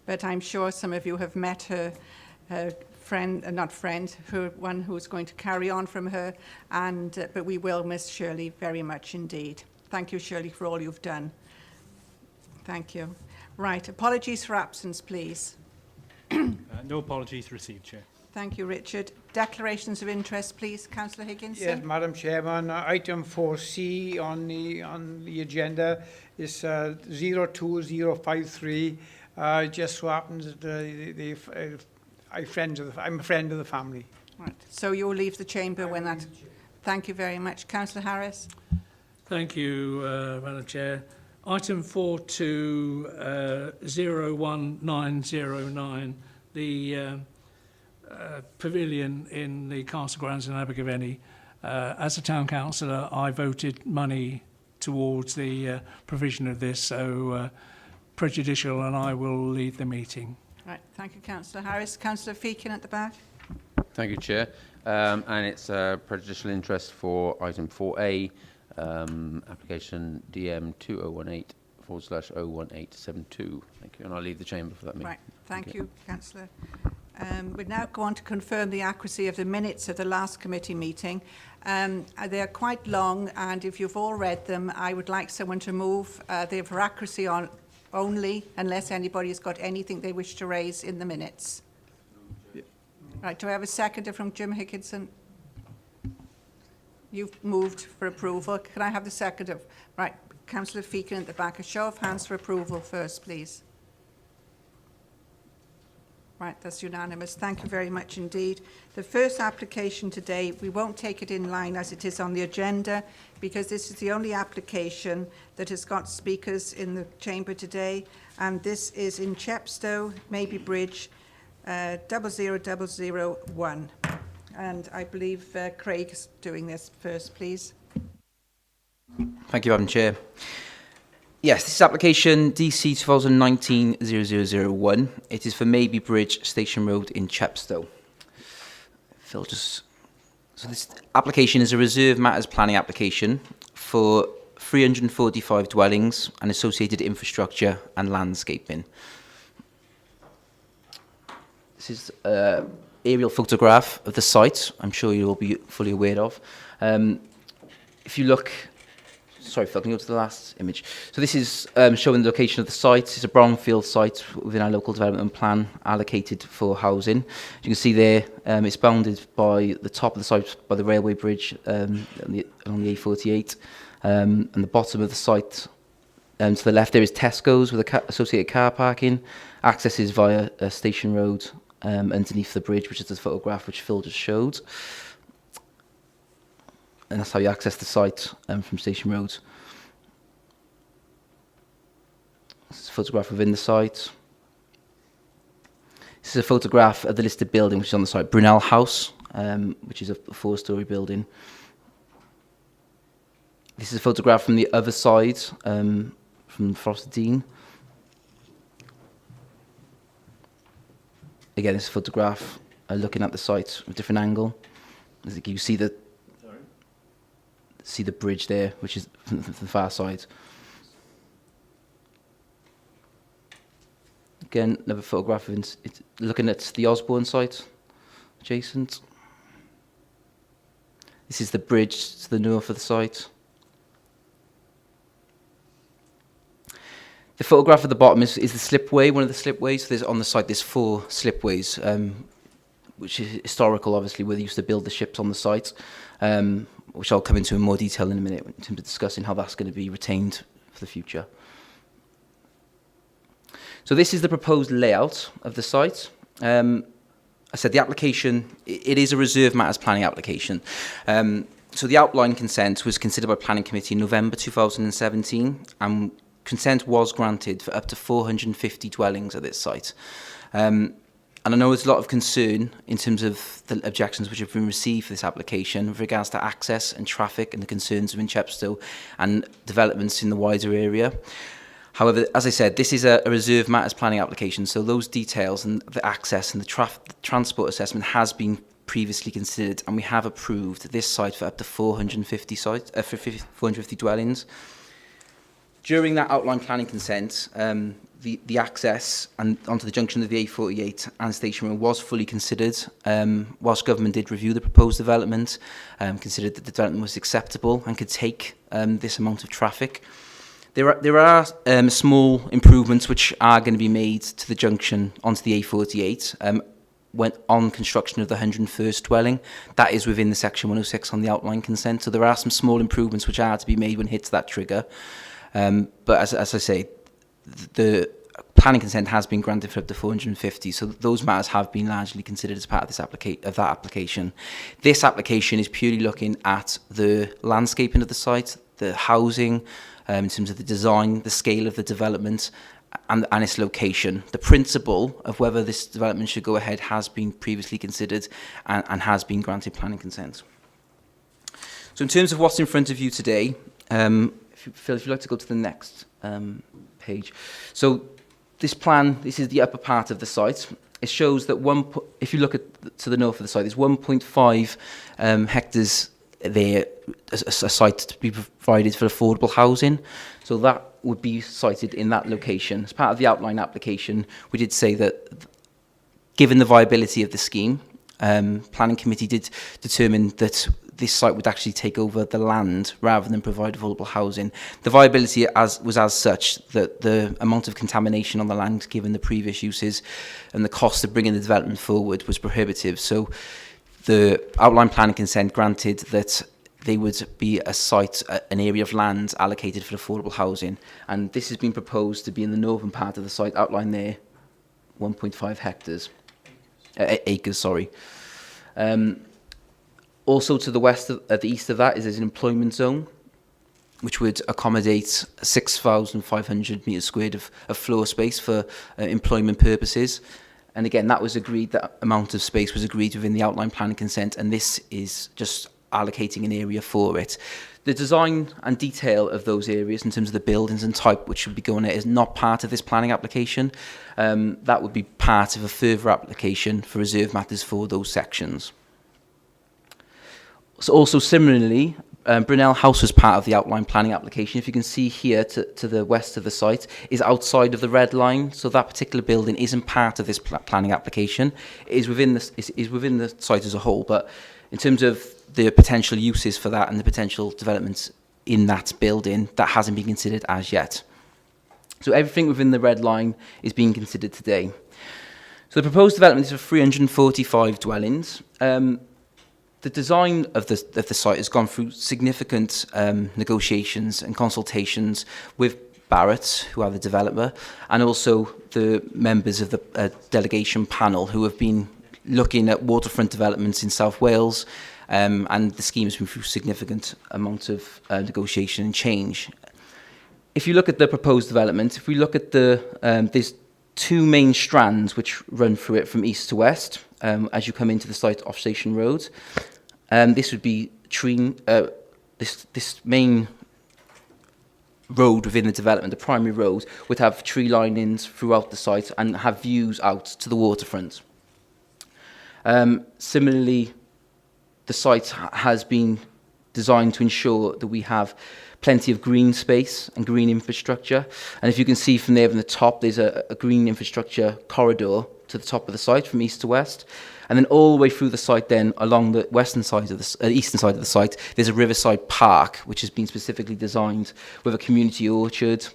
but I'm sure some of you have met her friend, one who's going to carry on from her, and but we will miss Shirley very much indeed. Thank you, Shirley, for all you've done. Thank you. Right, apologies for absence, please. No apologies received, Chair. Thank you, Richard. Declarations of interest, please, Councillor Higginson. Yes, Madam Chairman, item 4C on the agenda is 02053. Just so happens that I'm a friend of the family. Right. So you'll leave the chamber when that. Thank you very much, Councillor Harris. Thank you, Madam Chair. Item 42-01909, the pavilion in the castle grounds in Abergavenny. As a town councillor, I voted money towards the provision of this, so prejudicial, and I will leave the meeting. Right, thank you, Councillor Harris. Councillor Feakin at the back. Thank you, Chair. And it's prejudicial interest for item 4A, application DM 2018/01872. Thank you, and I'll leave the chamber for that meeting. Right, thank you, Councillor. We now go on to confirm the accuracy of the minutes of the last committee meeting. They are quite long, and if you've all read them, I would like someone to move them for accuracy on only, unless anybody's got anything they wish to raise in the minutes. Yeah. Right, do I have a seconder from Jim Higginson? You've moved for approval. Can I have the seconder? Right, Councillor Feakin at the back. A show of hands for approval first, please. Right, that's unanimous. Thank you very much indeed. The first application today, we won't take it in line as it is on the agenda, because this is the only application that has got speakers in the chamber today, and this is in Chepstow, Maybe Bridge, 00001. And I believe Craig is doing this first, please. Thank you, Madam Chair. Yes, this is application DC 2019-0001. It is for Maybe Bridge Station Road in Chepstow. So this application is a reserve matters planning application for 345 dwellings and associated infrastructure and landscaping. This is an aerial photograph of the site. I'm sure you'll be fully aware of. If you look. Sorry, Phil, can you go to the last image? So this is showing the location of the site. It's a brownfield site within our local development plan allocated for housing. As you can see there, it's bounded by the top of the site by the railway bridge along the A48. And the bottom of the site, to the left there is Tesco's with associated car parking. Access is via Station Road underneath the bridge, which is the photograph which Phil just showed. And that's how you access the site from Station Road. This is a photograph within the site. This is a photograph of the listed building which is on the site, Brunel House, which is a 4-storey building. This is a photograph from the other side, from Foster Dean. Again, this is a photograph looking at the site from a different angle. As you see the bridge there, which is from the far side. Again, another photograph of it's looking at the Osborne site, adjacent. This is the bridge to the north of the site. The photograph at the bottom is the slipway, one of the slipways. So on the site there's 4 slipways, which is historical, obviously, where they used to build the ships on the site. Which I'll come into in more detail in a minute in terms of discussing how that's going to be retained for the future. So this is the proposed layout of the site. I said the application, it is a reserve matters planning application. So the outline consent was considered by Planning Committee in November 2017, and consent was granted for up to 450 dwellings at this site. And I know there's a lot of concern in terms of the objections which have been received for this application with regards to access and traffic and the concerns within Chepstow and developments in the wider area. However, as I said, this is a reserve matters planning application, so those details and the access and the transport assessment has been previously considered, and we have approved this site for up to 450 dwellings. During that outline planning consent, the access and onto the junction of the A48 and Station Road was fully considered. Whilst government did review the proposed development, considered that the development was acceptable and could take this amount of traffic. There are small improvements which are going to be made to the junction onto the A48 when on construction of the 101st dwelling. That is within the section 106 on the outline consent. So there are some small improvements which are to be made when hits that trigger. But as I say, the planning consent has been granted for up to 450, so those matters have been largely considered as part of this application. This application is purely looking at the landscaping of the site, the housing, in terms of the design, the scale of the development, and its location. The principle of whether this development should go ahead has been previously considered and has been granted planning consent. So in terms of what's in front of you today, Phil, if you'd like to go to the next page. So this plan, this is the upper part of the site. It shows that if you look to the north of the site, there's 1.5 hectares there, a site to be provided for affordable housing. So that would be sited in that location. As part of the outline application, we did say that given the viability of the scheme, Planning Committee did determine that this site would actually take over the land rather than provide affordable housing. The viability was as such that the amount of contamination on the land, given the previous uses and the cost of bringing the development forward, was prohibitive. So the outline planning consent granted that they would be a site, an area of land allocated for affordable housing. And this has been proposed to be in the northern part of the site, outlined there, 1.5 hectares. Acres, sorry. Also to the west, the east of that, is an employment zone, which would accommodate 6,500 metres squared of floor space for employment purposes. And again, that was agreed, that amount of space was agreed within the outline planning consent, and this is just allocating an area for it. The design and detail of those areas in terms of the buildings and type which should be going there is not part of this planning application. That would be part of a further application for reserve matters for those sections. So also similarly, Brunel House was part of the outline planning application. If you can see here to the west of the site is outside of the red line, so that particular building isn't part of this planning application. It is within the site as a whole, but in terms of the potential uses for that and the potential developments in that building, that hasn't been considered as yet. So everything within the red line is being considered today. So the proposed development is for 345 dwellings. The design of the site has gone through significant negotiations and consultations with Barratt, who are the developer, and also the members of the delegation panel who have been looking at waterfront developments in South Wales, and the scheme has been through significant amount of negotiation and change. If you look at the proposed development, if we look at there's two main strands which run through it from east to west as you come into the site off Station Road. This would be this main road within the development, the primary road, would have tree linings throughout the site and have views out to the waterfront. Similarly, the site has been designed to ensure that we have plenty of green space and green infrastructure. And if you can see from there from the top, there's a green infrastructure corridor to the top of the site from east to west. And then all the way through the site then, along the western side of the eastern side of the site, there's a riverside park, which has been specifically designed with a community orchard,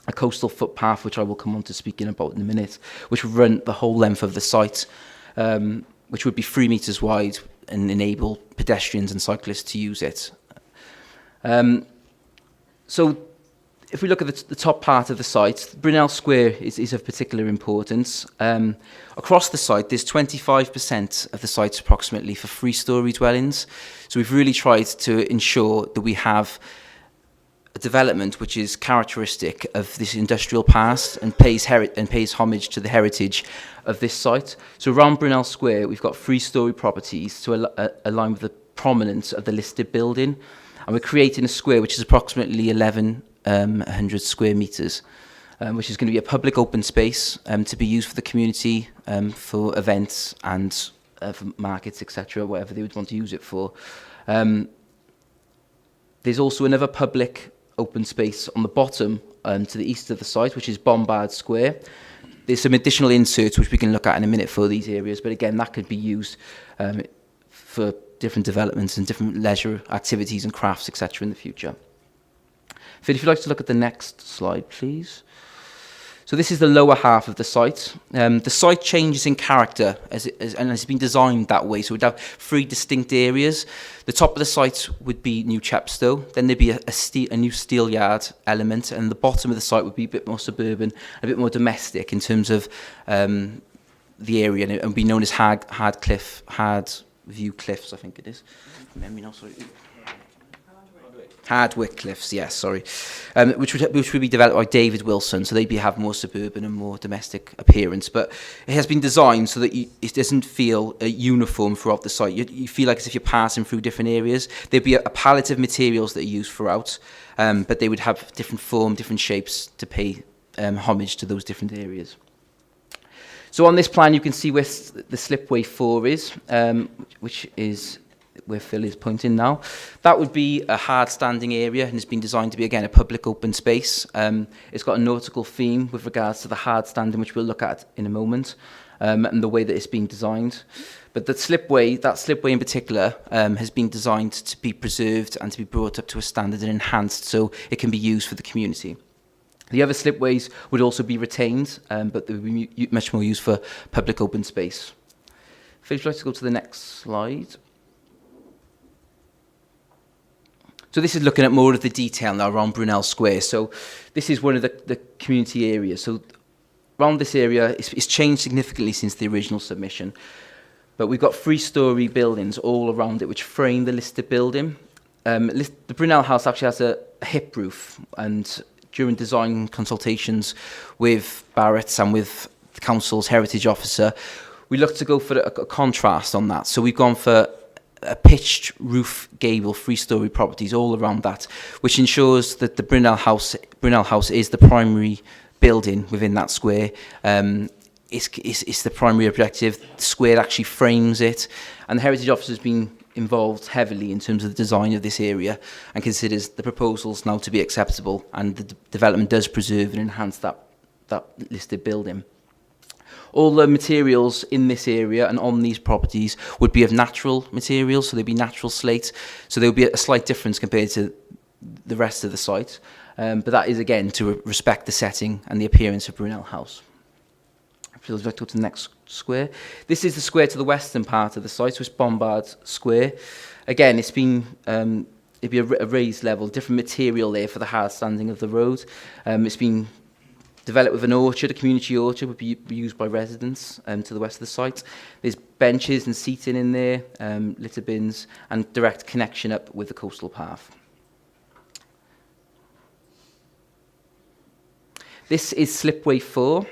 a coastal footpath, which I will come on to speaking about in a minute, which would run the whole length of the site, which would be 3 metres wide and enable pedestrians and cyclists to use it. So if we look at the top part of the site, Brunel Square is of particular importance. Across the site, there's 25% of the site approximately for 3-storey dwellings. So we've really tried to ensure that we have a development which is characteristic of this industrial past and pays homage to the heritage of this site. So around Brunel Square, we've got 3-storey properties to align with the prominence of the listed building. And we're creating a square which is approximately 1,100 square metres, which is going to be a public open space to be used for the community, for events and for markets, etc., whatever they would want to use it for. There's also another public open space on the bottom to the east of the site, which is Bombard Square. There's some additional inserts which we can look at in a minute for these areas, but again, that could be used for different developments and different leisure activities and crafts, etc. in the future. Phil, if you'd like to look at the next slide, please. So this is the lower half of the site. The site changes in character and has been designed that way. So we'd have 3 distinct areas. The top of the site would be New Chepstow. Then there'd be a new steel yard element. And the bottom of the site would be a bit more suburban, a bit more domestic in terms of the area. And it would be known as Hardview Cliffs, I think it is. Memory now, sorry. Hardwick Cliffs, yes, sorry, which would be developed by David Wilson, so they'd have more suburban and more domestic appearance. But it has been designed so that it doesn't feel uniform throughout the site. You feel like as if you're passing through different areas. There'd be a palette of materials that are used throughout, but they would have different form, different shapes to pay homage to those different areas. So on this plan, you can see where the slipway 4 is, which is where Phil is pointing now. That would be a hard standing area and has been designed to be, again, a public open space. It's got a nautical theme with regards to the hard standing, which we'll look at in a moment, and the way that it's been designed. But that slipway in particular, has been designed to be preserved and to be brought up to a standard and enhanced so it can be used for the community. The other slipways would also be retained, but they would be much more used for public open space. Phil, if you'd like to go to the next slide. So this is looking at more of the detail now around Brunel Square. So this is one of the community areas. So around this area, it's changed significantly since the original submission. But we've got 3-storey buildings all around it, which frame the listed building. The Brunel House actually has a hip roof, and during design consultations with Barratt's and with the council's heritage officer, we looked to go for a contrast on that. So we've gone for a pitched roof gable 3-storey properties all around that, which ensures that the Brunel House is the primary building within that square. It's the primary objective. The square actually frames it, and the heritage officer has been involved heavily in terms of the design of this area and considers the proposals now to be acceptable, and the development does preserve and enhance that listed building. All the materials in this area and on these properties would be of natural materials, so they'd be natural slate. So there would be a slight difference compared to the rest of the site. But that is, again, to respect the setting and the appearance of Brunel House. If you'd like to go to the next square. This is the square to the western part of the site, so it's Bombard Square. Again, it's been... it'd be a raised level, different material there for the hard standing of the road. It's been developed with an orchard, a community orchard, would be used by residents to the west of the site. There's benches and seating in there, litter bins, and direct connection up with the coastal path. This is slipway 4.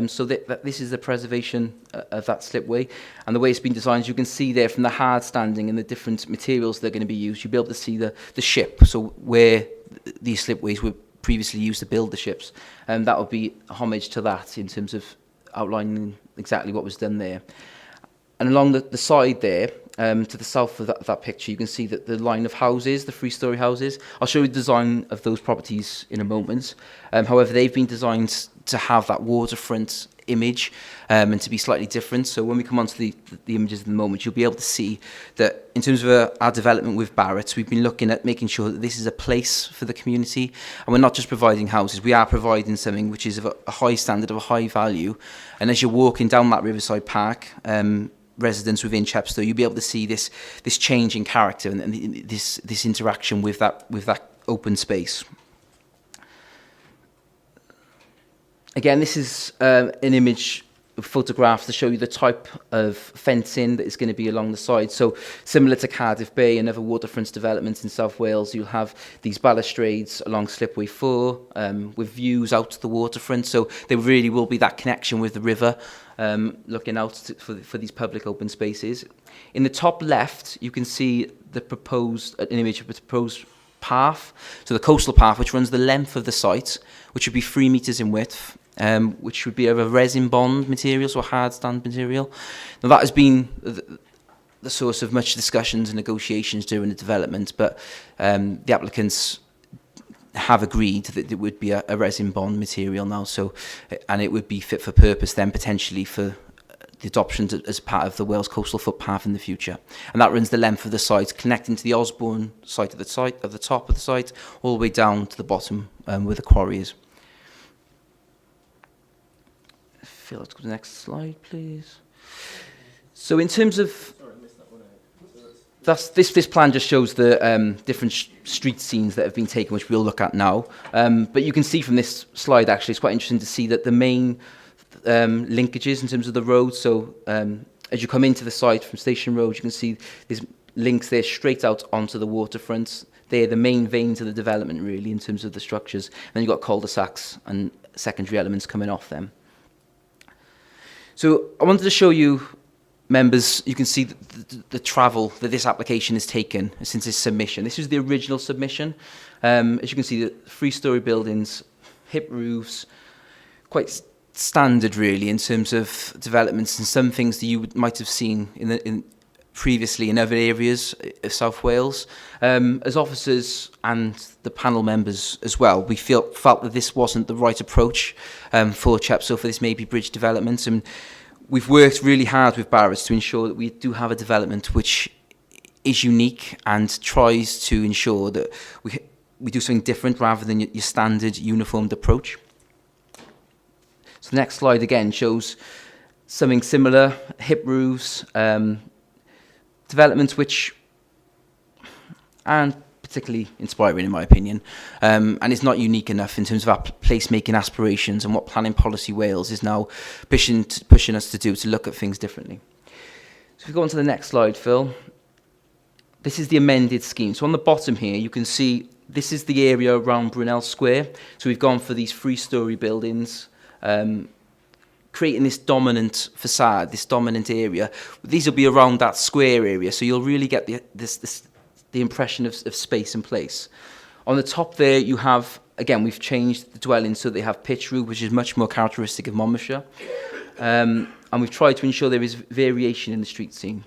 So this is the preservation of that slipway, and the way it's been designed, you can see there from the hard standing and the different materials that are going to be used, you'll be able to see the ship, so where these slipways were previously used to build the ships, and that would be a homage to that in terms of outlining exactly what was done there. And along the side there, to the south of that picture, you can see that the line of houses, the 3-storey houses. I'll show you the design of those properties in a moment. However, they've been designed to have that waterfront image and to be slightly different. So when we come on to the images in the moment, you'll be able to see that in terms of our development with Barratt's, we've been looking at making sure that this is a place for the community. And we're not just providing houses, we are providing something which is of a high standard, of a high value. And as you're walking down that Riverside Park, residents within Chepstow, you'll be able to see this change in character and this interaction with that open space. Again, this is an image photograph to show you the type of fencing that is going to be along the side. So similar to Cardiff Bay and other waterfront developments in South Wales, you'll have these balustrades along Slipway 4 with views out to the waterfront. So there really will be that connection with the river, looking out for these public open spaces. In the top left, you can see an image of the proposed path. So the coastal path, which runs the length of the site, which would be 3 metres in width, which would be of a resin bond material, so a hard stand material. Now that has been the source of much discussions and negotiations during the development, but the applicants have agreed that it would be a resin bond material now, so and it would be fit for purpose then potentially for the adoption as part of the Wales Coastal Footpath in the future. And that runs the length of the site, connecting to the Osborne site at the top of the site, all the way down to the bottom where the quarry is. Phil, let's go to the next slide, please. So in terms of... This plan just shows the different street scenes that have been taken, which we'll look at now. But you can see from this slide, actually, it's quite interesting to see that the main linkages in terms of the road. So as you come into the site from Station Road, you can see there's links there straight out onto the waterfront. They're the main veins of the development, really, in terms of the structures. And then you've got cul-de-sacs and secondary elements coming off them. So I wanted to show you, members, you can see the travel that this application has taken since its submission. This is the original submission. As you can see, the 3-storey buildings, hip roofs, quite standard really in terms of developments, and some things that you might have seen previously in other areas of South Wales. As officers and the panel members as well, we felt that this wasn't the right approach for Chepstow for this Maybury Bridge development, and we've worked really hard with Barratt's to ensure that we do have a development which is unique and tries to ensure that we do something different rather than your standard uniformed approach. So the next slide again shows something similar, hip roofs, developments which aren't particularly inspiring in my opinion, and it's not unique enough in terms of our placemaking aspirations and what Planning Policy Wales is now pushing us to do, to look at things differently. So if we go on to the next slide, Phil, this is the amended scheme. So on the bottom here you can see this is the area around Brunel Square. So we've gone for these 3-storey buildings, creating this dominant facade, this dominant area. These will be around that square area, so you'll really get the impression of space and place. On the top there you have, again, we've changed the dwellings so they have pitch roof, which is much more characteristic of Monmouthshire. And we've tried to ensure there is variation in the street scene.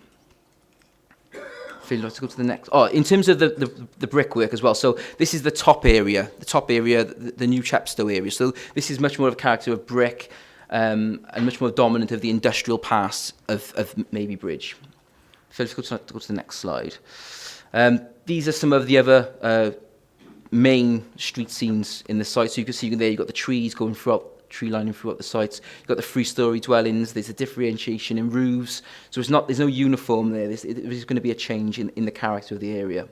Phil, let's go to the next. Oh, in terms of the brickwork as well. So this is the top area, the new Chepstow area. So this is much more of a character of brick, and much more dominant of the industrial past of Maybury Bridge. Phil, let's go to the next slide. These are some of the other main street scenes in the site. So you can see there you've got the trees going throughout, tree lining throughout the sites. You've got the 3-storey dwellings. There's a differentiation in roofs. So there's no uniform there. There's going to be a change in the character of the area.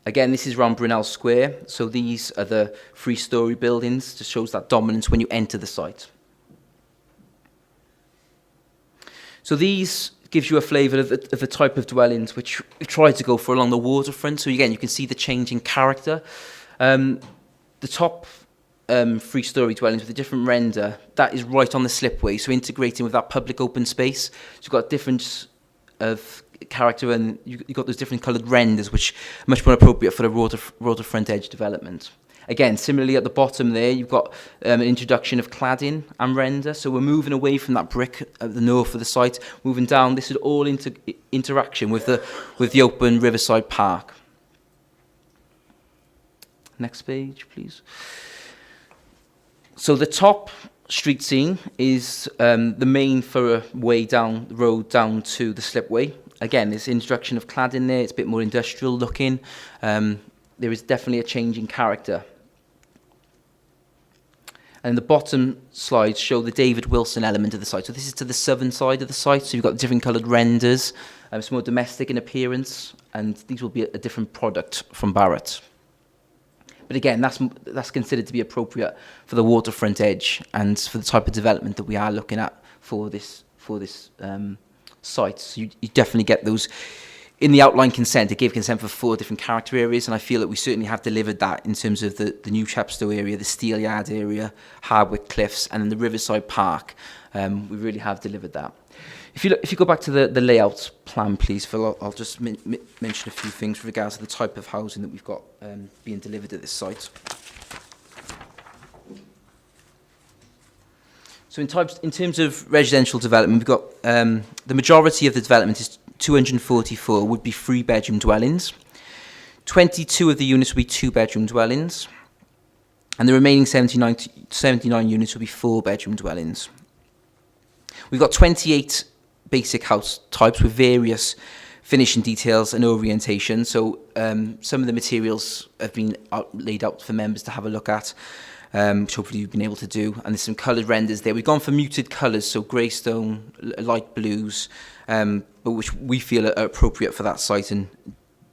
Again, this is around Brunel Square. So these are the 3-storey buildings. Just shows that dominance when you enter the site. So these gives you a flavour of the type of dwellings which we've tried to go for along the waterfront. So again, you can see the change in character. The top 3-storey dwellings with a different render, that is right on the slipway, so integrating with that public open space. So you've got difference of character, and you've got those different coloured renders which are much more appropriate for the waterfront edge development. Again, similarly at the bottom there, you've got an introduction of cladding and render. So we're moving away from that brick at the north of the site, moving down. This is all interaction with the open Riverside Park. Next page, please. So the top street scene is the main for a way down the road down to the slipway. Again, there's introduction of cladding there. It's a bit more industrial looking. There is definitely a change in character. And the bottom slides show the David Wilson element of the site. So this is to the southern side of the site. So you've got different coloured renders. It's more domestic in appearance. And these will be a different product from Barratt. But again, that's considered to be appropriate for the waterfront edge and for the type of development that we are looking at for this site. So you definitely get those. In the outline consent, it gave consent for 4 different character areas, and I feel that we certainly have delivered that in terms of the new Chepstow area, the Steelyard area, Hardwick Cliffs, and then the Riverside Park. We really have delivered that. If you go back to the layout plan, please, Phil, I'll just mention a few things with regards to the type of housing that we've got being delivered at this site. So in terms of residential development, we've got the majority of the development is 244 would be 3-bedroom dwellings. 22 of the units will be 2-bedroom dwellings, and the remaining 79 units will be 4-bedroom dwellings. We've got 28 basic house types with various finishing details and orientation. So some of the materials have been laid out for members to have a look at, which hopefully you've been able to do. And there's some coloured renders there. We've gone for muted colours, so greystone, light blues, but which we feel are appropriate for that site and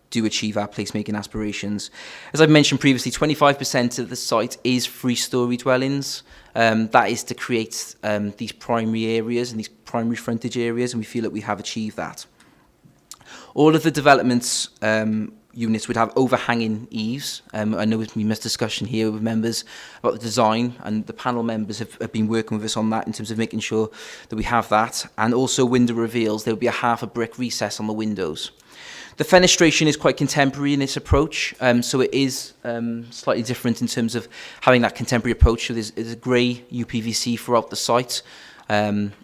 do achieve our placemaking aspirations. As I've mentioned previously, 25% of the site is 3-storey dwellings. That is to create these primary areas and these primary frontage areas, and we feel that we have achieved that. All of the developments units would have overhanging eaves. I know there's been much discussion here with members about the design, and the panel members have been working with us on that in terms of making sure that we have that. And also window reveals, there will be a half a brick recess on the windows. The fenestration is quite contemporary in its approach, so it is slightly different in terms of having that contemporary approach. So there's a grey UPVC throughout the site, and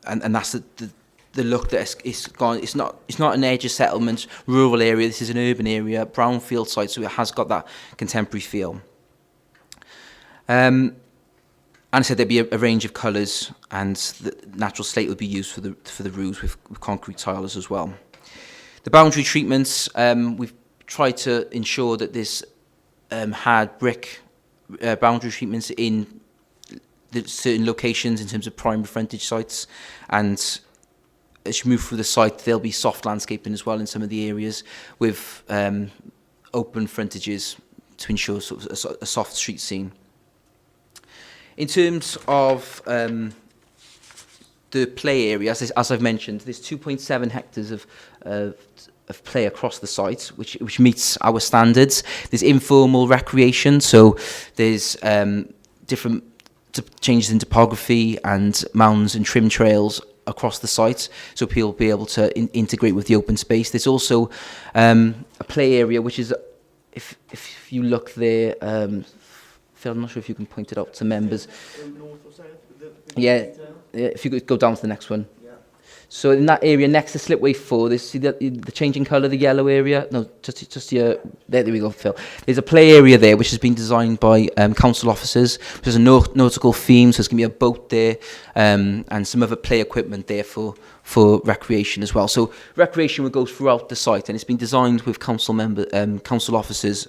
that's the look that it's gone. It's not an edge of settlement, rural area. This is an urban area, brownfield site, so it has got that contemporary feel. And I said there'd be a range of colours, and the natural slate would be used for the roofs with concrete tiles as well. The boundary treatments, we've tried to ensure that this had brick boundary treatments in certain locations in terms of primary frontage sites, and as you move through the site, there'll be soft landscaping as well in some of the areas with open frontages to ensure sort of a soft street scene. In terms of the play area, as I've mentioned, there's 2.7 hectares of play across the site, which meets our standards. There's informal recreation, so there's different changes in topography and mounds and trim trails across the site, so people will be able to integrate with the open space. There's also a play area, which is, if you look there, Phil, I'm not sure if you can point it out to members. North or south? Yeah, if you could go down to the next one. Yeah. So in that area next to Slipway 4, there's, see the changing colour, the yellow area? No, just here. There we go, Phil. There's a play area there which has been designed by council officers. There's a nautical theme, so there's going to be a boat there and some other play equipment there for recreation as well. So recreation will go throughout the site, and it's been designed with council officers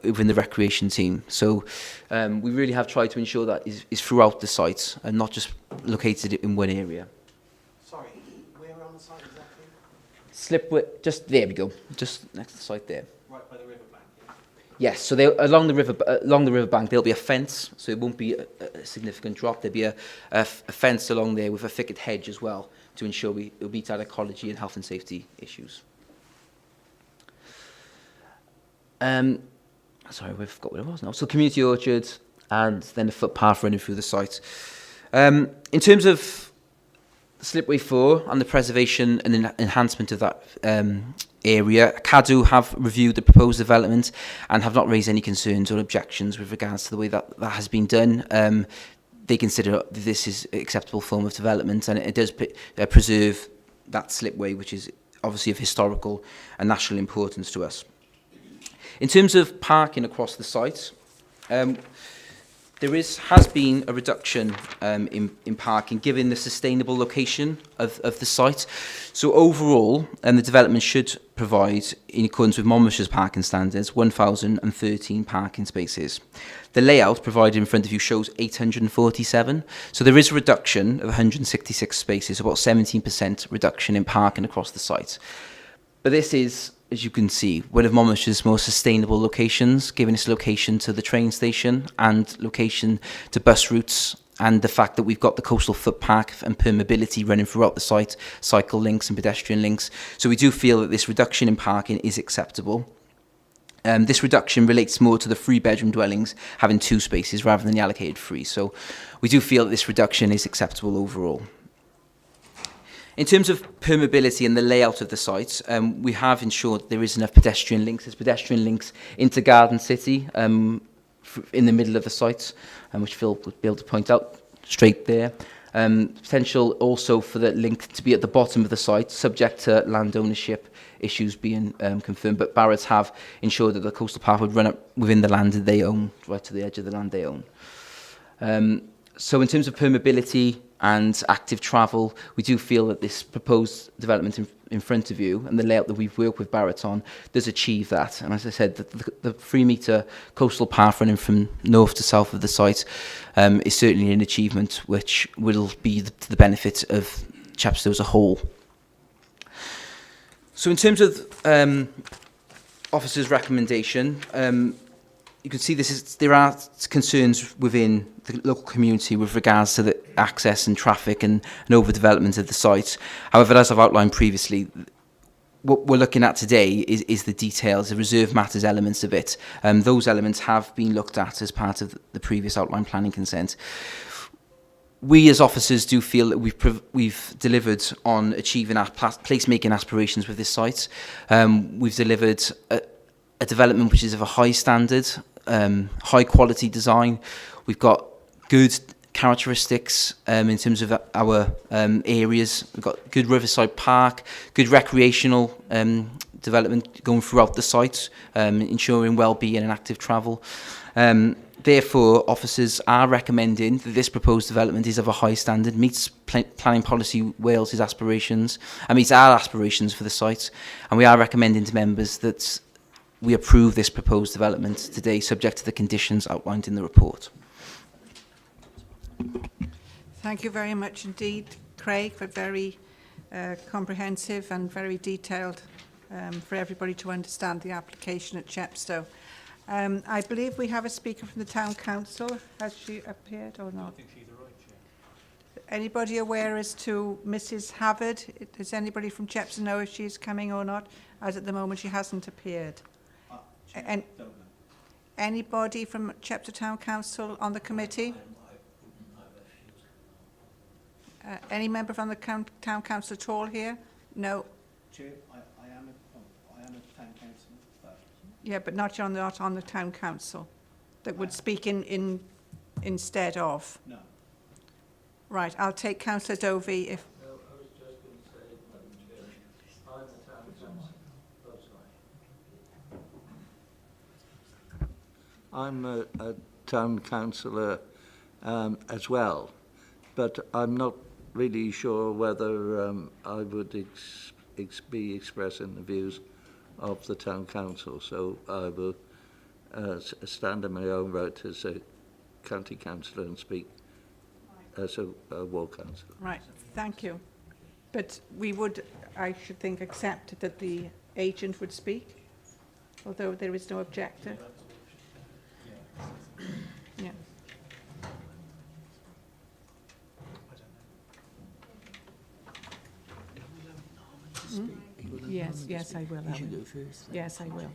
within the recreation team. So we really have tried to ensure that is throughout the site and not just located in one area. Sorry, where on the site exactly? Slipway, just there we go, just next to the site there. Right by the riverbank. Yes, so along the river bank there'll be a fence, so it won't be a significant drop. There'll be a fence along there with a thicket hedge as well to ensure we'll meet our ecology and health and safety issues. Sorry, we've forgot what it was now. So community orchard and then a footpath running through the site. In terms of Slipway 4 and the preservation and enhancement of that area, CADU have reviewed the proposed development and have not raised any concerns or objections with regards to the way that has been done. They consider this is an acceptable form of development, and it does preserve that slipway, which is obviously of historical and national importance to us. In terms of parking across the site, there has been a reduction in parking given the sustainable location of the site. So overall, the development should provide, in accordance with Monmouthshire's parking standards, 1,013 parking spaces. The layout provided in front of you shows 847. So there is a reduction of 166 spaces, about 17% reduction in parking across the site. But this is, as you can see, one of Monmouthshire's most sustainable locations, given its location to the train station and location to bus routes, and the fact that we've got the coastal footpath and permeability running throughout the site, cycle links and pedestrian links. So we do feel that this reduction in parking is acceptable. This reduction relates more to the 3-bedroom dwellings having 2 spaces rather than the allocated 3. So we do feel that this reduction is acceptable overall. In terms of permeability and the layout of the site, we have ensured there is enough pedestrian links. There's pedestrian links into Garden City in the middle of the site, which Phil would be able to point out straight there. Potential also for the link to be at the bottom of the site, subject to land ownership issues being confirmed. But Barratt's have ensured that the coastal path would run up within the land that they own, right to the edge of the land they own. So in terms of permeability and active travel, we do feel that this proposed development in front of you and the layout that we've worked with Barratt on does achieve that. And as I said, the 3-metre coastal path running from north to south of the site is certainly an achievement which will be to the benefit of Chepstow as a whole. So in terms of officer's recommendation, you can see there are concerns within the local community with regards to the access and traffic and overdevelopment of the site. However, as I've outlined previously, what we're looking at today is the details, the reserve matters elements of it. Those elements have been looked at as part of the previous outline planning consent. We as officers do feel that we've delivered on achieving our placemaking aspirations with this site. We've delivered a development which is of a high standard, high quality design. We've got good characteristics in terms of our areas. We've got good riverside park, good recreational development going throughout the site, ensuring well-being and active travel. Therefore, officers are recommending that this proposed development is of a high standard, meets Planning Policy Wales's aspirations, and meets our aspirations for the site. And we are recommending to members that we approve this proposed development today, subject to the conditions outlined in the report. Thank you very much indeed, Craig, for very comprehensive and very detailed for everybody to understand the application at Chepstow. I believe we have a speaker from the Town Council. Has she appeared or not? I think she's the right chair. Anybody aware as to Mrs. Havard? Does anybody from Chepstow know if she's coming or not? As at the moment, she hasn't appeared. And anybody from Chepstow Town Council on the committee? Any member from the Town Council at all here? No. Chair, I am a town councillor, but Yeah, but not on the Town Council that would speak in instead of. no. Right, I'll take Councillor Dovey if. No, I was just going to say, Madam Chair, I'm the town councillor. Oh, sorry. I'm a town councillor as well, but I'm not really sure whether I would be expressing the views of the town council, so I will stand on my own right as a county councillor and speak as a ward councillor. Right, thank you. But we would, I should think, accept that the agent would speak, although there is no objector. Yeah. Yes, I will. Yes, I will.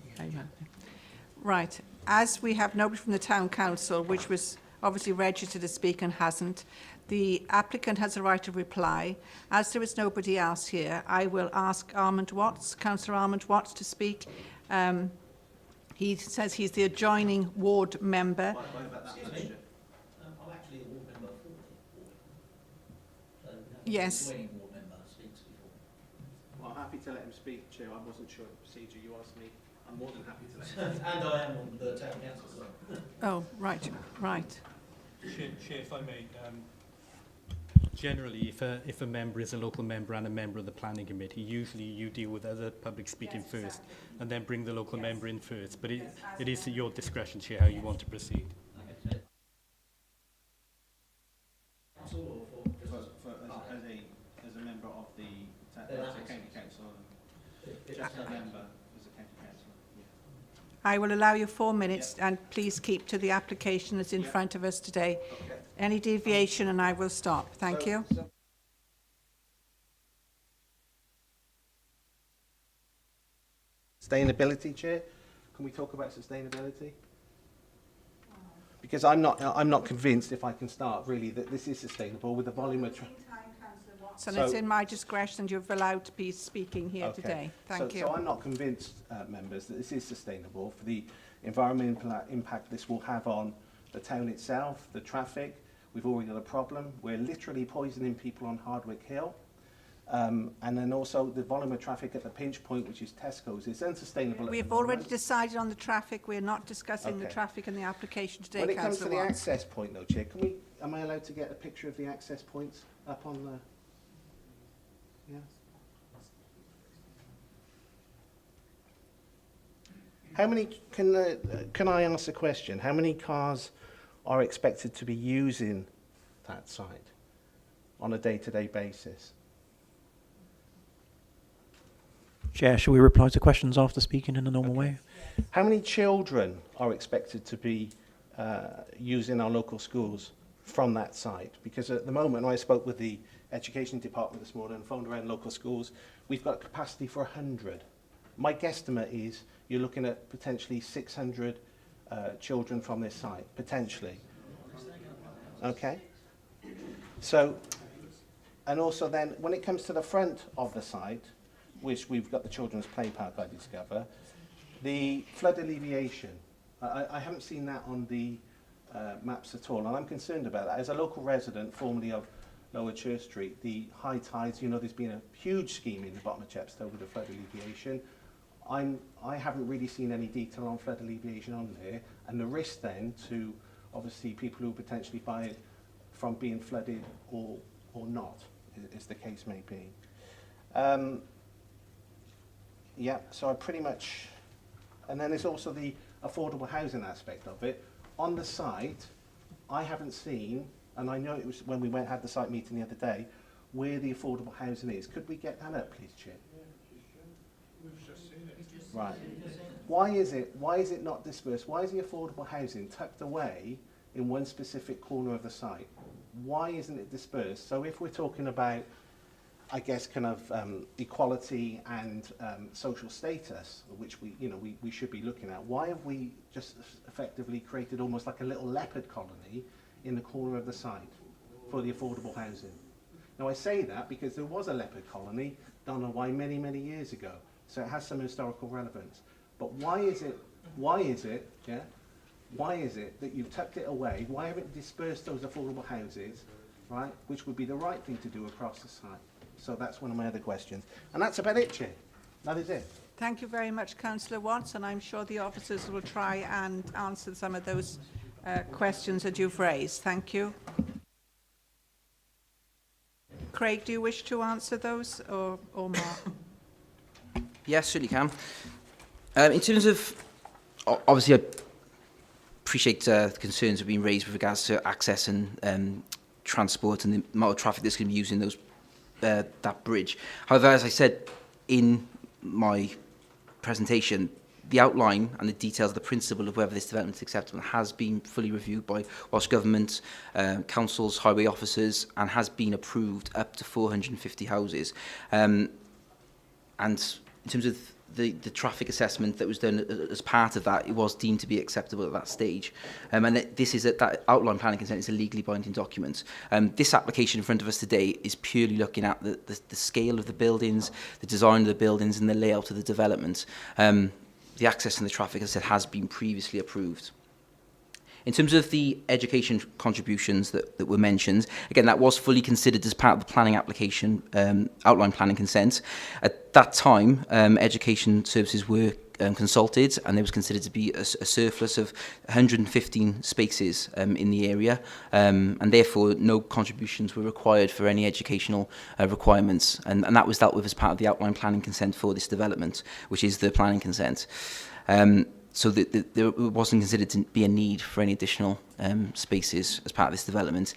Right, as we have nobody from the Town Council, which was obviously registered to speak and hasn't, the applicant has a right of reply. As there is nobody else here, I will ask Armand Watts, Councillor Armand Watts, to speak. He says he's the adjoining ward member. What about that, Chair? I'm actually a ward member for the ward. So, Yes. the ward member speaks before. Well, I'm happy to let him speak, Chair. I wasn't sure of the procedure you asked me. I'm more than happy to let him speak. And I am on the town council as well. Oh, right, right. Chair, if I may, generally, if a member is a local member and a member of the planning committee, usually you deal with other public speaking first and then bring the local member in first. But it is at your discretion, Chair, how you want to proceed. As a member of the county council, just a member as a county councillor. Yeah. I will allow you 4 minutes, and please keep to the application that's in front of us today. Okay. Any deviation and I will stop. Thank you. Sustainability, Chair. Can we talk about sustainability? Because I'm not convinced, if I can start, really, that this is sustainable with the volume of... And it's in my discretion, and you're allowed to be speaking here today. Thank you. So I'm not convinced, members, that this is sustainable for the environmental impact this will have on the town itself, the traffic. We've already got a problem. We're literally poisoning people on Hardwick Hill. And then also the volume of traffic at the pinch point, which is Tesco's, is unsustainable. We've already decided on the traffic. We're not discussing the Okay. traffic in the application today, When it comes to Councillor the Watts. access point though, Chair, am I allowed to get a picture of the access points up on the... Yeah. How many, can I ask a question? How many cars are expected to be using that site on a day-to-day basis? Chair, shall we reply to questions after speaking in the normal way? How many children are expected to be using our local schools from that site? Because at the moment, when I spoke with the education department this morning and phoned around local schools, we've got capacity for 100. My guesstimate is you're looking at potentially 600 children from this site, potentially. Okay? So, and also then, when it comes to the front of the site, which we've got the children's play park, I discover, the flood alleviation, I haven't seen that on the maps at all, and I'm concerned about that. As a local resident, formerly of Lower Church Street, the high tides, you know, there's been a huge scheme in the bottom of Chepstow with the flood alleviation. I haven't really seen any detail on flood alleviation on there, and the risk then to, obviously, people who potentially buy it from being flooded or not, as the case may be. Yeah, so I pretty much, and then there's also the affordable housing aspect of it. On the site, I haven't seen, and I know it was when we had the site meeting the other day, where the affordable housing is. Could we get that up, please, Chair? Right. Why is it not dispersed? Why is the affordable housing tucked away in one specific corner of the site? Why isn't it dispersed? So if we're talking about, I guess, kind of equality and social status, which we should be looking at, why have we just effectively created almost like a little leopard colony in the corner of the site for the affordable housing? Now I say that because there was a leopard colony done away many, many years ago, so it has some historical relevance. But why is it that you've tucked it away? Why haven't you dispersed those affordable houses, right, which would be the right thing to do across the site? So that's one of my other questions. And that's about it, Chair. That is it. Thank you very much, Councillor Watts, and I'm sure the officers will try and answer some of those questions that you've raised. Thank you. Craig, do you wish to answer those, or Mark? Yes, certainly can. In terms of, obviously, I appreciate the concerns that have been raised with regards to access and transport and the amount of traffic that's going to be using those that bridge. However, as I said in my presentation, the outline and the details of the principle of whether this development is acceptable has been fully reviewed by Welsh Government, councils, highway officers, and has been approved up to 450 houses. And in terms of the traffic assessment that was done as part of that, it was deemed to be acceptable at that stage. And this is that outline planning consent is a legally binding document. This application in front of us today is purely looking at the scale of the buildings, the design of the buildings, and the layout of the development. The access and the traffic, as I said, has been previously approved. In terms of the education contributions that were mentioned, again, that was fully considered as part of the planning application, outline planning consent. At that time, education services were consulted, and there was considered to be a surplus of 115 spaces in the area, and therefore no contributions were required for any educational requirements, and that was dealt with as part of the outline planning consent for this development, which is the planning consent. So there wasn't considered to be a need for any additional spaces as part of this development.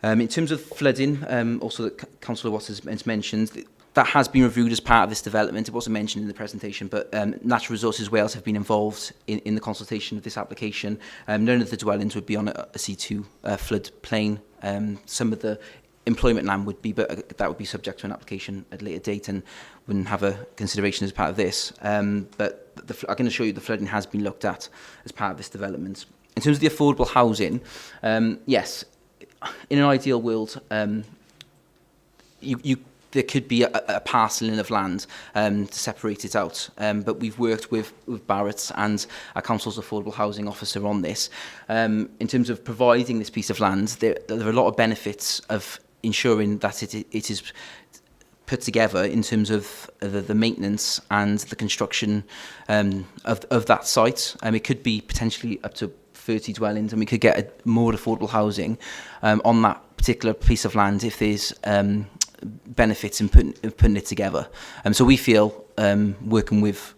In terms of flooding, also that Councillor Watts has mentioned, that has been reviewed as part of this development. It wasn't mentioned in the presentation, but Natural Resources Wales have been involved in the consultation of this application. None of the dwellings would be on a C2 floodplain. Some of the employment land would be, but that would be subject to an application at a later date and wouldn't have a consideration as part of this. But I can assure you the flooding has been looked at as part of this development. In terms of the affordable housing, yes, in an ideal world, you there could be a parcelling of land to separate it out. But we've worked with Barratt and our council's affordable housing officer on this. In terms of providing this piece of land, there are a lot of benefits of ensuring that it is put together in terms of the maintenance and the construction of that site. It could be potentially up to 30 dwellings, and we could get more affordable housing on that particular piece of land if there's benefits in putting it together. So we feel, working with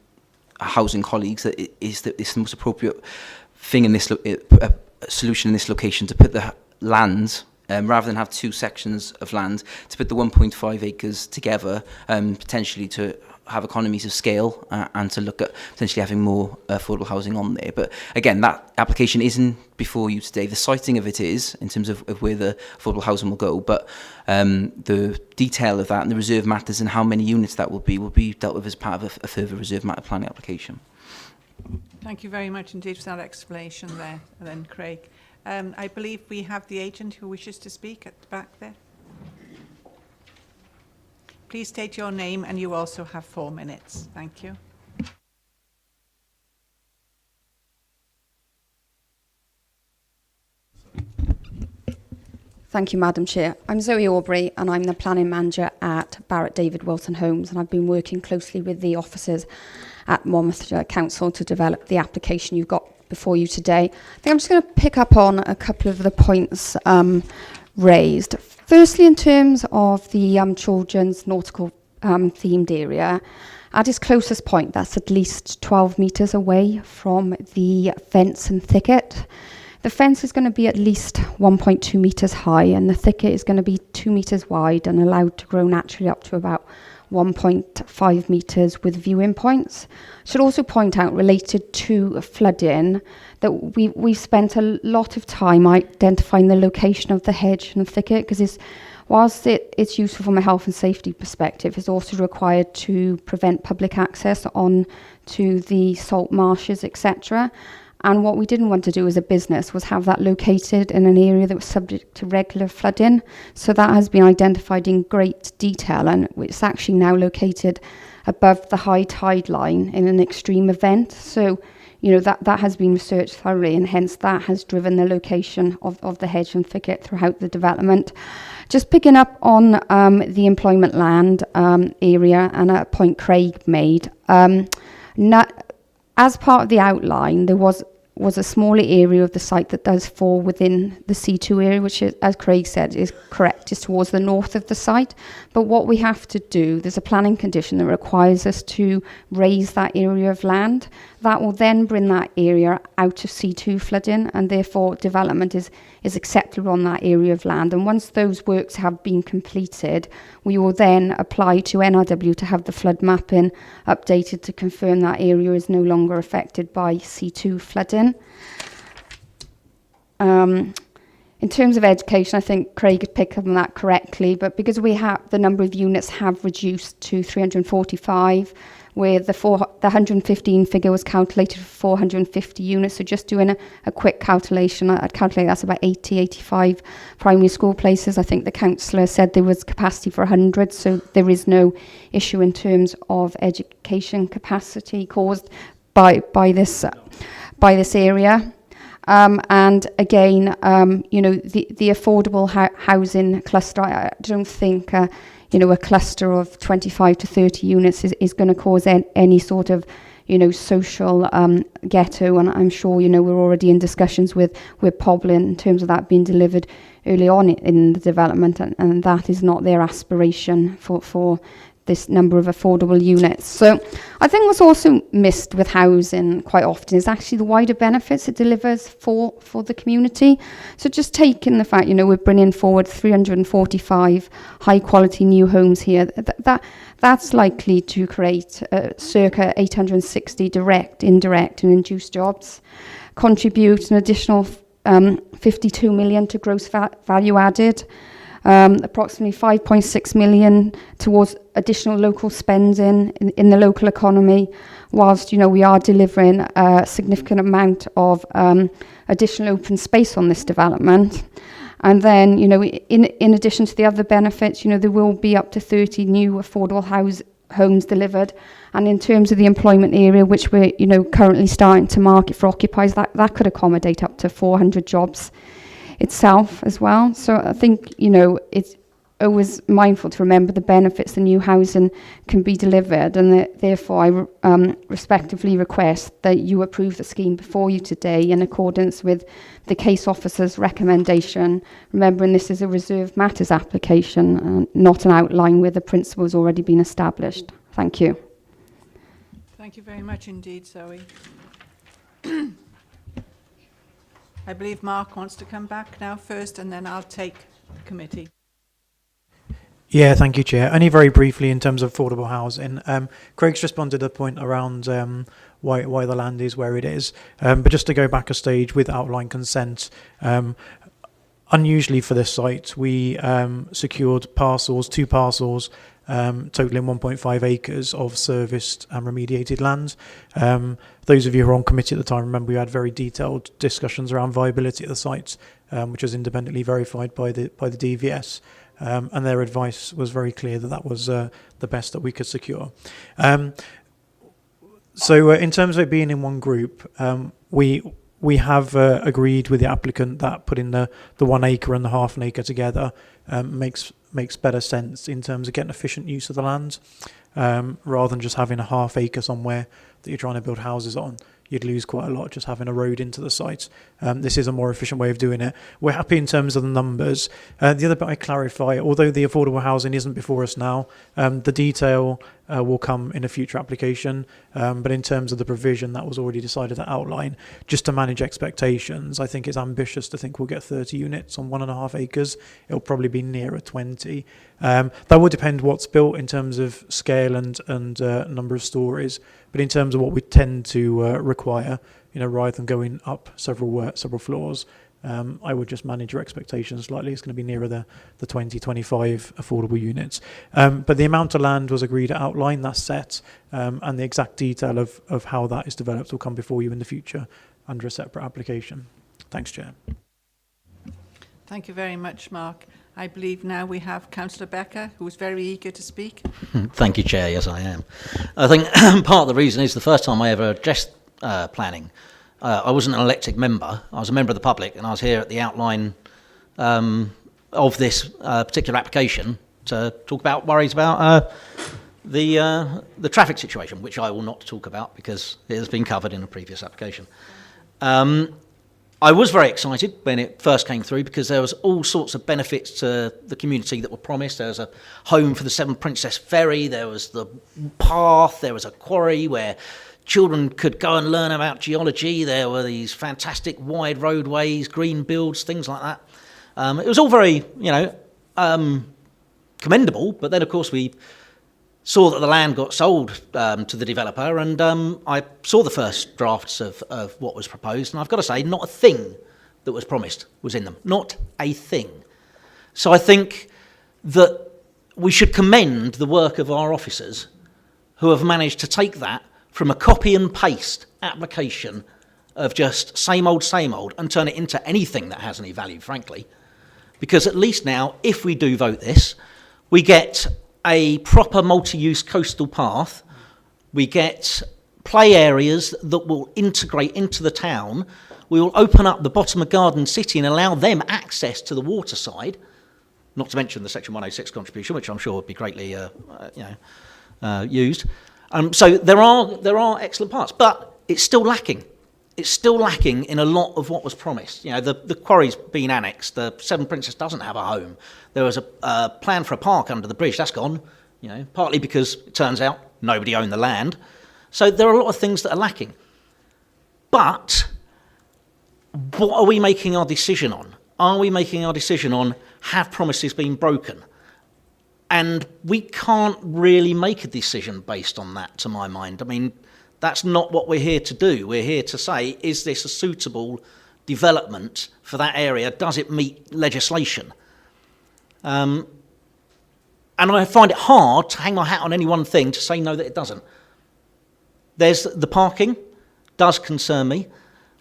our housing colleagues, that it's the most appropriate thing in this solution in this location to put the land, rather than have two sections of land, to put the 1.5 acres together, potentially to have economies of scale and to look at potentially having more affordable housing on there. But again, that application isn't before you today. The siting of it is, in terms of where the affordable housing will go, but the detail of that and the reserve matters and how many units that will be dealt with as part of a further reserve matter planning application. Thank you very much indeed for that explanation there, then, Craig. I believe we have the agent who wishes to speak at the back there. Please state your name, and you also have 4 minutes. Thank you. Thank you, Madam Chair. I'm Zoe Aubrey, and I'm the planning manager at Barratt David Wilson Homes, and I've been working closely with the officers at Monmouthshire Council to develop the application you've got before you today. I think I'm just going to pick up on a couple of the points raised. Firstly, in terms of the children's nautical themed area, at its closest point, that's at least 12 metres away from the fence and thicket. The fence is going to be at least 1.2 metres high, and the thicket is going to be 2 metres wide and allowed to grow naturally up to about 1.5 metres with viewing points. I should also point out, related to flooding, that we've spent a lot of time identifying the location of the hedge and thicket, because whilst it's useful from a health and safety perspective, it's also required to prevent public access on to the salt marshes, etc. And what we didn't want to do as a business was have that located in an area that was subject to regular flooding. So that has been identified in great detail, and it's actually now located above the high tide line in an extreme event. So, you know, that has been researched thoroughly, and hence that has driven the location of the hedge and thicket throughout the development. Just picking up on the employment land area and a point Craig made. As part of the outline, there was a smaller area of the site that does fall within the C2 area, which is, as Craig said, is correct, is towards the north of the site. But what we have to do, there's a planning condition that requires us to raise that area of land. That will then bring that area out of C2 flooding, and therefore development is acceptable on that area of land. And once those works have been completed, we will then apply to NRW to have the flood mapping updated to confirm that area is no longer affected by C2 flooding. In terms of education, I think Craig had picked up on that correctly, but because the number of units have reduced to 345, where the 115 figure was calculated for 450 units. So just doing a quick calculation, I'd calculate that's about 85 primary school places. I think the councillor said there was capacity for 100, so there is no issue in terms of education capacity caused by this area. And again, you know, the affordable housing cluster, I don't think you know, a cluster of 25 to 30 units is going to cause any sort of, you know, social ghetto. And I'm sure, you know, we're already in discussions with Poblin in terms of that being delivered early on in the development, and that is not their aspiration for this number of affordable units. So I think what's also missed with housing quite often is actually the wider benefits it delivers for the community. So just taking the fact, you know, we're bringing forward 345 high quality new homes here, that's likely to create circa 860 direct, indirect and induced jobs, contribute an additional 52 million to gross value added, approximately 5.6 million towards additional local spending in the local economy, whilst, you know, we are delivering a significant amount of additional open space on this development. And then, you know, in addition to the other benefits, you know, there will be up to 30 new affordable homes delivered. And in terms of the employment area, which we're, you know, currently starting to market for occupiers, that could accommodate up to 400 jobs itself as well. So I think, you know, it's always mindful to remember the benefits the new housing can be delivered, and therefore I respectively request that you approve the scheme before you today in accordance with the case officer's recommendation, remembering this is a reserved matters application, not an outline where the principle has already been established. Thank you. Thank you very much indeed, Zoe. I believe Mark wants to come back now first, and then I'll take the committee. Yeah, thank you, Chair. Only very briefly in terms of affordable housing. Craig's responded to the point around why the land is where it is. But just to go back a stage with outline consent, unusually for this site, we secured two parcels, totaling 1.5 acres of serviced and remediated land. Those of you who were on committee at the time remember we had very detailed discussions around viability of the sites, which was independently verified by the DVS. And their advice was very clear that was the best that we could secure. So in terms of it being in one group, we have agreed with the applicant that putting the 1 acre and the half an acre together makes better sense in terms of getting efficient use of the land, rather than just having a half acre somewhere that you're trying to build houses on. You'd lose quite a lot just having a road into the site. This is a more efficient way of doing it. We're happy in terms of the numbers. The other bit I clarify, although the affordable housing isn't before us now, the detail will come in a future application. But in terms of the provision, that was already decided to outline. Just to manage expectations, I think it's ambitious to think we'll get 30 units on 1.5 acres. It'll probably be nearer 20. That will depend what's built in terms of scale and number of stories. But in terms of what we tend to require, you know, rather than going up several floors, I would just manage your expectations slightly. It's going to be nearer the 20, 25 affordable units. But the amount of land was agreed to outline, that's set, and the exact detail of how that is developed will come before you in the future under a separate application. Thanks, Chair. Thank you very much, Mark. I believe now we have Councillor Becker, who is very eager to speak. Thank you, Chair. Yes, I am. I think part of the reason is the first time I ever addressed planning, I wasn't an elected member. I was a member of the public, and I was here at the outline of this particular application to talk about worries about the traffic situation, which I will not talk about because it has been covered in a previous application. I was very excited when it first came through because there was all sorts of benefits to the community that were promised. There was a home for the Seven Princess Ferry, there was the path, there was a quarry where children could go and learn about geology, there were these fantastic wide roadways, green builds, things like that. It was all very, commendable, but then of course we saw that the land got sold to the developer, and I saw the first drafts of what was proposed, and I've got to say, not a thing that was promised was in them. Not a thing. So I think that we should commend the work of our officers who have managed to take that from a copy and paste application of just same old, and turn it into anything that has any value, frankly. Because at least now, if we do vote this, we get a proper multi-use coastal path, we get play areas that will integrate into the town, we will open up the bottom of Garden City and allow them access to the water side, not to mention the Section 106 contribution, which I'm sure would be greatly used. So there are excellent parts, but it's still lacking. It's still lacking in a lot of what was promised. The quarry's been annexed. The Seven Princess doesn't have a home. There was a plan for a park under the bridge. That's gone, partly because it turns out nobody owned the land. So there are a lot of things that are lacking. But what are we making our decision on? Are we making our decision on have promises been broken? And we can't really make a decision based on that, to my mind. I mean, that's not what we're here to do. We're here to say, is this a suitable development for that area? Does it meet legislation? And I find it hard to hang my hat on any one thing to say no that it doesn't. There's the parking, does concern me.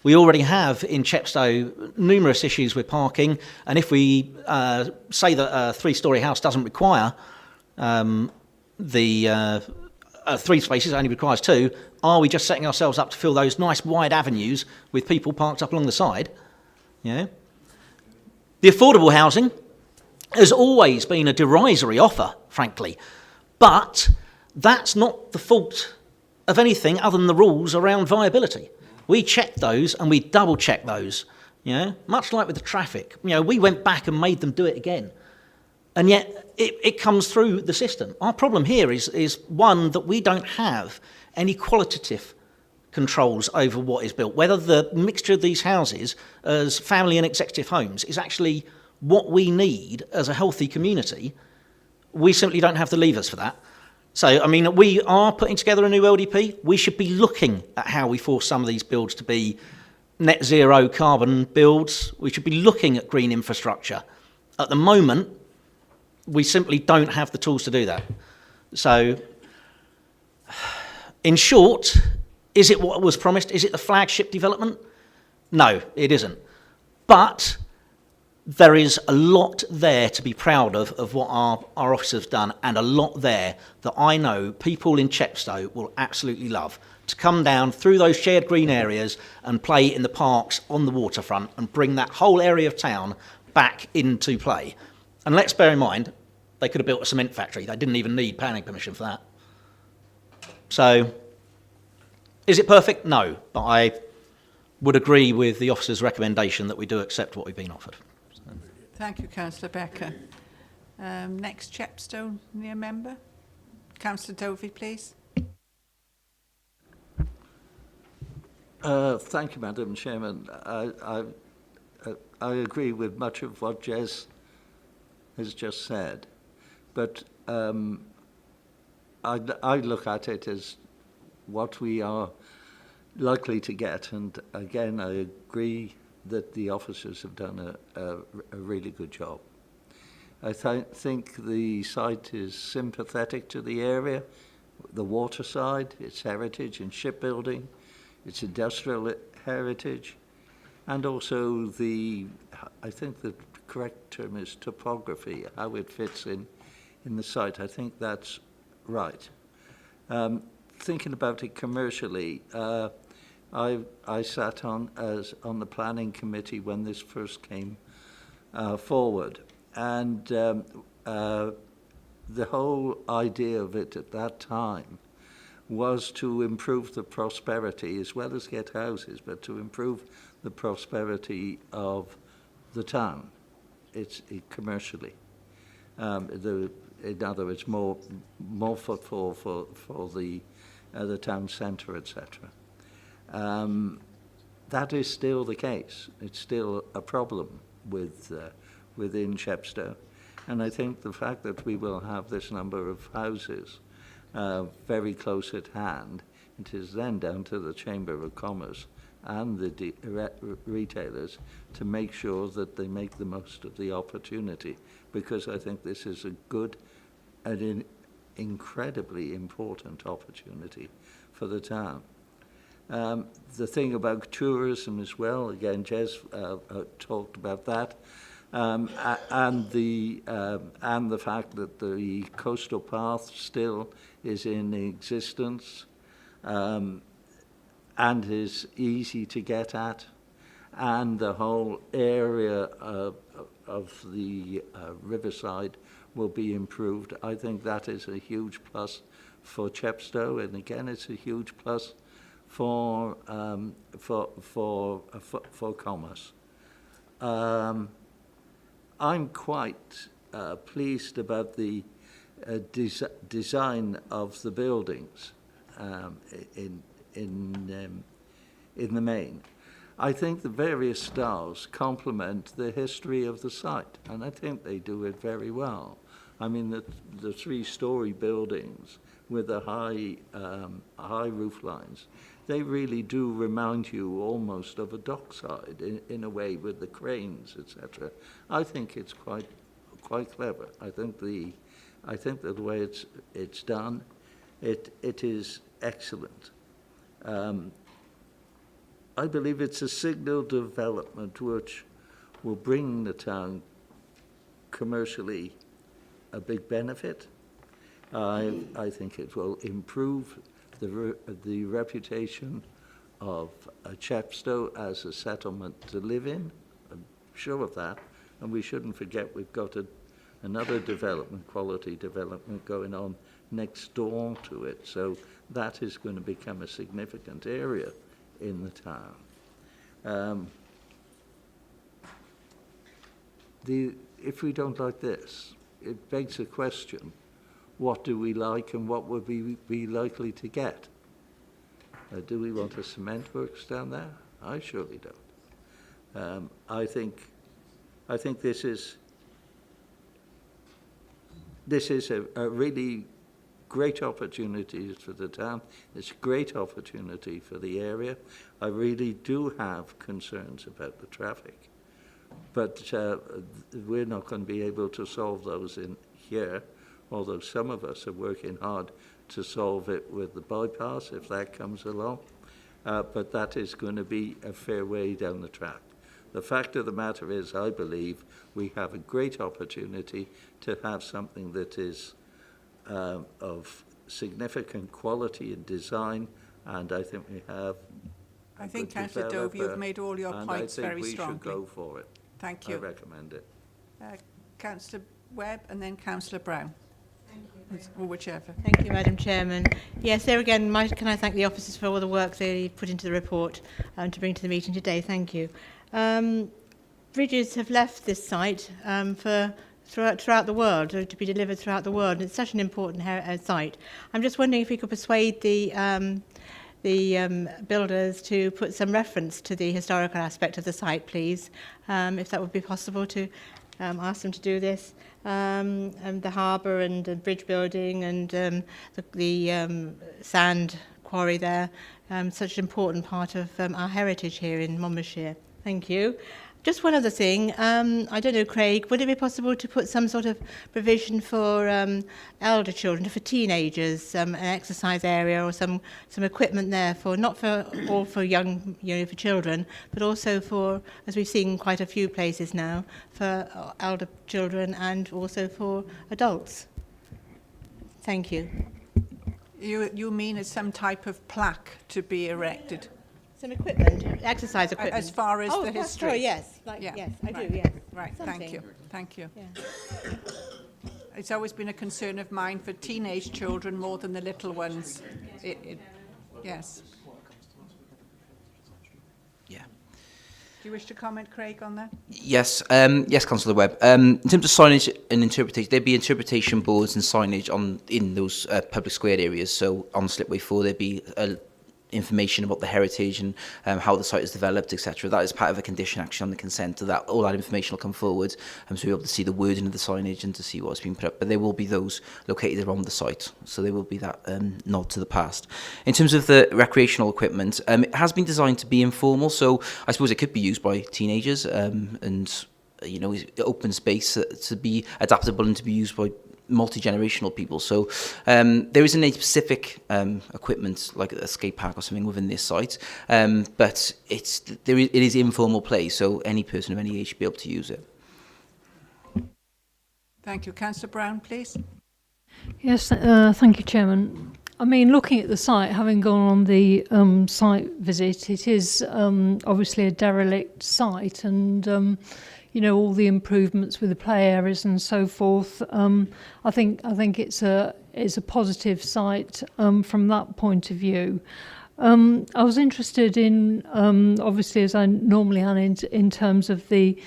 We already have in Chepstow numerous issues with parking, and if we say that a three-storey house doesn't require three spaces, it only requires two, are we just setting ourselves up to fill those nice wide avenues with people parked up along the side? Yeah. The affordable housing has always been a derisory offer, frankly, but that's not the fault of anything other than the rules around viability. We checked those and we double checked those, much like with the traffic. We went back and made them do it again. And yet it comes through the system. Our problem here is one, that we don't have any qualitative controls over what is built, whether the mixture of these houses as family and executive homes is actually what we need as a healthy community. We simply don't have the levers for that. So, I mean, we are putting together a new LDP. We should be looking at how we force some of these builds to be net zero carbon builds. We should be looking at green infrastructure. At the moment, we simply don't have the tools to do that. So, in short, is it what was promised? Is it the flagship development? No, it isn't. But there is a lot there to be proud of what our officers have done, and a lot there that I know people in Chepstow will absolutely love. To come down through those shared green areas and play in the parks on the waterfront and bring that whole area of town back into play. And let's bear in mind, they could have built a cement factory. They didn't even need planning permission for that. So, is it perfect? No, but I would agree with the officer's recommendation that we do accept what we've been offered. Thank you, Councillor Becker. Next Chepstow near member. Councillor Dovey, please. Thank you, Madam Chairman. I agree with much of what Jez has just said, but I look at it as what we are likely to get, and again, I agree that the officers have done a really good job. I think the site is sympathetic to the area, the water side, its heritage in shipbuilding, its industrial heritage, and also I think the correct term is topography, how it fits in the site. I think that's right. Thinking about it commercially, I sat on the planning committee when this first came forward, and the whole idea of it at that time was to improve the prosperity, as well as get houses, but to improve the prosperity of the town. Commercially. In other words, more footfall for the town centre, etc. That is still the case. It's still a problem within Chepstow. And I think the fact that we will have this number of houses very close at hand, it is then down to the Chamber of Commerce and the retailers to make sure that they make the most of the opportunity, because I think this is a good and an incredibly important opportunity for the town. The thing about tourism as well, again, Jez talked about that, and the fact that the coastal path still is in existence and is easy to get at, and the whole area of the riverside will be improved. I think that is a huge plus for Chepstow, and again, it's a huge plus for commerce. I'm quite pleased about the design of the buildings in the main. I think the various styles complement the history of the site, and I think they do it very well. I mean, the three-story buildings with the high roof lines, they really do remind you almost of a dockside in a way, with the cranes, etc. I think it's quite clever. I think that the way it's done, it is excellent. I believe it's a signal development which will bring the town commercially a big benefit. I think it will improve the reputation of Chepstow as a settlement to live in. I'm sure of that. And we shouldn't forget we've got another development, quality development going on next door to it. So that is going to become a significant area in the town. If we don't like this, it begs the question, what do we like and what would we be likely to get? Do we want a cement works down there? I surely don't. I think this is a really great opportunity for the town. It's a great opportunity for the area. I really do have concerns about the traffic, but we're not going to be able to solve those in here, although some of us are working hard to solve it with the bypass if that comes along. But that is going to be a fair way down the track. The fact of the matter is, I believe we have a great opportunity to have something that is of significant quality and design, and I think we have. I think, Councillor Dove, you've made all your points very strongly. I think we should go for it. Thank you. I recommend it. Councillor Webb and then Councillor Brown. Or whichever. Thank you, Madam Chairman. Yes, there again, can I thank the officers for all the work they put into the report to bring to the meeting today. Thank you. Bridges have left this site throughout the world, to be delivered throughout the world. It's such an important site. I'm just wondering if we could persuade the builders to put some reference to the historical aspect of the site, please, if that would be possible to ask them to do this. The harbour and the bridge building and the sand quarry there, such an important part of our heritage here in Monmouthshire. Thank you. Just one other thing. I don't know, Craig, would it be possible to put some sort of provision for elder children, for teenagers, an exercise area or some equipment there for, not for all for young, for children, but also for, as we've seen quite a few places now, for elder children and also for adults? Thank you. You mean as some type of plaque to be erected? Some equipment, exercise equipment. As far as the history? Sorry, yes. Yes, I do, yes. Right, Something. thank you. Thank you. Yeah. It's always been a concern of mine for teenage children more than the little ones. Yes. Yeah. Do you wish to comment, Craig, on that? Yes, yes, Councillor Webb. In terms of signage and interpretation, there'd be interpretation boards and signage in those public square areas. So on Slipway 4, there'd be information about the heritage and how the site is developed, etc. That is part of a condition actually on the consent, so that all that information will come forward, so we'll be able to see the wording of the signage and to see what's been put up. But there will be those located around the site, so there will be that nod to the past. In terms of the recreational equipment, it has been designed to be informal, so I suppose it could be used by teenagers and open space to be adaptable and to be used by multi-generational people. So there isn't any specific equipment like a skate park or something within this site, but it is informal play, so any person of any age should be able to use it. Thank you. Councillor Brown, please. Yes, thank you, Chairman. I mean, looking at the site, having gone on the site visit, it is obviously a derelict site, and all the improvements with the play areas and so forth. I think it's a positive site from that point of view. I was interested in, obviously, as I normally am, in terms of the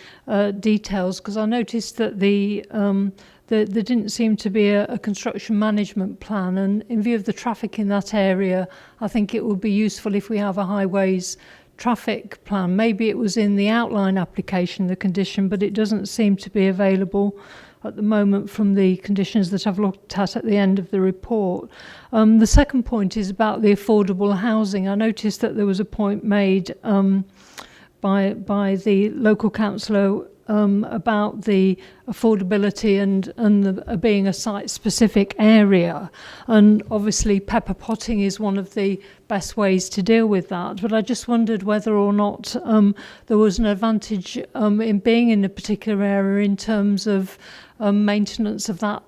details, because I noticed that there didn't seem to be a construction management plan, and in view of the traffic in that area, I think it would be useful if we have a highways traffic plan. Maybe it was in the outline application, the condition, but it doesn't seem to be available at the moment from the conditions that I've looked at the end of the report. The second point is about the affordable housing. I noticed that there was a point made by the local councillor about the affordability and being a site-specific area. And obviously pepper potting is one of the best ways to deal with that. But I just wondered whether or not there was an advantage in being in a particular area in terms of maintenance of that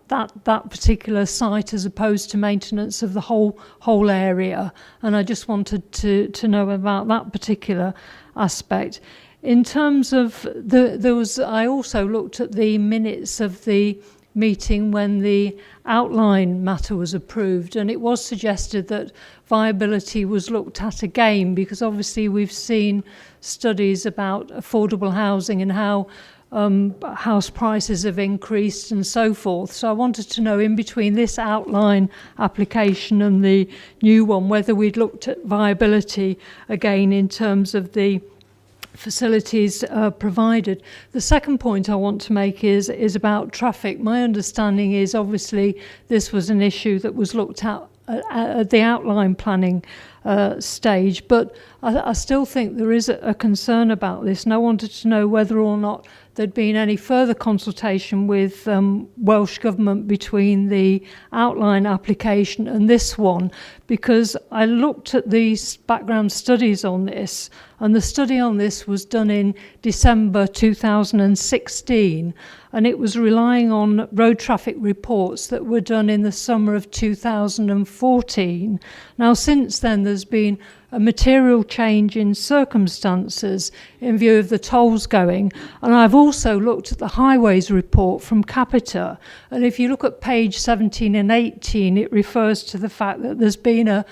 particular site as opposed to maintenance of the whole area. And I just wanted to know about that particular aspect. In terms of I also looked at the minutes of the meeting when the outline matter was approved, and it was suggested that viability was looked at again, because obviously we've seen studies about affordable housing and how house prices have increased and so forth. So I wanted to know, in between this outline application and the new one, whether we'd looked at viability again in terms of the facilities provided. The second point I want to make is about traffic. My understanding is obviously this was an issue that was looked at the outline planning stage, but I still think there is a concern about this, and I wanted to know whether or not there'd been any further consultation with Welsh Government between the outline application and this one, because I looked at these background studies on this, and the study on this was done in December 2016, and it was relying on road traffic reports that were done in the summer of 2014. Now, since then, there's been a material change in circumstances in view of the tolls going. And I've also looked at the highways report from Capita. And if you look at page 17 and 18, it refers to the fact that there's been a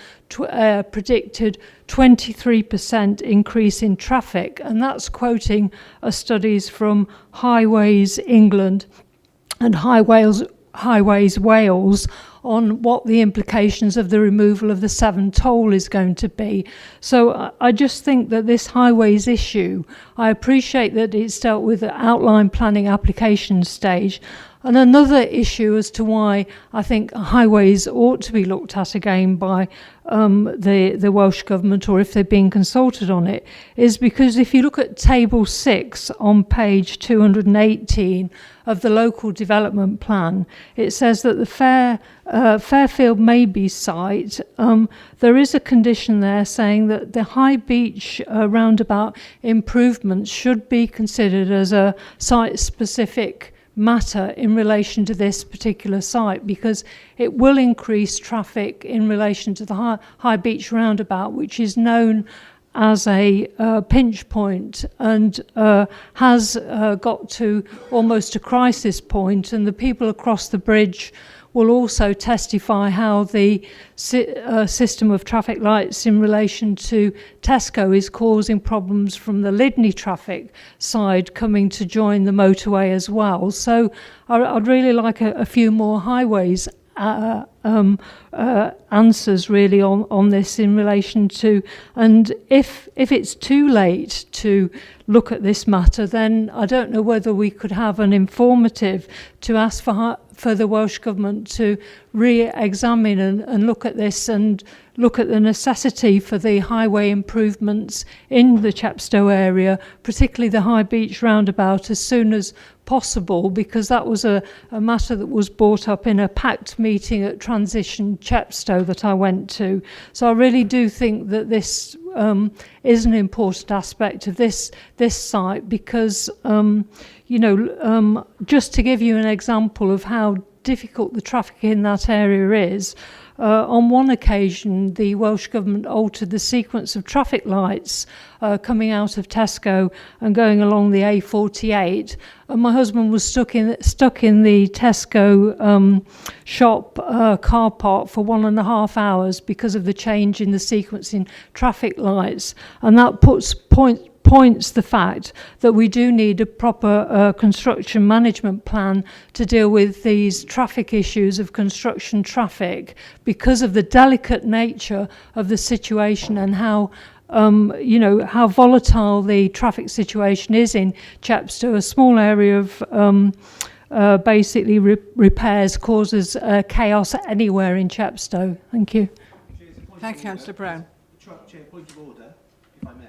predicted 23% increase in traffic. And that's quoting studies from Highways England and Highways Wales on what the implications of the removal of the Severn toll is going to be. So I just think that this highways issue, I appreciate that it's dealt with at outline planning application stage. And another issue as to why I think highways ought to be looked at again by the Welsh Government, or if they've been consulted on it, is because if you look at table 6 on page 218 of the local development plan, it says that the Fairfield Maybe site, there is a condition there saying that the High Beach roundabout improvements should be considered as a site-specific matter in relation to this particular site, because it will increase traffic in relation to the High Beach roundabout, which is known as a pinch point and has got to almost a crisis point, and the people across the bridge will also testify how the system of traffic lights in relation to Tesco is causing problems from the Lydney traffic side coming to join the motorway as well. So I'd really like a few more highways answers really on this in relation to, and if it's too late to look at this matter, then I don't know whether we could have an informative to ask for the Welsh Government to re-examine and look at this and look at the necessity for the highway improvements in the Chepstow area, particularly the High Beach roundabout, as soon as possible, because that was a matter that was brought up in a packed meeting at Transition Chepstow that I went to. So I really do think that this is an important aspect of this site, because just to give you an example of how difficult the traffic in that area is, on one occasion the Welsh Government altered the sequence of traffic lights coming out of Tesco and going along the A48, and my husband was stuck in the Tesco shop car park for 1.5 hours because of the change in the sequence in traffic lights, and that points the fact that we do need a proper construction management plan to deal with these traffic issues of construction traffic, because of the delicate nature of the situation and how how volatile the traffic situation is in Chepstow. A small area of basically repairs causes chaos anywhere in Chepstow. Thank you. Thank you, Councillor Brown. Chair, point of order, if I may.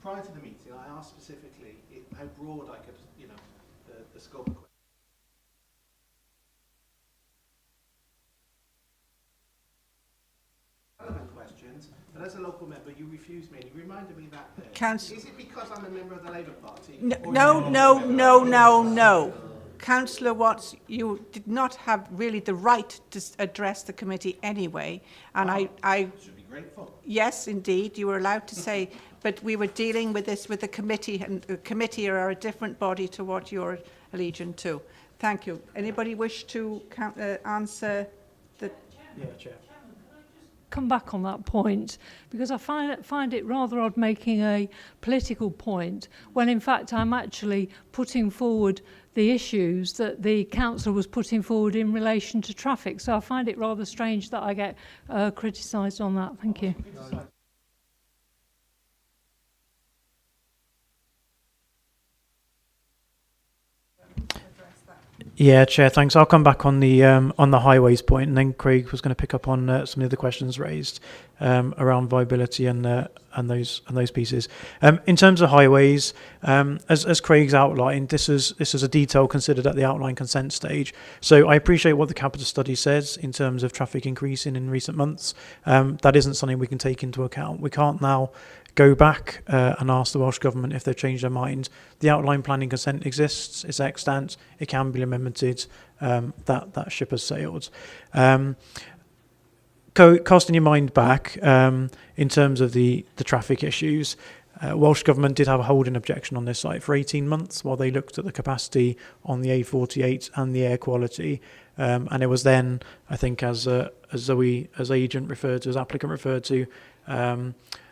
Prior to the meeting, I asked specifically how broad I could, the scope of relevant questions, but as a local member, you refused me, and you reminded me that day. Councillor. Is it because I'm a member of the Labour Party? No. Councillor Watts, you did not have really the right to address the committee anyway, and I Should be grateful. yes, indeed, you were allowed to say, but we were dealing with this with the committee, and the committee are a different body to what you're allegiant to. Thank you. Anybody wish to answer the... Yeah, Chair. Come back on that point, because I find it rather odd making a political point when in fact I'm actually putting forward the issues that the council was putting forward in relation to traffic. So I find it rather strange that I get criticised on that. Thank you. Yeah, Chair, thanks. I'll come back on the highways point, and then Craig was going to pick up on some of the questions raised around viability and those pieces. In terms of highways, as Craig's outlined, this is a detail considered at the outline consent stage. So I appreciate what the capital study says in terms of traffic increasing in recent months. That isn't something we can take into account. We can't now go back and ask the Welsh Government if they've changed their mind. The outline planning consent exists, it's extant, it can be amended, that ship has sailed. Casting your mind back, in terms of the traffic issues, Welsh Government did have a holding objection on this site for 18 months while they looked at the capacity on the A48 and the air quality. And it was then, I think, as Zoe, as agent referred to, as applicant referred to,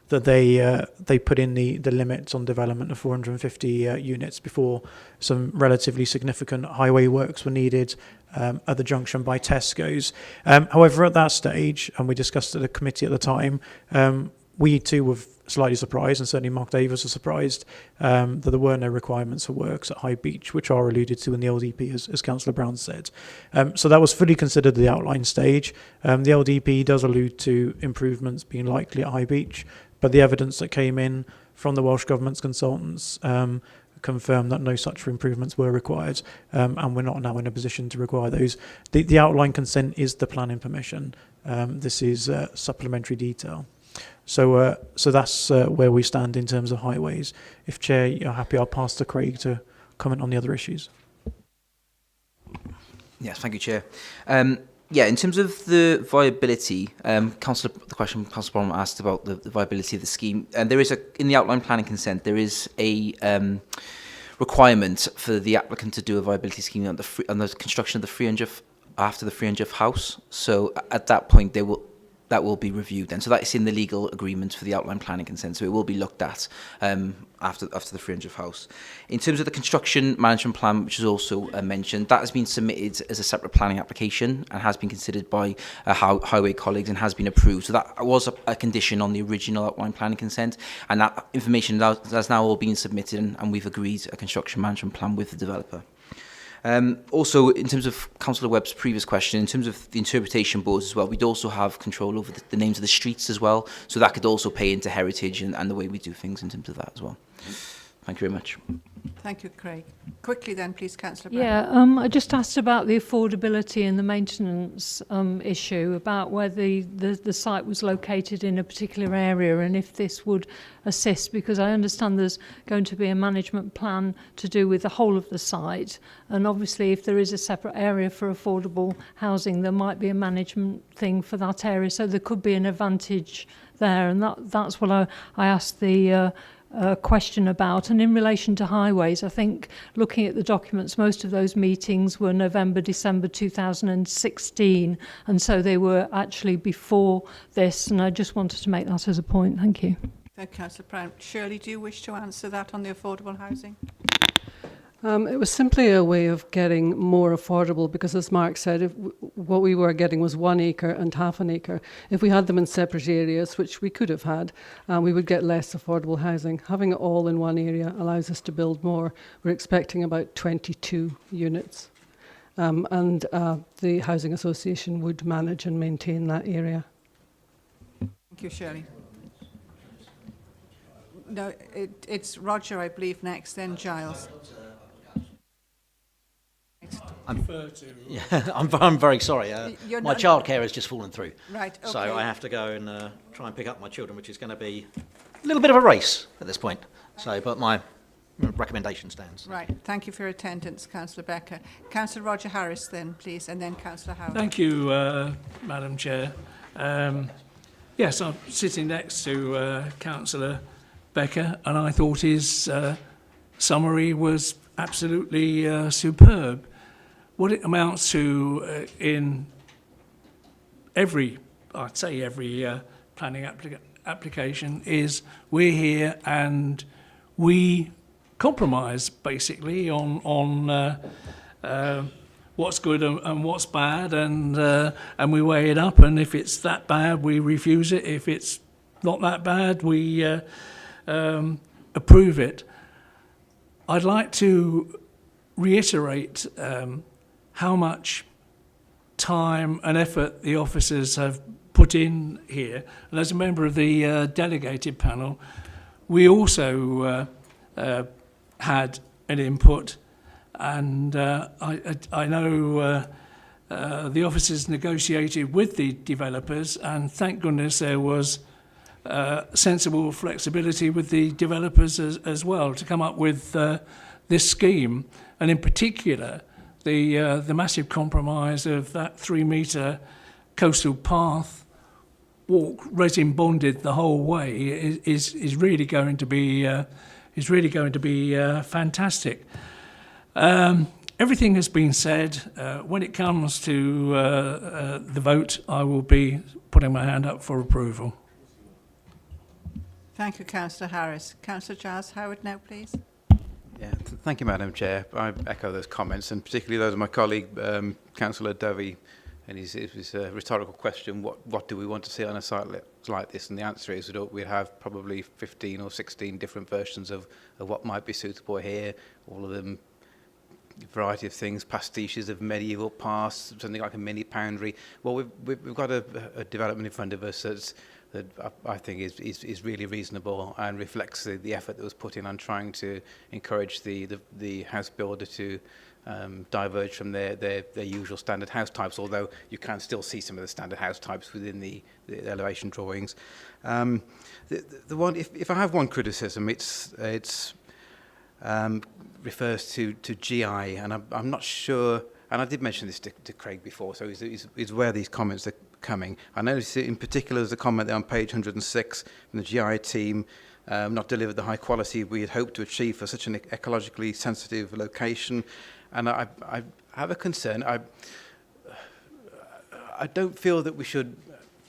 that they put in the limits on development of 450 units before some relatively significant highway works were needed at the junction by Tesco's. However, at that stage, and we discussed at the committee at the time, we too were slightly surprised, and certainly Mark Davis was surprised, that there were no requirements for works at High Beach, which are alluded to in the LDP, as Councillor Brown said. So that was fully considered at the outline stage. The LDP does allude to improvements being likely at High Beach, but the evidence that came in from the Welsh Government's consultants confirmed that no such improvements were required, and we're not now in a position to require those. The outline consent is the planning permission. This is supplementary detail. So that's where we stand in terms of highways. If Chair, you're happy, I'll pass to Craig to comment on the other issues. Yes, thank you, Chair. Yeah, in terms of the viability, the question Councillor Bronwyn asked about the viability of the scheme, and there is in the outline planning consent, there is a requirement for the applicant to do a viability scheme on the construction of the 300th after the 300th house. So at that point, that will be reviewed then. So that is in the legal agreement for the outline planning consent. So it will be looked at after the 300th house. In terms of the construction management plan, which is also mentioned, that has been submitted as a separate planning application and has been considered by highway colleagues and has been approved. So that was a condition on the original outline planning consent, and that information has now all been submitted, and we've agreed a construction management plan with the developer. Also, in terms of Councillor Webb's previous question, in terms of the interpretation boards as well, we'd also have control over the names of the streets as well, so that could also pay into heritage and the way we do things in terms of that as well. Thank you very much. Thank you, Craig. Quickly then, please, Councillor Brown. Yeah, I just asked about the affordability and the maintenance issue, about where the site was located in a particular area and if this would assist, because I understand there's going to be a management plan to do with the whole of the site, and obviously if there is a separate area for affordable housing, there might be a management thing for that area, so there could be an advantage there, and that's what I asked the question about. And in relation to highways, I think looking at the documents, most of those meetings were November, December 2016, and so they were actually before this, and I just wanted to make that as a point. Thank you. Thank you, Councillor Brown. Shirley, do you wish to answer that on the affordable housing? It was simply a way of getting more affordable, because as Mark said, what we were getting was 1 acre and half an acre. If we had them in separate areas, which we could have had, we would get less affordable housing. Having it all in one area allows us to build more. We're expecting about 22 units. And the Housing Association would manage and maintain that area. Thank you, Shirley. No, it's Roger, I believe, next, then Giles. I'm very sorry. You're My not- childcare has just fallen through. Right, So okay. I have to go and try and pick up my children, which is going to be a little bit of a race at this point. So, but my recommendation stands. Right, thank you for your attendance, Councillor Becker. Councillor Roger Harris then, please, and then Councillor Howard. Thank you, Madam Chair. Yes, I'm sitting next to Councillor Becker, and I thought his summary was absolutely superb. What it amounts to in every planning application is we're here and we compromise basically on what's good and what's bad, and we weigh it up, and if it's that bad we refuse it, if it's not that bad we approve it. I'd like to reiterate how much time and effort the officers have put in here, and as a member of the delegated panel we also had an input, and I know the officers negotiated with the developers, and thank goodness there was sensible flexibility with the developers as well to come up with this scheme, and in particular the massive compromise of that 3-metre coastal path walk, resin bonded the whole way, is really going to be fantastic. Everything has been said. When it comes to the vote, I will be putting my hand up for approval. Thank you, Councillor Harris. Councillor Giles Howard now, please. Yeah, thank you, Madam Chair. I echo those comments, and particularly those of my colleague, Councillor Dovey, and his rhetorical question, what do we want to see on a site like this? And the answer is we have probably 15 or 16 different versions of what might be suitable here, all of them a variety of things, pastiches of medieval past, something like a mini poundry. Well, we've got a development in front of us that I think is really reasonable and reflects the effort that was put in on trying to encourage the house builder to diverge from their usual standard house types, although you can still see some of the standard house types within the elevation drawings. The one, if I have one criticism, it's refers to GI, and I'm not sure, and I did mention this to Craig before, so he's aware these comments are coming. I noticed in particular there's a comment there on page 106 from the GI team, not delivered the high quality we had hoped to achieve for such an ecologically sensitive location. And I have a concern. I don't feel that we should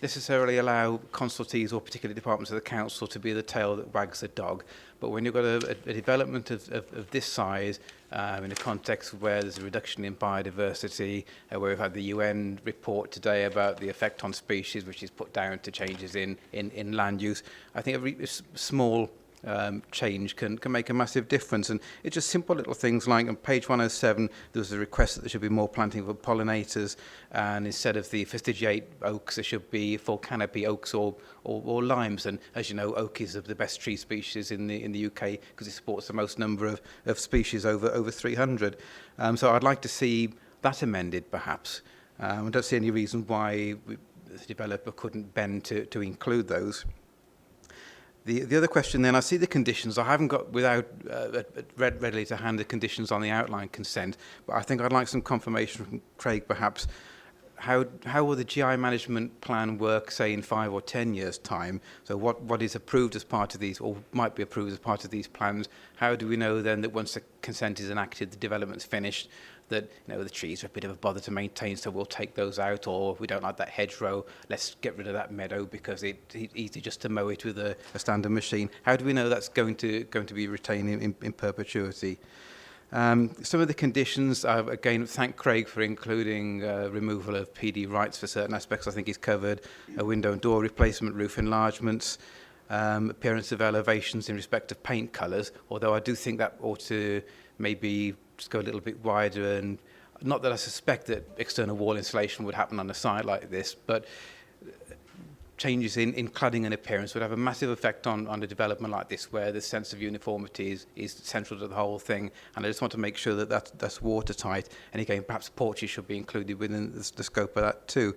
necessarily allow consultees or particular departments of the council to be the tail that wags the dog. But when you've got a development of this size, in a context where there's a reduction in biodiversity, where we've had the UN report today about the effect on species, which is put down to changes in land use, I think a small change can make a massive difference. And it's just simple little things like on page 107 there was a request that there should be more planting of pollinators, and instead of the fastigiate oaks there should be full canopy oaks or limes. And as you know, oak is the best tree species in the UK because it supports the most number of species, over 300. So I'd like to see that amended perhaps. I don't see any reason why the developer couldn't bend to include those. The other question then, I see the conditions. I haven't got readily to hand the conditions on the outline consent, but I think I'd like some confirmation from Craig perhaps. How will the GI management plan work, say, in 5 or 10 years' time? So what is approved as part of these, or might be approved as part of these plans? How do we know then that once the consent is enacted, the development's finished, that the trees are a bit of a bother to maintain, so we'll take those out, or we don't like that hedgerow, let's get rid of that meadow because it's easy just to mow it with a standard machine? How do we know that's going to be retained in perpetuity? Some of the conditions, again, thank Craig for including removal of PD rights for certain aspects. I think he's covered a window and door replacement, roof enlargements, appearance of elevations in respect of paint colours, although I do think that ought to maybe just go a little bit wider. And not that I suspect that external wall insulation would happen on a site like this, but changes in cladding and appearance would have a massive effect on a development like this, where the sense of uniformity is central to the whole thing. And I just want to make sure that that's watertight. And again, perhaps porches should be included within the scope of that too.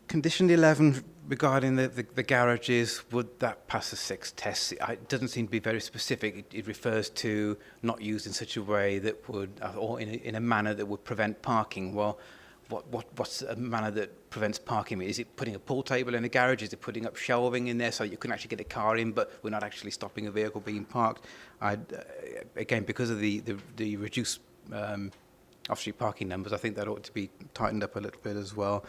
Condition 11 regarding the garages, would that pass the 6 tests? It doesn't seem to be very specific. It refers to not used in such a way that would, or in a manner that would prevent parking. Well, what's a manner that prevents parking? Is it putting a pool table in a garage? Is it putting up shelving in there so you can actually get a car in, but we're not actually stopping a vehicle being parked? Again, because of the reduced off-street parking numbers, I think that ought to be tightened up a little bit as well.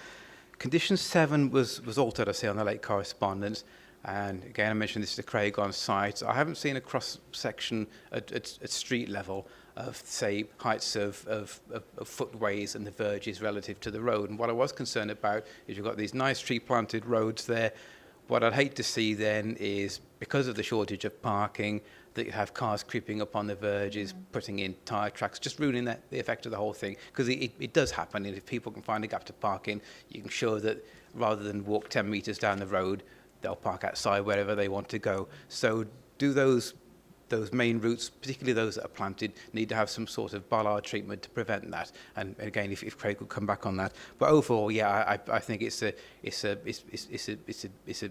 Condition 7 was altered, I say, on the late correspondence. And again, I mentioned this to Craig on site. I haven't seen a cross-section at street level of, say, heights of footways and the verges relative to the road. And what I was concerned about is you've got these nice tree-planted roads there. What I'd hate to see then is, because of the shortage of parking, that you have cars creeping up on the verges, putting in tyre tracks, just ruining the effect of the whole thing. Because it does happen, and if people can find a gap to park in, you can show that rather than walk 10 metres down the road, they'll park outside wherever they want to go. So do those main routes, particularly those that are planted, need to have some sort of bollard treatment to prevent that. And again, if Craig would come back on that. But overall, yeah, I think it's a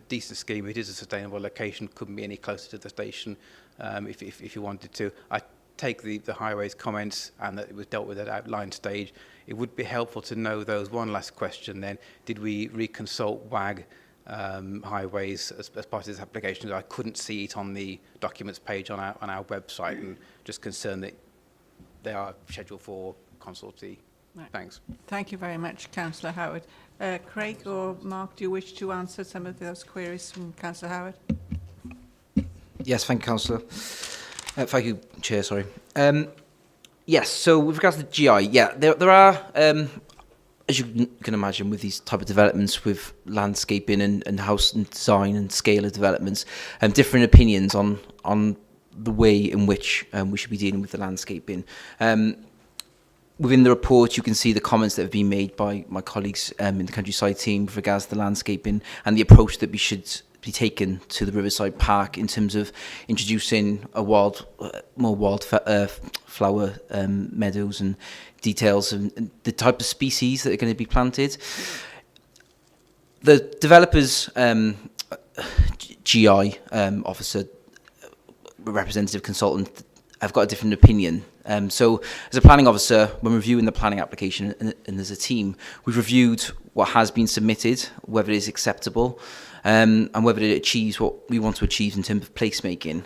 decent scheme. It is a sustainable location. Couldn't be any closer to the station if you wanted to. I take the highways comments and that it was dealt with at outline stage. It would be helpful to know those. One last question then: did we reconsult WAG? Highways as part of this application? I couldn't see it on the documents page on our website, and just concerned that they are scheduled for consultee. Right. Thanks. Thank you very much, Councillor Howard. Craig or Mark, do you wish to answer some of those queries from Councillor Howard? Yes, thank you, Councillor. Thank you, Chair, sorry. Yes, so with regards to the GI, yeah, there are... as you can imagine, with these type of developments, with landscaping and house and design and scale of developments, different opinions on the way in which we should be dealing with the landscaping. Within the report, you can see the comments that have been made by my colleagues in the countryside team with regards to the landscaping and the approach that we should be taken to the Riverside Park in terms of introducing a more wildflower meadows and details and the type of species that are going to be planted. The developer's GI officer, representative consultant, have got a different opinion. So as a planning officer, when reviewing the planning application and as a team, we've reviewed what has been submitted, whether it is acceptable, and whether it achieves what we want to achieve in terms of placemaking.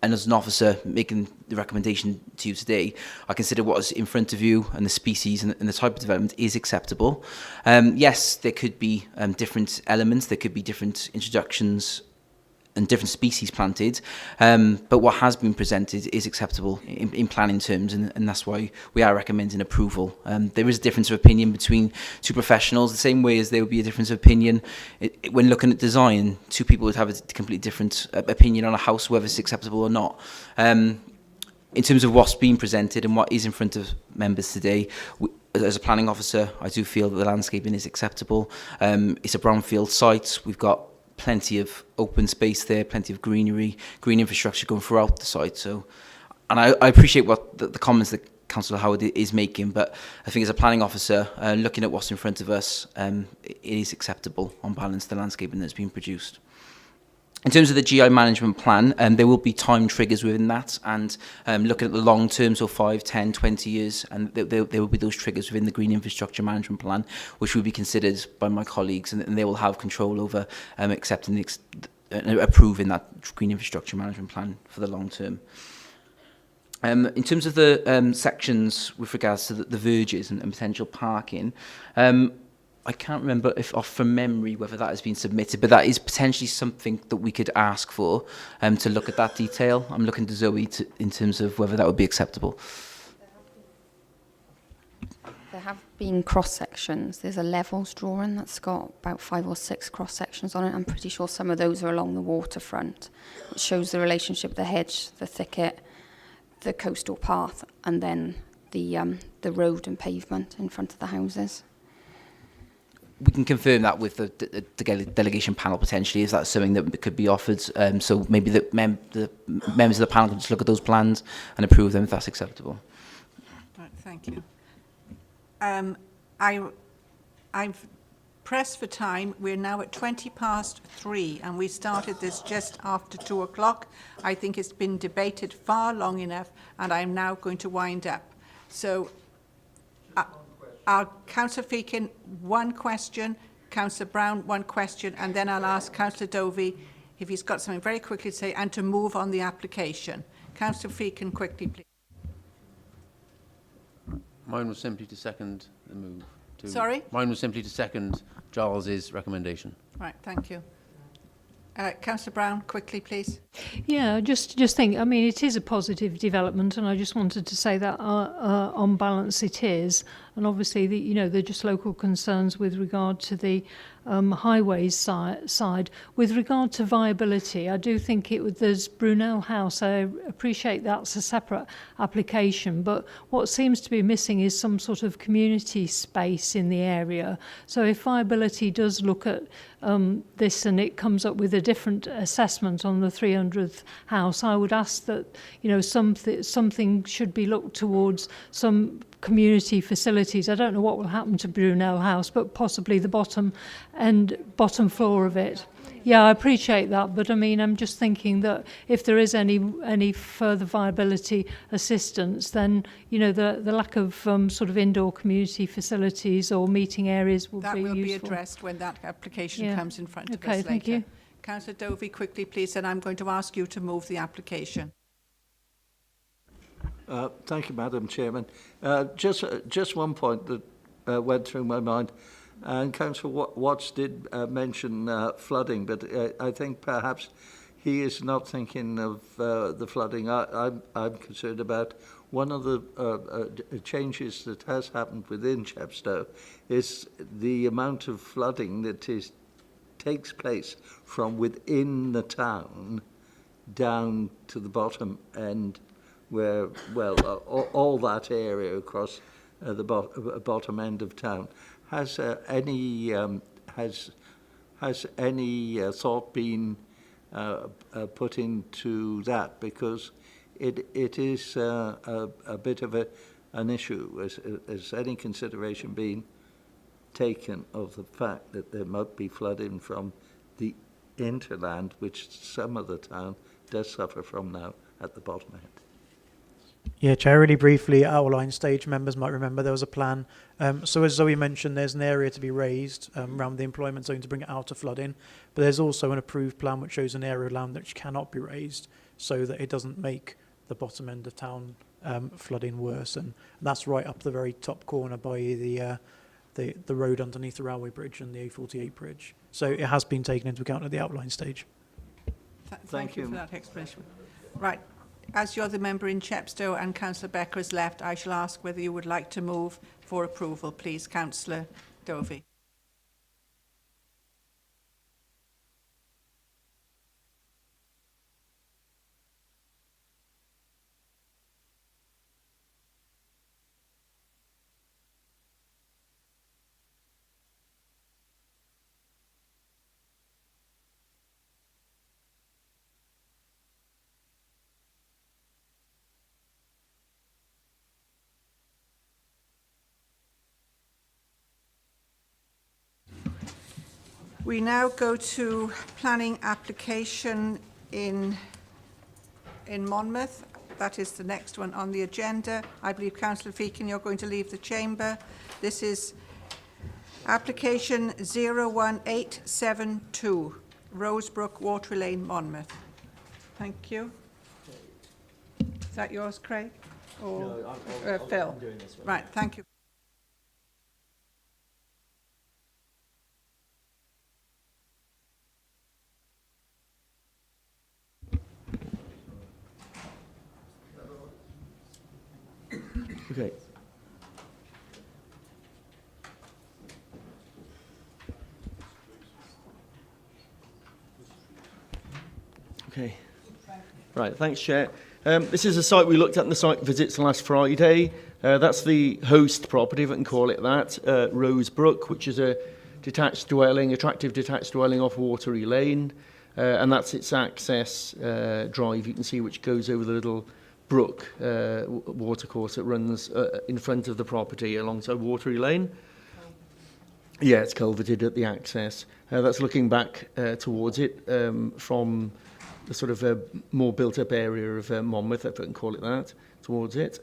And as an officer making the recommendation to you today, I consider what is in front of you and the species and the type of development is acceptable. Yes, there could be different elements, there could be different introductions and different species planted, but what has been presented is acceptable in planning terms, and that's why we are recommending approval. There is a difference of opinion between two professionals, the same way as there would be a difference of opinion when looking at design. Two people would have a completely different opinion on a house, whether it's acceptable or not. In terms of what's been presented and what is in front of members today, as a planning officer, I do feel that the landscaping is acceptable. It's a brownfield site. We've got plenty of open space there, plenty of greenery, green infrastructure going throughout the site. So, and I appreciate what the comments that Councillor Howard is making, but I think as a planning officer, looking at what's in front of us, it is acceptable on balance, the landscaping that's been produced. In terms of the GI management plan, there will be time triggers within that, and looking at the long term, so 5, 10, 20 years, and there will be those triggers within the Green Infrastructure Management Plan, which will be considered by my colleagues, and they will have control over accepting and approving that Green Infrastructure Management Plan for the long term. In terms of the sections with regards to the verges and potential parking, I can't remember off from memory whether that has been submitted, but that is potentially something that we could ask for to look at that detail. I'm looking to Zoe in terms of whether that would be acceptable. There have been cross-sections. There's a levels drawing that's got about 5 or 6 cross-sections on it. I'm pretty sure some of those are along the waterfront. It shows the relationship, the hedge, the thicket, the coastal path, and then the road and pavement in front of the houses. we can confirm that with the delegation panel potentially. Is that something that could be offered? So maybe the members of the panel can just look at those plans and approve them if that's acceptable. Right, thank you. I've pressed for time. We're now at 3:20, and we started this just after 2 o'clock. I think it's been debated far long enough, and I'm now going to wind up. So, Councillor Feakin, one question, Councillor Brown, one question, and then I'll ask Councillor Dovey if he's got something very quickly to say, and to move on the application. Councillor Feakin, quickly, please. Mine was simply to second the move. Sorry? Mine was simply to second Giles's recommendation. Right, thank you. Councillor Brown, quickly, please. Yeah, just think, I mean, it is a positive development, and I just wanted to say that on balance it is. And obviously, there are just local concerns with regard to the highways side. With regard to viability, I do think there's Brunel House. I appreciate that's a separate application, but what seems to be missing is some sort of community space in the area. So if viability does look at this and it comes up with a different assessment on the 300th house, I would ask that something should be looked towards some community facilities. I don't know what will happen to Brunel House, but possibly the bottom floor of it. Yeah, I appreciate that, but I mean, I'm just thinking that if there is any further viability assistance, then the lack of sort of indoor community facilities or meeting areas will be useful. That will be addressed when that application comes in front of us later. Okay, thank you. Councillor Dovey, quickly, please, and I'm going to ask you to move the application. Thank you, Madam Chairman. Just one point that went through my mind. And Councillor Watts did mention flooding, but I think perhaps he is not thinking of the flooding. I'm concerned about one of the changes that has happened within Chepstow is the amount of flooding that takes place from within the town down to the bottom end, where, well, all that area across the bottom end of town. Has any thought been put into that? Because it is a bit of an issue. Has any consideration been taken of the fact that there might be flooding from the hinterland, which some of the town does suffer from now at the bottom end? Yeah, Chair, really briefly, at outline stage, members might remember there was a plan. So as Zoe mentioned, there's an area to be raised around the employment zone to bring it out of flooding, but there's also an approved plan which shows an area of land which cannot be raised so that it doesn't make the bottom end of town flooding worse. And that's right up the very top corner by the road underneath the railway bridge and the A48 bridge. So it has been taken into account at the outline stage. Thank you for that explanation. Right. As you're the member in Chepstow and Councillor Becker has left, I shall ask whether you would like to move for approval, please. Councillor Dovey. We now go to planning application in Monmouth. That is the next one on the agenda. I believe, Councillor Feakin, you're going to leave the chamber. This is application 01872, Rosebrook, Water Lane, Monmouth. Thank you. Is that yours, Craig? Or No, Phil? I'm doing this one. Right, thank you. Okay. Okay. Right, thanks, Chair. This is a site we looked at in the site visits last Friday. That's the host property, if I can call it that, Rosebrook, which is a detached dwelling, attractive detached dwelling off Watery Lane, and that's its access drive, you can see, which goes over the little brook watercourse that runs in front of the property alongside Watery Lane. Yeah, it's culverted at the access. That's looking back towards it from the sort of more built-up area of Monmouth, if I can call it that, towards it.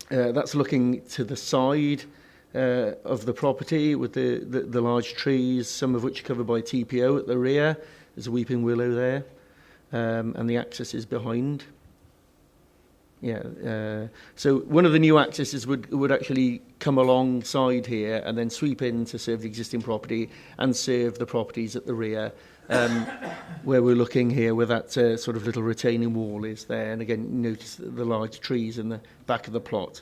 That's looking to the side of the property with the large trees, some of which are covered by TPO at the rear. There's a weeping willow there, and the access is behind. Yeah, so one of the new accesses would actually come alongside here and then sweep in to serve the existing property and serve the properties at the rear, where we're looking here, where that sort of little retaining wall is there. And again, notice the large trees in the back of the plot.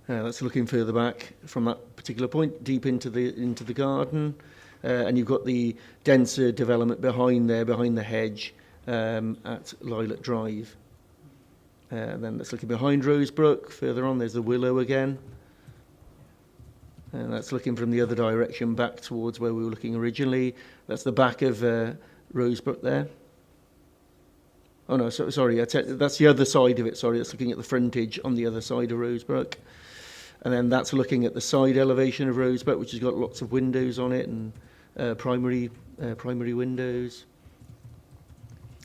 That's looking further back from that particular point, deep into the garden, and you've got the denser development behind there, behind the hedge at Lilac Drive. Then that's looking behind Rosebrook. Further on, there's the willow again. And that's looking from the other direction back towards where we were looking originally. That's the back of Rosebrook there. Oh, no, sorry. That's the other side of it. Sorry, that's looking at the frontage on the other side of Rosebrook. And then that's looking at the side elevation of Rosebrook, which has got lots of windows on it and primary windows.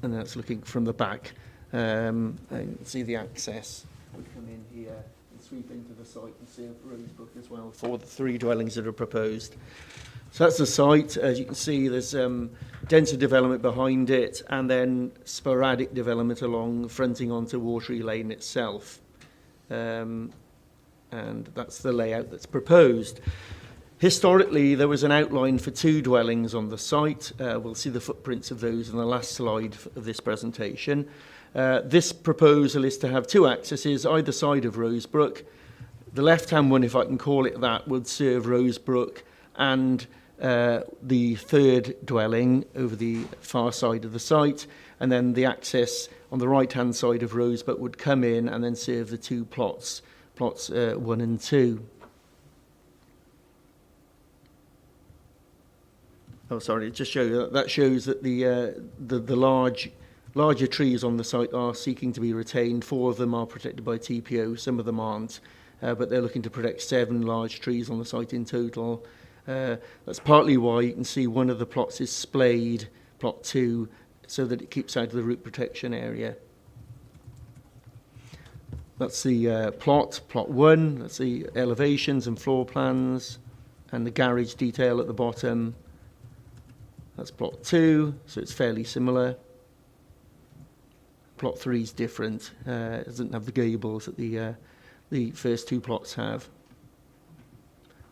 And that's looking from the back. And see the access would come in here and sweep into the site and serve Rosebrook as well for the 3 dwellings that are proposed. So that's the site. As you can see, there's denser development behind it and then sporadic development along fronting onto Watery Lane itself. And that's the layout that's proposed. Historically, there was an outline for 2 dwellings on the site. We'll see the footprints of those in the last slide of this presentation. This proposal is to have 2 accesses either side of Rosebrook. The left-hand one, if I can call it that, would serve Rosebrook and the 3rd dwelling over the far side of the site, and then the access on the right-hand side of Rosebrook would come in and then serve the 2 plots 1 and 2. Oh, sorry, just show you that shows that the larger trees on the site are seeking to be retained. 4 of them are protected by TPO, some of them aren't, but they're looking to protect 7 large trees on the site in total. That's partly why you can see one of the plots is splayed, plot 2, so that it keeps out of the root protection area. That's the plot 1, that's the elevations and floor plans, and the garage detail at the bottom. That's plot 2, so it's fairly similar. Plot 3 is different. It doesn't have the gables that the first 2 plots have.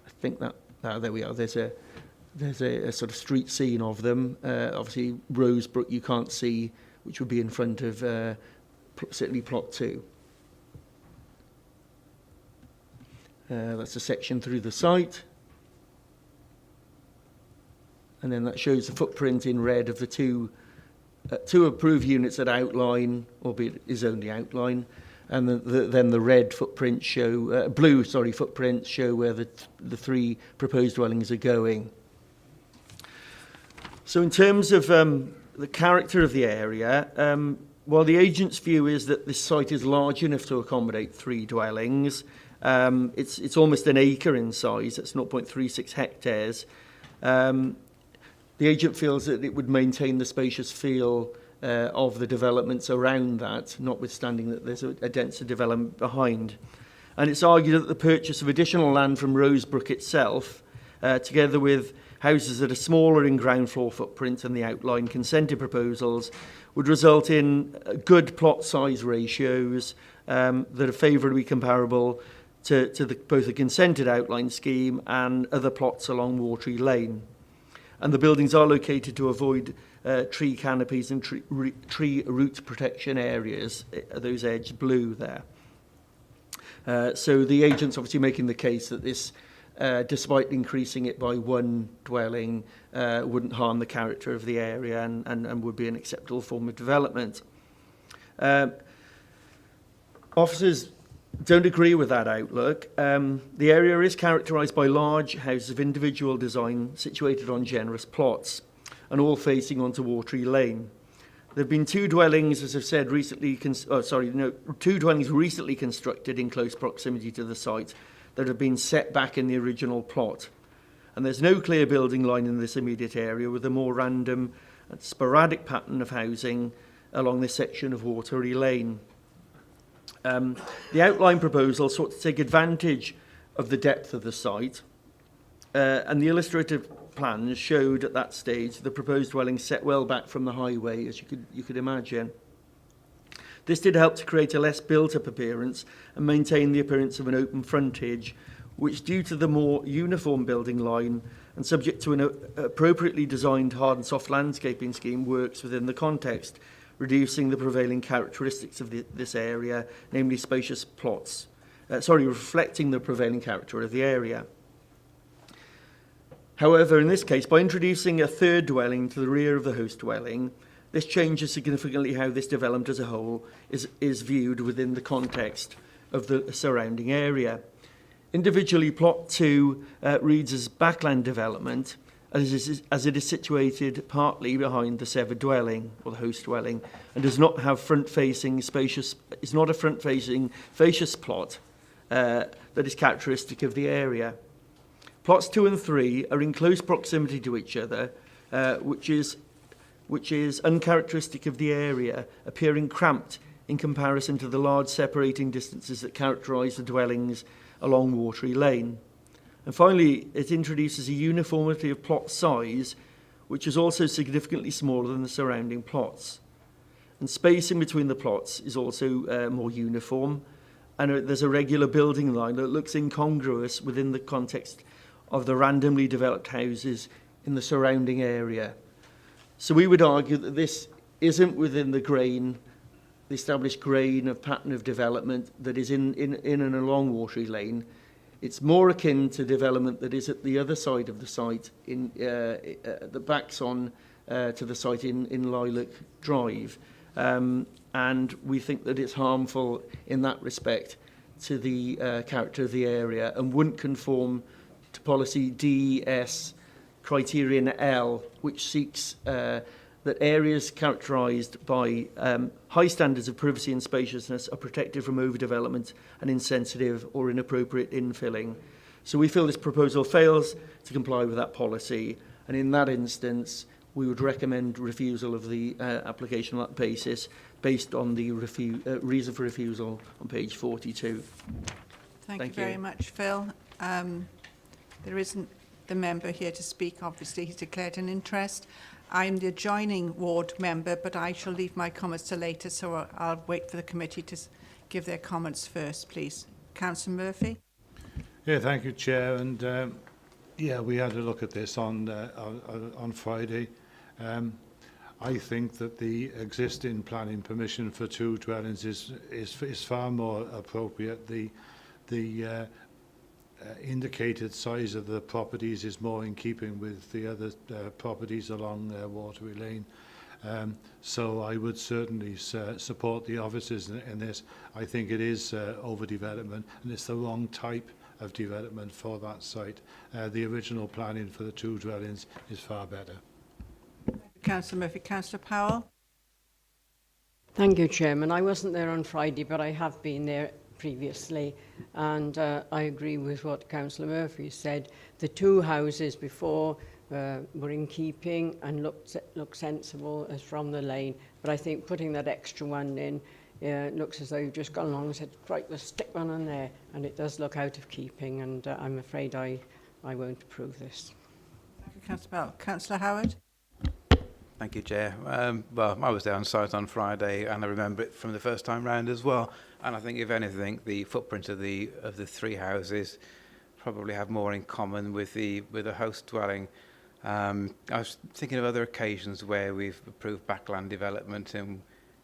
I think that there we are. There's a sort of street scene of them. Obviously, Rosebrook you can't see, which would be in front of certainly plot 2. That's a section through the site. And then that shows the footprint in red of the 2 approved units that outline, albeit is only outline, and then the red footprints show, footprints show where the 3 proposed dwellings are going. So in terms of the character of the area, while the agent's view is that this site is large enough to accommodate 3 dwellings, it's almost an acre in size, it's 0.36 hectares. The agent feels that it would maintain the spacious feel of the developments around that, notwithstanding that there's a denser development behind. And it's argued that the purchase of additional land from Rosebrook itself, together with houses that are smaller in ground floor footprint and the outline consented proposals, would result in good plot size ratios that are favourably comparable to both the consented outline scheme and other plots along Watery Lane. And the buildings are located to avoid tree canopies and tree root protection areas, those edged blue there. So the agent's obviously making the case that this, despite increasing it by 1 dwelling, wouldn't harm the character of the area and would be an acceptable form of development. Officers don't agree with that outlook. The area is characterised by large houses of individual design situated on generous plots and all facing onto Watery Lane. There have been two dwellings, as I've said, two dwellings recently constructed in close proximity to the site that have been set back in the original plot. And there's no clear building line in this immediate area, with a more random and sporadic pattern of housing along this section of Watery Lane. The outline proposal sought to take advantage of the depth of the site, and the illustrative plans showed at that stage the proposed dwelling set well back from the highway, as you could imagine. This did help to create a less built-up appearance and maintain the appearance of an open frontage, which, due to the more uniform building line and subject to an appropriately designed hard and soft landscaping scheme, works within the context, reducing the prevailing characteristics of this area, namely spacious plots. Reflecting the prevailing character of the area. However, in this case, by introducing a third dwelling to the rear of the host dwelling, this changes significantly how this development as a whole is viewed within the context of the surrounding area. Individually, Plot 2 reads as backland development, as it is situated partly behind the severed dwelling, or the host dwelling, and does not have front-facing spacious plot that is characteristic of the area. Plots 2 and 3 are in close proximity to each other, which is uncharacteristic of the area, appearing cramped in comparison to the large separating distances that characterise the dwellings along Watery Lane. And finally, it introduces a uniformity of plot size, which is also significantly smaller than the surrounding plots. And spacing between the plots is also more uniform, and there's a regular building line that looks incongruous within the context of the randomly developed houses in the surrounding area. So we would argue that this isn't within the established grain of pattern of development that is in and along Watery Lane. It's more akin to development that is at the other side of the site, that backs on to the site in Lilac Drive. And we think that it's harmful in that respect to the character of the area and wouldn't conform to policy DES criterion L, which seeks that areas characterised by high standards of privacy and spaciousness are protected from overdevelopment and insensitive or inappropriate infilling. So we feel this proposal fails to comply with that policy, and in that instance, we would recommend refusal of the application on that basis, based on the reason for refusal on page 42. Thank you very much, Phil. There isn't the member here to speak, obviously. He's declared an interest. I'm the adjoining ward member, but I shall leave my comments to later, so I'll wait for the committee to give their comments first, please. Councillor Murphy. Yeah, thank you, Chair. And we had a look at this on Friday. I think that the existing planning permission for two dwellings is far more appropriate. The indicated size of the properties is more in keeping with the other properties along Watery Lane. So I would certainly support the officers in this. I think it is overdevelopment, and it's the wrong type of development for that site. The original planning for the two dwellings is far better. Councillor Murphy. Councillor Powell. Thank you, Chairman. I wasn't there on Friday, but I have been there previously, and I agree with what Councillor Murphy said. The two houses before were in keeping and looked sensible as from the lane, but I think putting that extra one in looks as though you've just gone along and said, right, let's stick one on there, and it does look out of keeping, and I'm afraid I won't approve this. Thank you, Councillor Powell. Councillor Howard. Thank you, Chair. Well, I was there on site on Friday, and I remember it from the first time round as well. And I think, if anything, the footprint of the three houses probably have more in common with the host dwelling. I was thinking of other occasions where we've approved backland development, and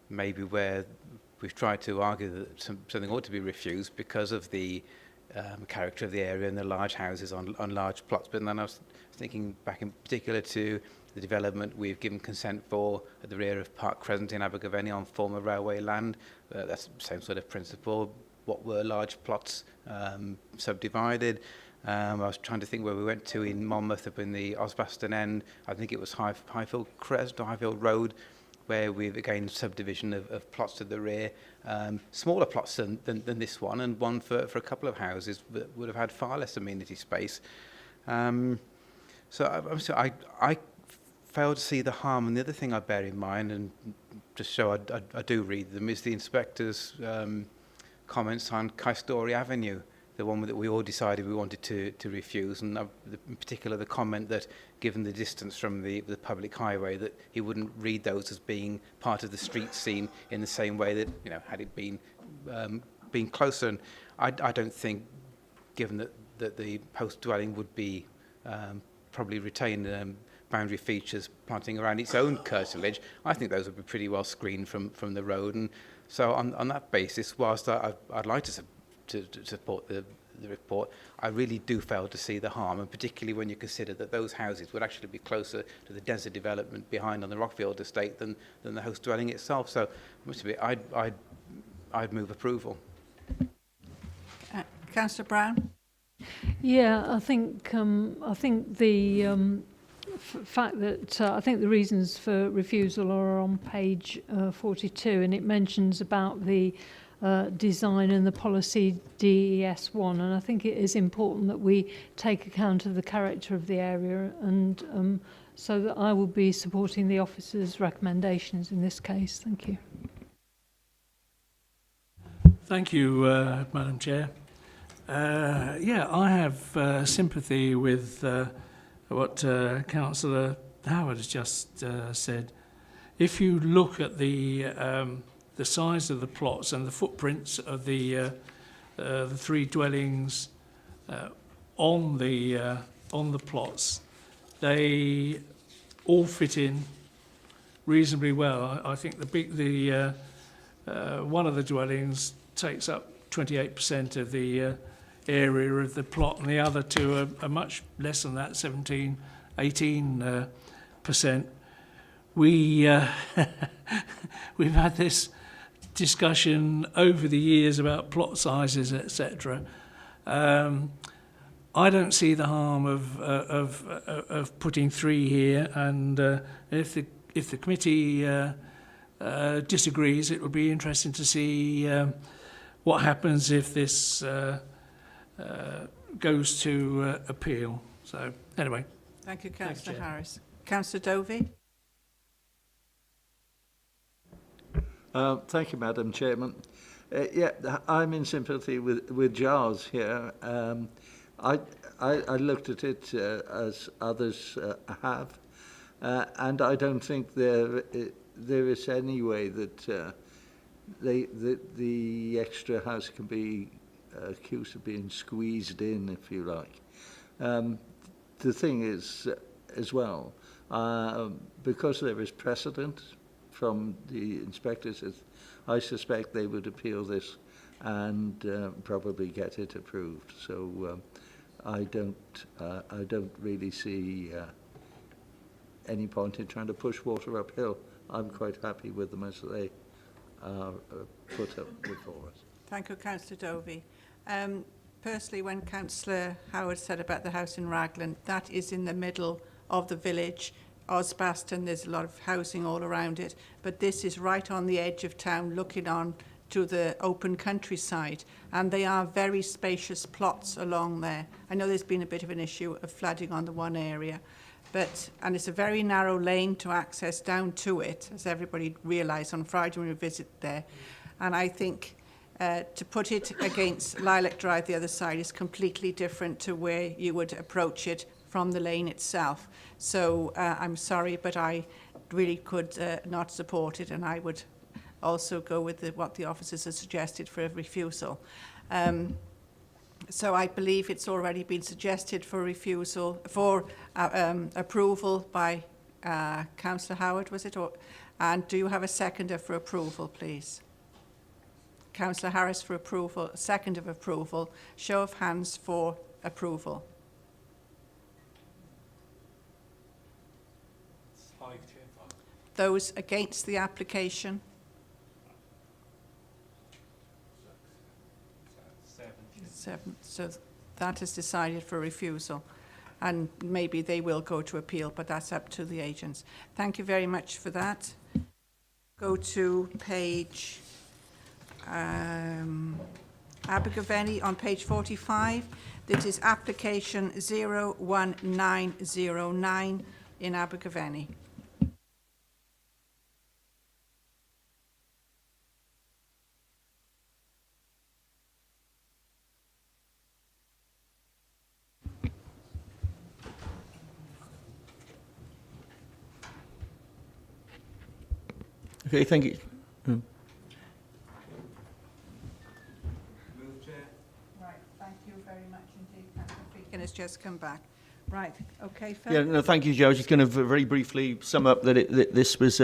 maybe where we've tried to argue that something ought to be refused because of the character of the area and the large houses on large plots. But then I was thinking back in particular to the development we've given consent for at the rear of Park Crescent in Abergavenny on former railway land. That's the same sort of principle. what were large plots subdivided. I was trying to think where we went to in Monmouth, up in the Osbaston end. I think it was Highfield Crest or Highfield Road, where we've again subdivision of plots to the rear, smaller plots than this one, and one for a couple of houses that would have had far less amenity space. So I fail to see the harm. And the other thing I bear in mind, and just so I do read them, is the inspector's comments on Kaistori Avenue, the one that we all decided we wanted to refuse, and in particular the comment that given the distance from the public highway that he wouldn't read those as being part of the street scene in the same way that, you know, had it been closer. And I don't think, given that the post dwelling would be probably retain boundary features planting around its own curtilage, I think those would be pretty well screened from the road. And so on that basis, whilst I'd like to support the report, I really do fail to see the harm, and particularly when you consider that those houses would actually be closer to the denser development behind on the Rockfield estate than the host dwelling itself. So I'd move approval. Councillor Brown? Yeah, I think the fact that I think the reasons for refusal are on page 42, and it mentions about the design and the policy DES1, and I think it is important that we take account of the character of the area, and so that I will be supporting the officer's recommendations in this case. Thank you. Thank you, Madam Chair. Yeah, I have sympathy with what Councillor Howard has just said. If you look at the size of the plots and the footprints of the three dwellings on the plots, they all fit in reasonably well. I think the one of the dwellings takes up 28% of the area of the plot, and the other two are much less than that, 17, 18%. We've had this discussion over the years about plot sizes, etc. I don't see the harm of putting three here, and if the committee disagrees, it would be interesting to see what happens if this goes to appeal. So anyway. Thank you, Councillor Harris. Councillor Dovey? Thank you, Madam Chairman. Yeah, I'm in sympathy with Giles here. I looked at it as others have, and I don't think there is any way that the extra house can be accused of being squeezed in, if you like. The thing is, as well, because there is precedent from the inspectors, I suspect they would appeal this and probably get it approved. So I don't really see any point in trying to push water uphill. I'm quite happy with them as they are put up before us. Thank you, Councillor Dovey. Personally, when Councillor Howard said about the house in Raglan, that is in the middle of the village. Osbaston, there's a lot of housing all around it, but this is right on the edge of town, looking on to the open countryside, and they are very spacious plots along there. I know there's been a bit of an issue of flooding on the one area, and it's a very narrow lane to access down to it, as everybody realised on Friday when we visited there. And I think to put it against Lilac Drive, the other side, is completely different to where you would approach it from the lane itself. So I'm sorry, but I really could not support it, and I would also go with what the officers have suggested for a refusal. So I believe it's already been suggested for refusal, for approval by Councillor Howard, was it? And do you have a seconder for approval, please? Councillor Harris for approval, second of approval. Show of hands for approval. Those against the application? 7. So that is decided for refusal. And maybe they will go to appeal, but that's up to the agents. Thank you very much for that. Go to page Abergavenny on page 45. This is application 01909 in Abergavenny. Okay, thank you. Right, thank you very much indeed. Councillor Feakin has just come back. Right, okay, Phil? Yeah, no, thank you, Joe. I was just going to very briefly sum up that this was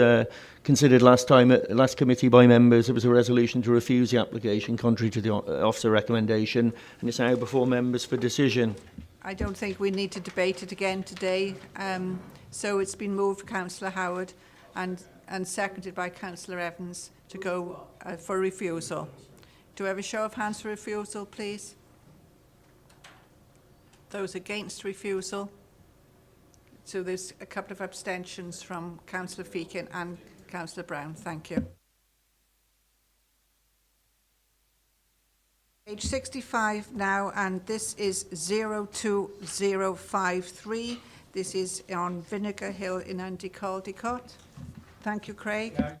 considered last time at last committee by members. It was a resolution to refuse the application contrary to the officer recommendation, and it's now before members for decision. I don't think we need to debate it again today. So it's been moved, Councillor Howard, and seconded by Councillor Evans to go for refusal. Do I have a show of hands for refusal, please? Those against refusal? So there's a couple of abstentions from Councillor Feakin and Councillor Brown. Thank you. Page 65 now, and this is 02053. This is on Vinegar Hill in Caldicot. Thank you, Craig. Thank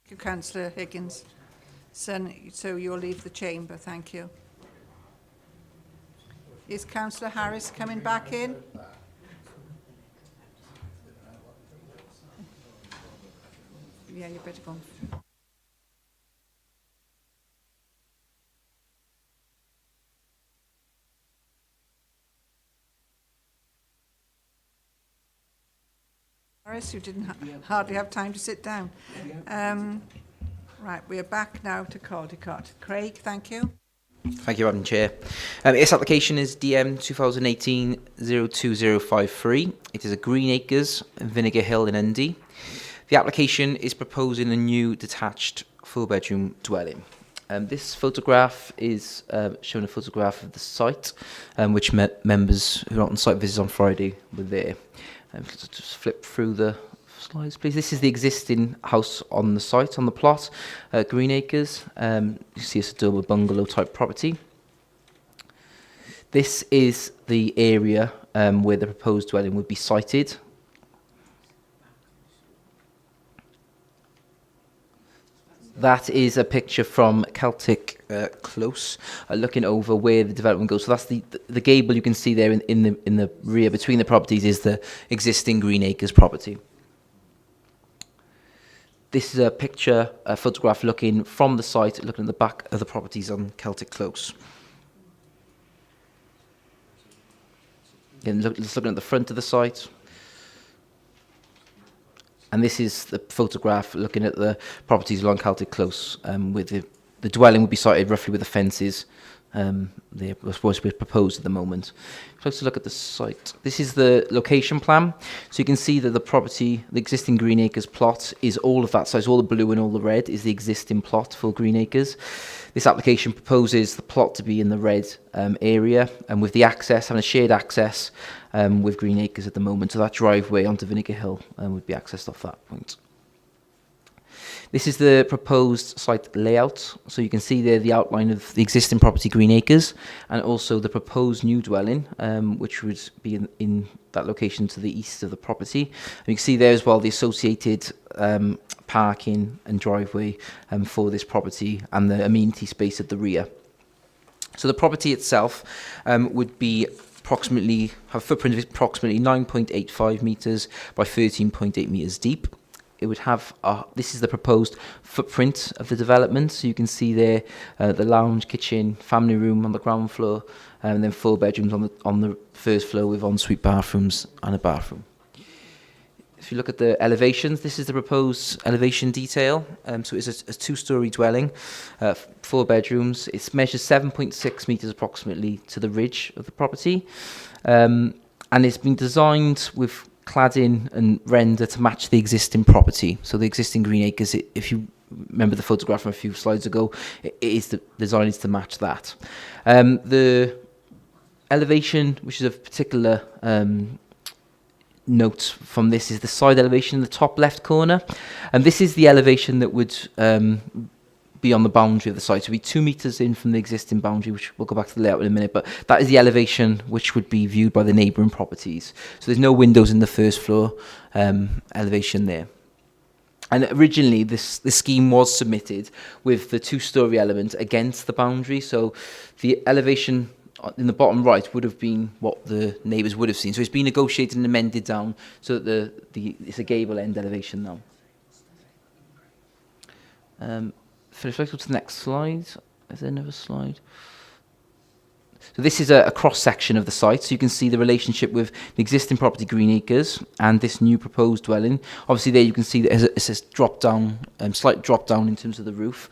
you, Councillor Higgins. So you'll leave the chamber. Thank you. Is Councillor Harris coming back in? Yeah, you better go. Harris, you didn't hardly have time to sit down. Right, we're back now to Caldicot. Craig, thank you. Thank you, Madam Chair. This application is DM 2018-02053. It is a Green Acres, Vinegar Hill in Endy. The application is proposing a new detached 4-bedroom dwelling. This photograph is showing a photograph of the site, which members who are on site visits on Friday were there. Just flip through the slides, please. This is the existing house on the site, on the plot, Green Acres. You see it's a double bungalow type property. This is the area where the proposed dwelling would be sited. That is a picture from Celtic Close, looking over where the development goes. So that's the gable you can see there in the rear between the properties is the existing Green Acres property. This is a picture, a photograph looking from the site, looking at the back of the properties on Celtic Close. And just looking at the front of the site. And this is the photograph looking at the properties along Celtic Close, with the dwelling would be sited roughly with the fences there was supposed to be proposed at the moment. Closer look at the site. This is the location plan. So you can see that the property, the existing Green Acres plot is all of that size, all the blue and all the red is the existing plot for Green Acres. This application proposes the plot to be in the red area, and with the access, having a shared access with Green Acres at the moment. So that driveway onto Vinegar Hill would be accessed off that point. This is the proposed site layout. So you can see there the outline of the existing property Green Acres and also the proposed new dwelling, which would be in that location to the east of the property. And you can see there as well the associated parking and driveway for this property and the amenity space at the rear. So the property itself would be have a footprint of approximately 9.85 metres by 13.8 metres deep. It would have, this is the proposed footprint of the development. So you can see there the lounge, kitchen, family room on the ground floor, and then 4 bedrooms on the first floor with ensuite bathrooms and a bathroom. If you look at the elevations, this is the proposed elevation detail. So it's a 2-storey dwelling, 4 bedrooms. It measures 7.6 metres approximately to the ridge of the property. And it's been designed with cladding and render to match the existing property. So the existing Green Acres, if you remember the photograph from a few slides ago, the design is to match that. The elevation, which is of particular note from this, is the side elevation in the top left corner. And this is the elevation that would be on the boundary of the site. So it'd be 2 metres in from the existing boundary, which we'll go back to the layout in a minute, but that is the elevation which would be viewed by the neighbouring properties. So there's no windows in the first floor elevation there. And originally, the scheme was submitted with the 2-storey element against the boundary. So the elevation in the bottom right would have been what the neighbours would have seen. So it's been negotiated and amended down so that it's a gable end elevation now. If I go to the next slide, is there another slide? So this is a cross-section of the site, so you can see the relationship with the existing property Green Acres and this new proposed dwelling. Obviously there you can see that it's a drop-down, slight drop-down in terms of the roof.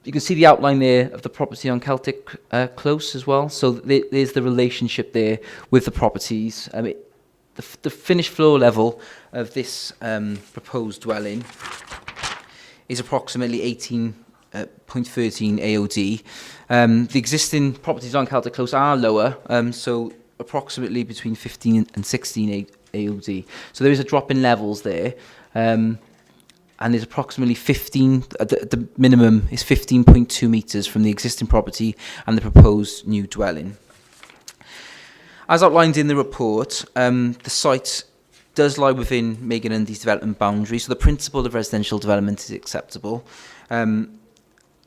You can see the outline there of the property on Celtic Close as well, so there's the relationship there with the properties. The finished floor level of this proposed dwelling is approximately 18.13 AOD. The existing properties on Celtic Close are lower, so approximately between 15 and 16 AOD. So there is a drop in levels there, and there's approximately 15, the minimum is 15.2 metres from the existing property and the proposed new dwelling. As outlined in the report, the site does lie within Megan Undy's development boundary, so the principle of residential development is acceptable.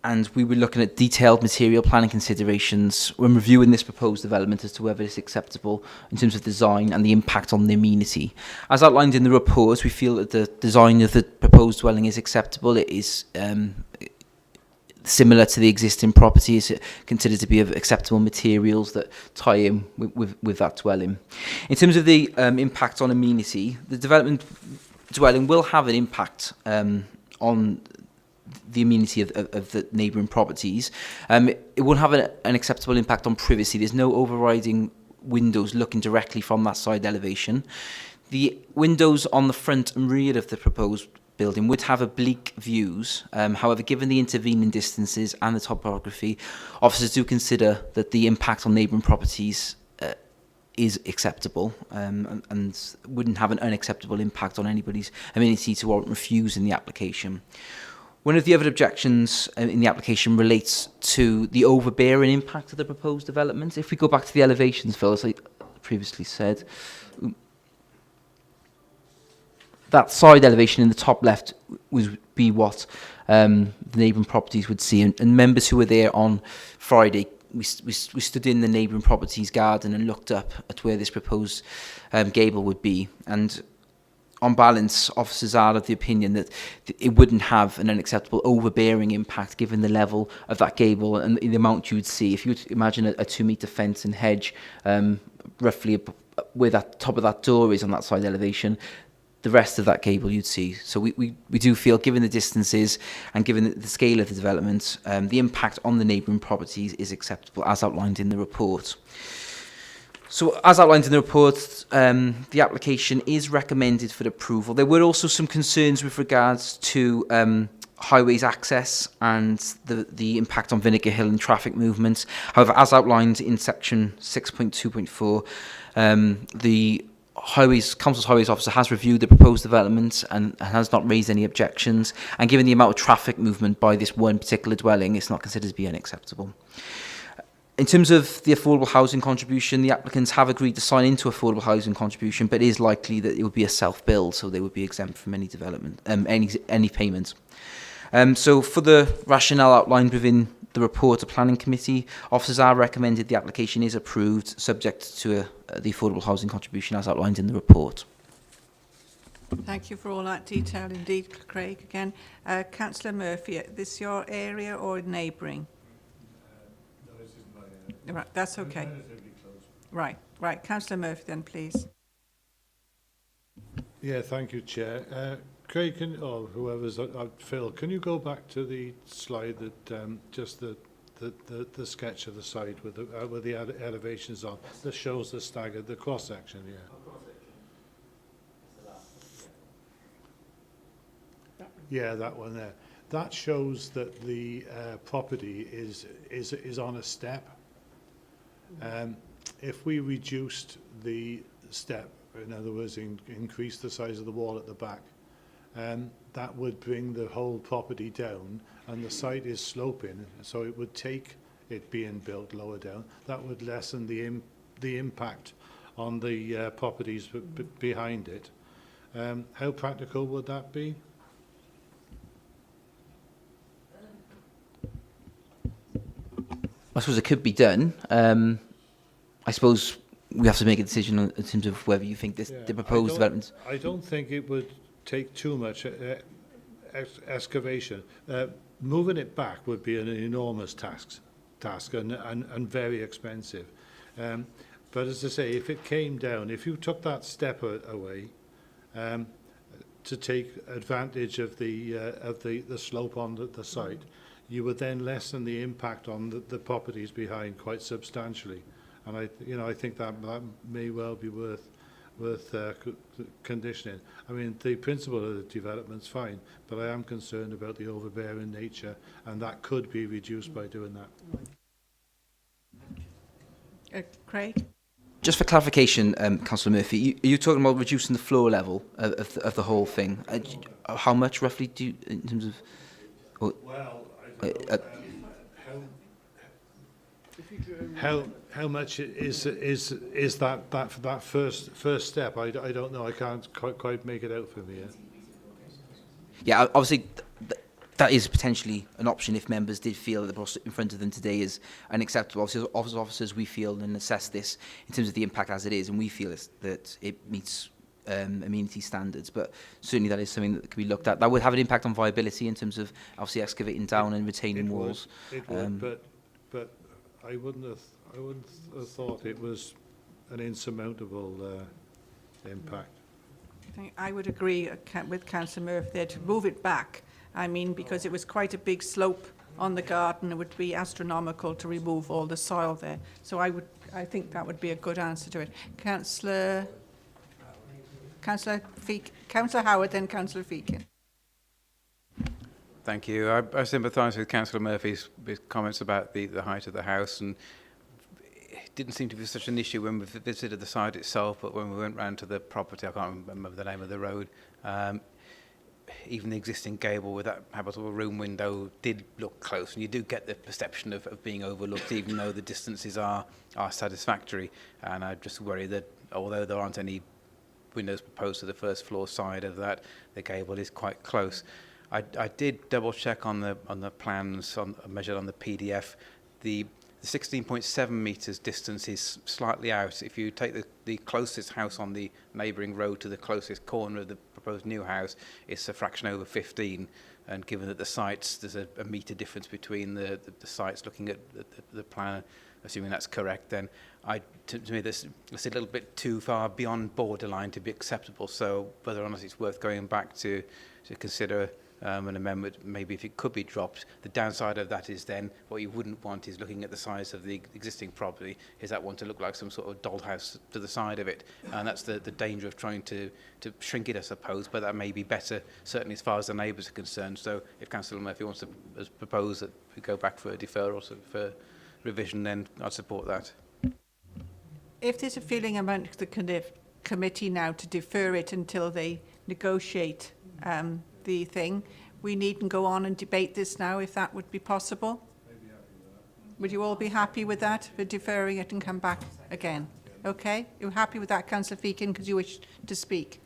And we were looking at detailed material planning considerations when reviewing this proposed development as to whether it's acceptable in terms of design and the impact on the amenity. As outlined in the report, we feel that the design of the proposed dwelling is acceptable. It is similar to the existing property. It's considered to be of acceptable materials that tie in with that dwelling. In terms of the impact on amenity, the development dwelling will have an impact on the amenity of the neighbouring properties. It won't have an acceptable impact on privacy. There's no overriding windows looking directly from that side elevation. The windows on the front and rear of the proposed building would have oblique views. However, given the intervening distances and the topography, officers do consider that the impact on neighbouring properties is acceptable and wouldn't have an unacceptable impact on anybody's amenity to warrant refusing the application. One of the other objections in the application relates to the overbearing impact of the proposed development. If we go back to the elevations, Phil, as I previously said, that side elevation in the top left would be what the neighbouring properties would see. And members who were there on Friday, we stood in the neighbouring properties garden and looked up at where this proposed gable would be. And on balance, officers are of the opinion that it wouldn't have an unacceptable overbearing impact given the level of that gable and the amount you would see. If you would imagine a 2-metre fence and hedge, roughly where that top of that door is on that side elevation, the rest of that gable you'd see. So we do feel, given the distances and given the scale of the development, the impact on the neighbouring properties is acceptable as outlined in the report. So as outlined in the report, the application is recommended for approval. There were also some concerns with regards to highways access and the impact on Vinegar Hill and traffic movements. However, as outlined in section 6.2.4, the Council's Highways Officer has reviewed the proposed development and has not raised any objections. And given the amount of traffic movement by this one particular dwelling, it's not considered to be unacceptable. In terms of the affordable housing contribution, the applicants have agreed to sign into affordable housing contribution, but it is likely that it would be a self-build, so they would be exempt from any development, any payments. So for the rationale outlined within the report of Planning Committee, officers are recommended the application is approved, subject to the affordable housing contribution as outlined in the report. Thank you for all that detail indeed, Craig. Again, Councillor Murphy, this your area or neighbouring? No, this is my area. Right, that's okay. Right. Councillor Murphy then, please. Yeah, thank you, Chair. Craig, or whoever's, Phil, can you go back to the slide that just the sketch of the site with the elevations on that shows the staggered, the cross section, yeah. Yeah, that one there. that shows that the property is on a step. If we reduced the step, in other words, increase the size of the wall at the back, that would bring the whole property down, and the site is sloping, so it would take it being built lower down. That would lessen the impact on the properties behind it. How practical would that be? I suppose it could be done. I suppose we have to make a decision in terms of whether you think the proposed developments. I don't think it would take too much excavation. Moving it back would be an enormous task and very expensive. But as I say, if it came down, if you took that step away to take advantage of the slope on the site, you would then lessen the impact on the properties behind quite substantially. And I think that may well be worth conditioning. I mean, the principle of the development's fine, but I am concerned about the overbearing nature, and that could be reduced by doing that. Craig? Just for clarification, Councillor Murphy, are you talking about reducing the floor level of the whole thing? How much roughly do you, in terms of? Well, how much is that first step? I don't know. I can't quite make it out from here. Yeah, obviously that is potentially an option if members did feel that the process in front of them today is unacceptable. Obviously, as officers, we feel and assess this in terms of the impact as it is, and we feel that it meets amenity standards. But certainly that is something that could be looked at. That would have an impact on viability in terms of obviously excavating down and retaining walls. It would, but I wouldn't have thought it was an insurmountable impact. I would agree with Councillor Murphy there to move it back. I mean, because it was quite a big slope on the garden, it would be astronomical to remove all the soil there. So I think that would be a good answer to it. Councillor Howard, then Councillor Feakin. Thank you. I sympathise with Councillor Murphy's comments about the height of the house, and it didn't seem to be such an issue when we visited the site itself, but when we went round to the property, I can't remember the name of the road, even the existing gable with that habitable room window did look close, and you do get the perception of being overlooked, even though the distances are satisfactory. And I just worry that although there aren't any windows proposed to the first floor side of that, the gable is quite close. I did double check on the plans measured on the PDF. The 16.7 metres distance is slightly out. If you take the closest house on the neighbouring road to the closest corner of the proposed new house, it's a fraction over 15. And given that the sites, there's a metre difference between the sites, looking at the plan, assuming that's correct, then to me it's a little bit too far beyond borderline to be acceptable. So whether or not it's worth going back to consider an amendment, maybe if it could be dropped. The downside of that is then what you wouldn't want is looking at the size of the existing property, is that one to look like some sort of dollhouse to the side of it. And that's the danger of trying to shrink it, I suppose, but that may be better, certainly as far as the neighbours are concerned. So if Councillor Murphy wants to propose that we go back for a deferral for revision, then I'd support that. If there's a feeling among the committee now to defer it until they negotiate the thing, we needn't go on and debate this now, if that would be possible. Would you all be happy with that, for deferring it and come back again? Okay, you're happy with that, Councillor Feakin, because you wish to speak?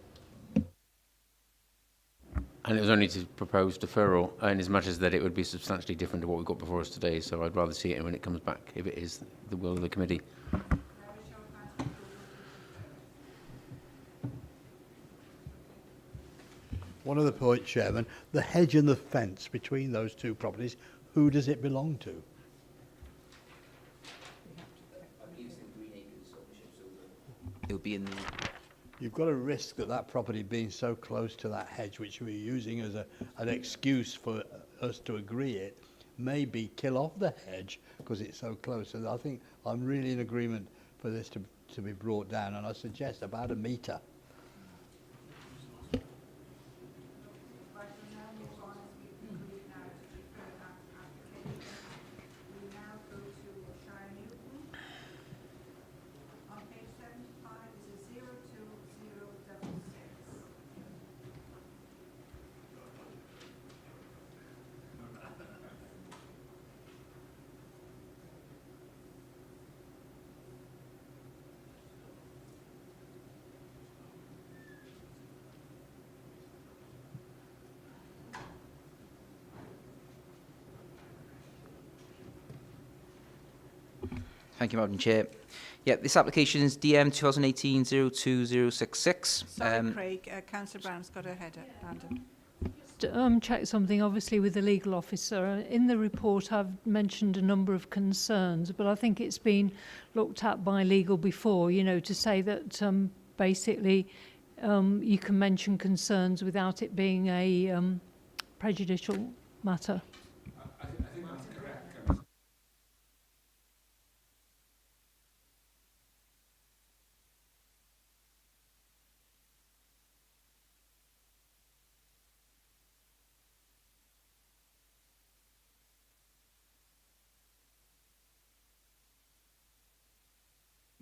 And it was only to propose deferral, in as much as that it would be substantially different to what we've got before us today, so I'd rather see it when it comes back, if it is the will of the committee. One other point, Chairman, the hedge and the fence between those two properties, who does it belong to? It would be in the... You've got a risk that property being so close to that hedge, which we're using as an excuse for us to agree it, maybe kill off the hedge because it's so close. And I think I'm really in agreement for this to be brought down, and I suggest about 1 metre. Thank you, Madam Chair. Yeah, this application is DM 2018-02066. Sorry, Craig, Councillor Brown's got her hand up. Check something, obviously, with the legal officer. In the report, I've mentioned a number of concerns, but I think it's been looked at by legal before, you know, to say that basically you can mention concerns without it being a prejudicial matter. I think that's correct.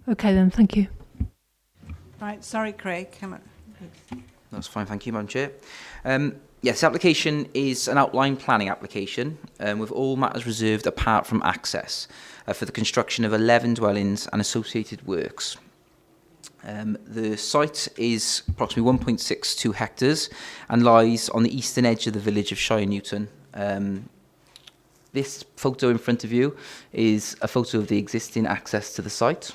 Okay then, thank you. Right, sorry, Craig. Come on. That's fine, thank you, Madam Chair. Yes, the application is an outline planning application with all matters reserved apart from access for the construction of 11 dwellings and associated works. The site is approximately 1.62 hectares and lies on the eastern edge of the village of Shire Newton. This photo in front of you is a photo of the existing access to the site.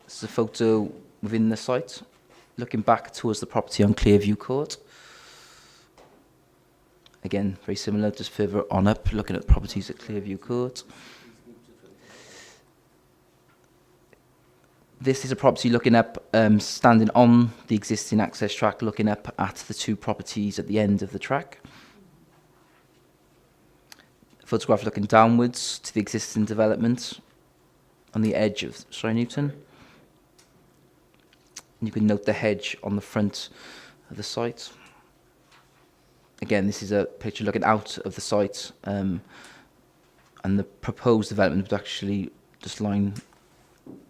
This is a photo within the site, looking back towards the property on Clearview Court. Again, very similar, just further on up, looking at properties at Clearview Court. This is a property looking up, standing on the existing access track, looking up at the two properties at the end of the track. Photograph looking downwards to the existing development on the edge of Shire Newton. You can note the hedge on the front of the site. Again, this is a picture looking out of the site, and the proposed development would actually just line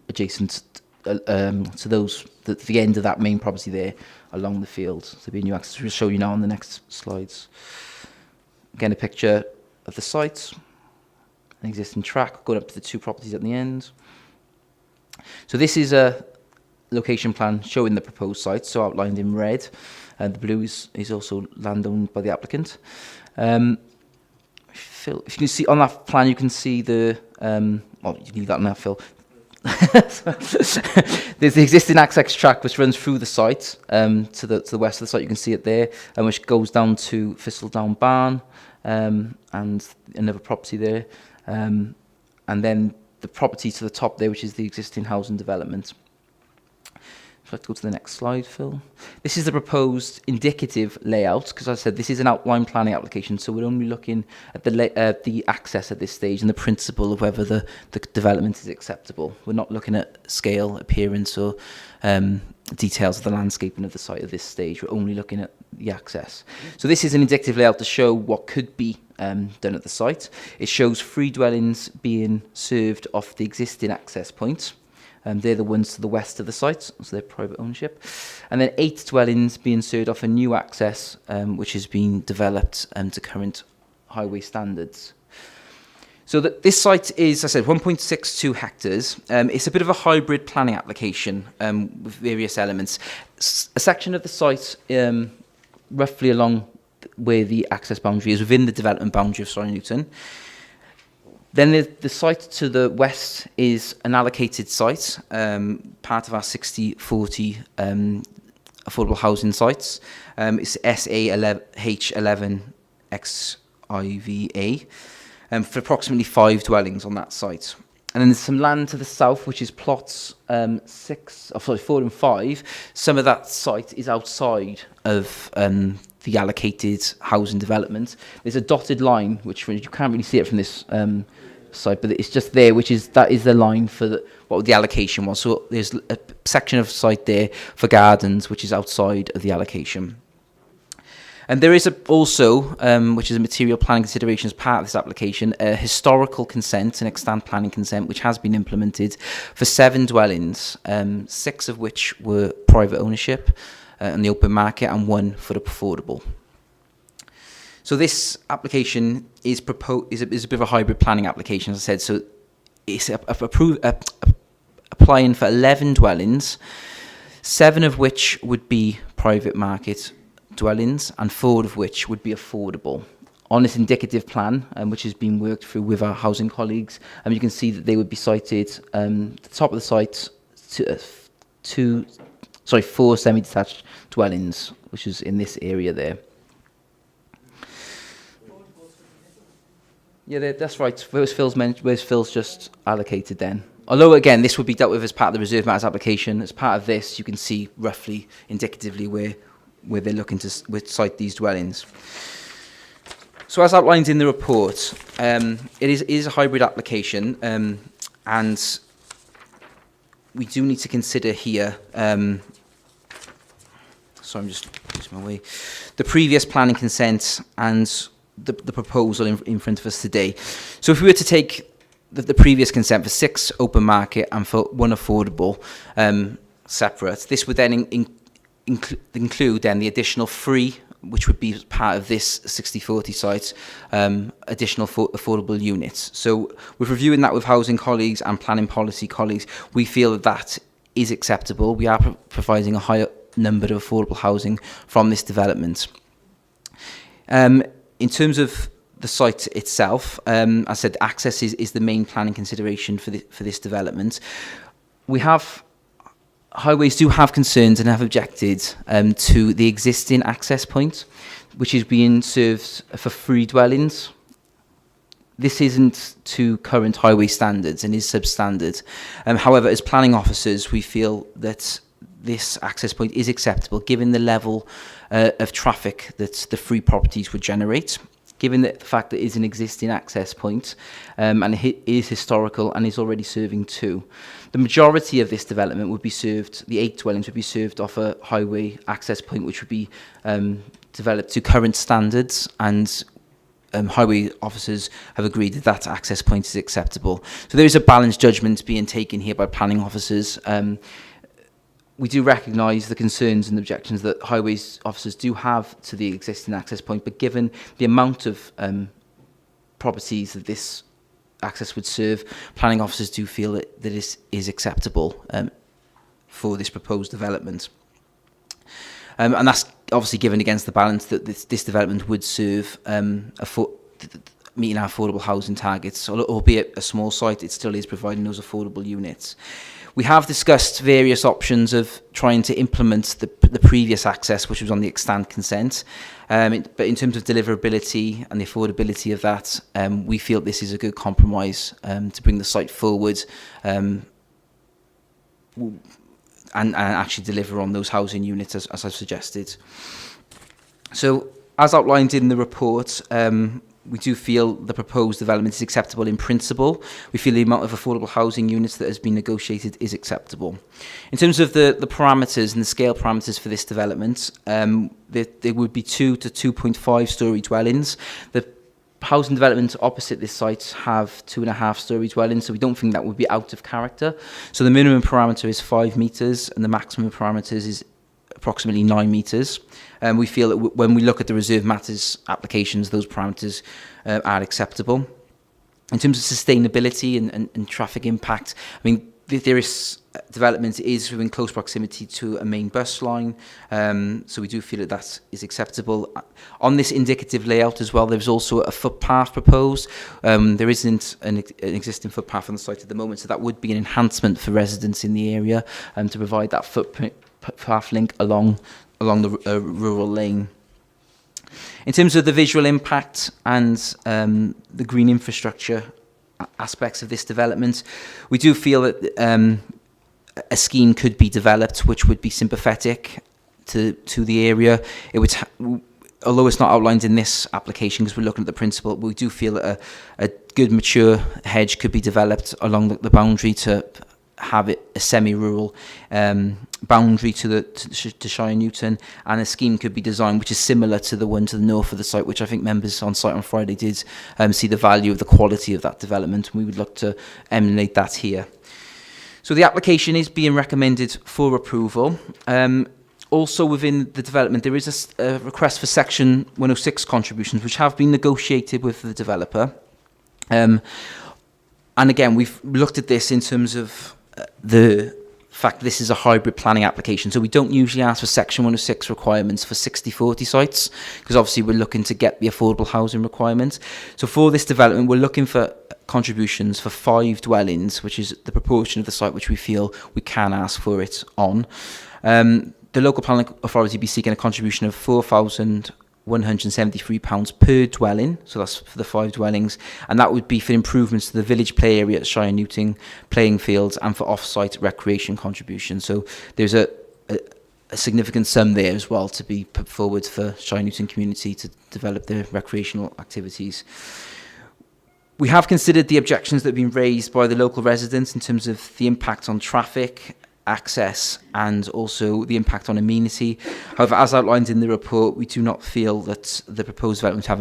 adjacent to those, the end of that main property there along the field. So there'll be a new access. We'll show you now on the next slides. Again, a picture of the site, an existing track going up to the two properties at the end. So this is a location plan showing the proposed site, so outlined in red, and the blue is also land owned by the applicant. Phil, if you can see on that plan, you can see the well, you can leave that on that, Phil. There's the existing access track which runs through the site to the west of the site. You can see it there, and which goes down to Thistledown Barn and another property there, and then the property to the top there, which is the existing housing development. Let's go to the next slide, Phil. This is the proposed indicative layout, because as I said, this is an outline planning application, so we're only looking at the access at this stage and the principle of whether the development is acceptable. We're not looking at scale, appearance, or details of the landscaping of the site at this stage. We're only looking at the access. So this is an indicative layout to show what could be done at the site. It shows 3 dwellings being served off the existing access point. They're the ones to the west of the site, so they're private ownership. And then 8 dwellings being served off a new access, which has been developed to current highway standards. So this site is, as I said, 1.62 hectares. It's a bit of a hybrid planning application with various elements. A section of the site, roughly along where the access boundary is, within the development boundary of Shire Newton. Then the site to the west is an allocated site, part of our 60-40 affordable housing sites. It's SA H11XIVA for approximately 5 dwellings on that site. And then there's some land to the south, which is plots 4 and 5. Some of that site is outside of the allocated housing development. There's a dotted line, which you can't really see it from this site, but it's just there, that is the line for what the allocation was. So there's a section of site there for gardens, which is outside of the allocation. And there is also, which is a material planning consideration as part of this application, a historical consent, an extant planning consent, which has been implemented for 7 dwellings, 6 of which were private ownership in the open market and 1 for the affordable. So this application is a bit of a hybrid planning application, as I said. So it's applying for 11 dwellings, 7 of which would be private market dwellings and 4 of which would be affordable on this indicative plan, which has been worked through with our housing colleagues, you can see that they would be sited the top of the site to 4 semi-detached dwellings, which is in this area there. Yeah, that's right. Where's Phil's just allocated then? Although, again, this would be dealt with as part of the Reserve Matters application. As part of this, you can see roughly, indicatively, where they're looking to site these dwellings. So as outlined in the report, it is a hybrid application, and we do need to consider here, so I'm just losing my way, the previous planning consent and the proposal in front of us today. So if we were to take the previous consent for 6 open market and for 1 affordable separate, this would then include then the additional 3, which would be part of this 60/40 site, additional affordable units. So with reviewing that with housing colleagues and planning policy colleagues, we feel that that is acceptable. We are providing a higher number of affordable housing from this development. In terms of the site itself, as I said, access is the main planning consideration for this development. Highways do have concerns and have objected to the existing access point, which is being served for 3 dwellings. This isn't to current highway standards and is substandard. However, as planning officers, we feel that this access point is acceptable given the level of traffic that the 3 properties would generate, given the fact that it is an existing access point, and it is historical and is already serving 2. The majority of this development would be served, the 8 dwellings would be served off a highway access point, which would be developed to current standards, and highway officers have agreed that that access point is acceptable. So there is a balanced judgment being taken here by planning officers. We do recognise the concerns and objections that highways officers do have to the existing access point, but given the amount of properties that this access would serve, planning officers do feel that this is acceptable for this proposed development. And that's obviously given against the balance that this development would serve meeting our affordable housing targets. Albeit a small site, it still is providing those affordable units. We have discussed various options of trying to implement the previous access, which was on the extant consent. But in terms of deliverability and the affordability of that, we feel this is a good compromise to bring the site forward and actually deliver on those housing units as I've suggested. So, as outlined in the report, we do feel the proposed development is acceptable in principle. We feel the amount of affordable housing units that has been negotiated is acceptable. In terms of the parameters and the scale parameters for this development, there would be 2 to 2.5 storey dwellings. The housing developments opposite this site have 2.5 storey dwellings, so we don't think that would be out of character. So the minimum parameter is 5 metres and the maximum parameters is approximately 9 metres. We feel that when we look at the Reserve Matters applications, those parameters are acceptable. In terms of sustainability and traffic impact, I mean, this development is within close proximity to a main bus line, so we do feel that is acceptable. On this indicative layout as well, there's also a footpath proposed. There isn't an existing footpath on the site at the moment, so that would be an enhancement for residents in the area to provide that footpath link along the rural lane. In terms of the visual impact and the green infrastructure aspects of this development, we do feel that a scheme could be developed which would be sympathetic to the area. It would, although it's not outlined in this application because we're looking at the principle, we do feel that a good mature hedge could be developed along the boundary to have it a semi-rural boundary to Shire Newton, and a scheme could be designed which is similar to the one to the north of the site, which I think members on site on Friday did see the value of the quality of that development, and we would look to emulate that here. So the application is being recommended for approval. Also within the development, there is a request for Section 106 contributions, which have been negotiated with the developer. And again, we've looked at this in terms of the fact this is a hybrid planning application. So we don't usually ask for Section 106 requirements for 60/40 sites, because obviously we're looking to get the affordable housing requirements. So for this development, we're looking for contributions for 5 dwellings, which is the proportion of the site which we feel we can ask for it on. The local planning authority will be seeking a contribution of £4,173 per dwelling, so that's for the 5 dwellings, and that would be for improvements to the village play area at Shire Newton playing fields and for off-site recreation contributions. So there's a significant sum there as well to be put forward for Shire Newton community to develop their recreational activities. We have considered the objections that have been raised by the local residents in terms of the impact on traffic, access, and also the impact on amenity. However, as outlined in the report, we do not feel that the proposed development have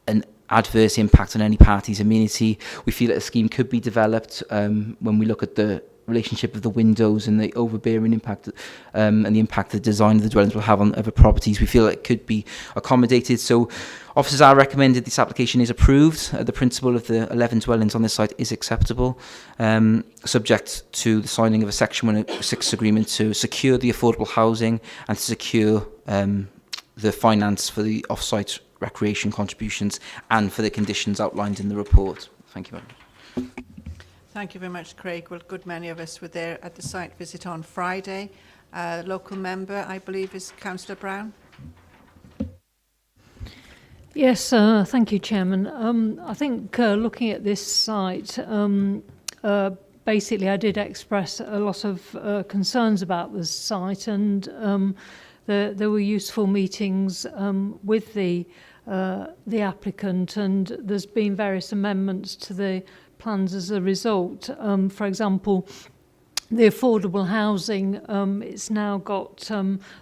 an adverse impact on any party's amenity. We feel that a scheme could be developed when we look at the relationship of the windows and the overbearing impact and the impact the design of the dwellings will have on other properties. We feel it could be accommodated. So officers are recommended this application is approved. The principle of the 11 dwellings on this site is acceptable, subject to the signing of a Section 106 agreement to secure the affordable housing and to secure the finance for the off-site recreation contributions and for the conditions outlined in the report. Thank you very much. Thank you very much, Craig. Well, a good many of us were there at the site visit on Friday. Local member, I believe, is Councillor Brown. Yes, thank you, Chairman. I think looking at this site, basically I did express a lot of concerns about this site, and there were useful meetings with the applicant, and there's been various amendments to the plans as a result. For example, the affordable housing, it's now got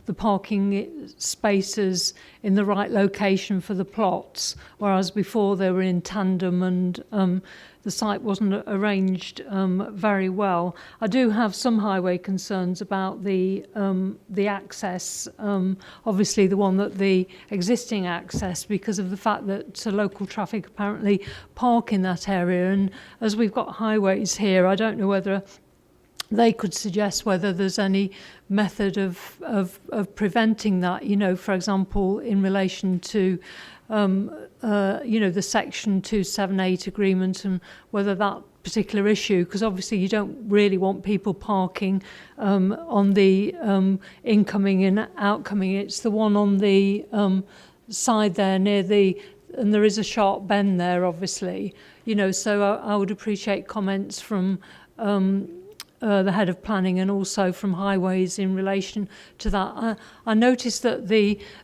the parking spaces in the right location for the plots, whereas before they were in tandem and the site wasn't arranged very well. I do have some highway concerns about the access, obviously the one that the existing access, because of the fact that local traffic apparently park in that area, and as we've got highways here, I don't know whether they could suggest whether there's any method of preventing that, you know, for example, in relation to, the Section 278 agreement, and whether that particular issue, because obviously you don't really want people parking on the incoming and outcoming. It's the one on the side there near and there is a sharp bend there, obviously, you know, so I would appreciate comments from the head of planning and also from highways in relation to that. I noticed that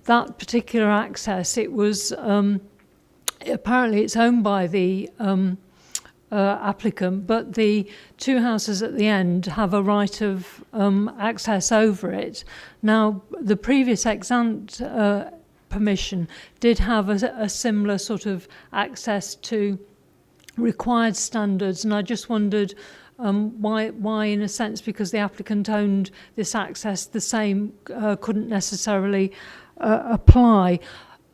that particular access, it was apparently it's owned by the applicant, but the 2 houses at the end have a right of access over it. Now, the previous ex-ante permission did have a similar sort of access to required standards, and I just wondered why, in a sense, because the applicant owned this access, the same couldn't necessarily apply.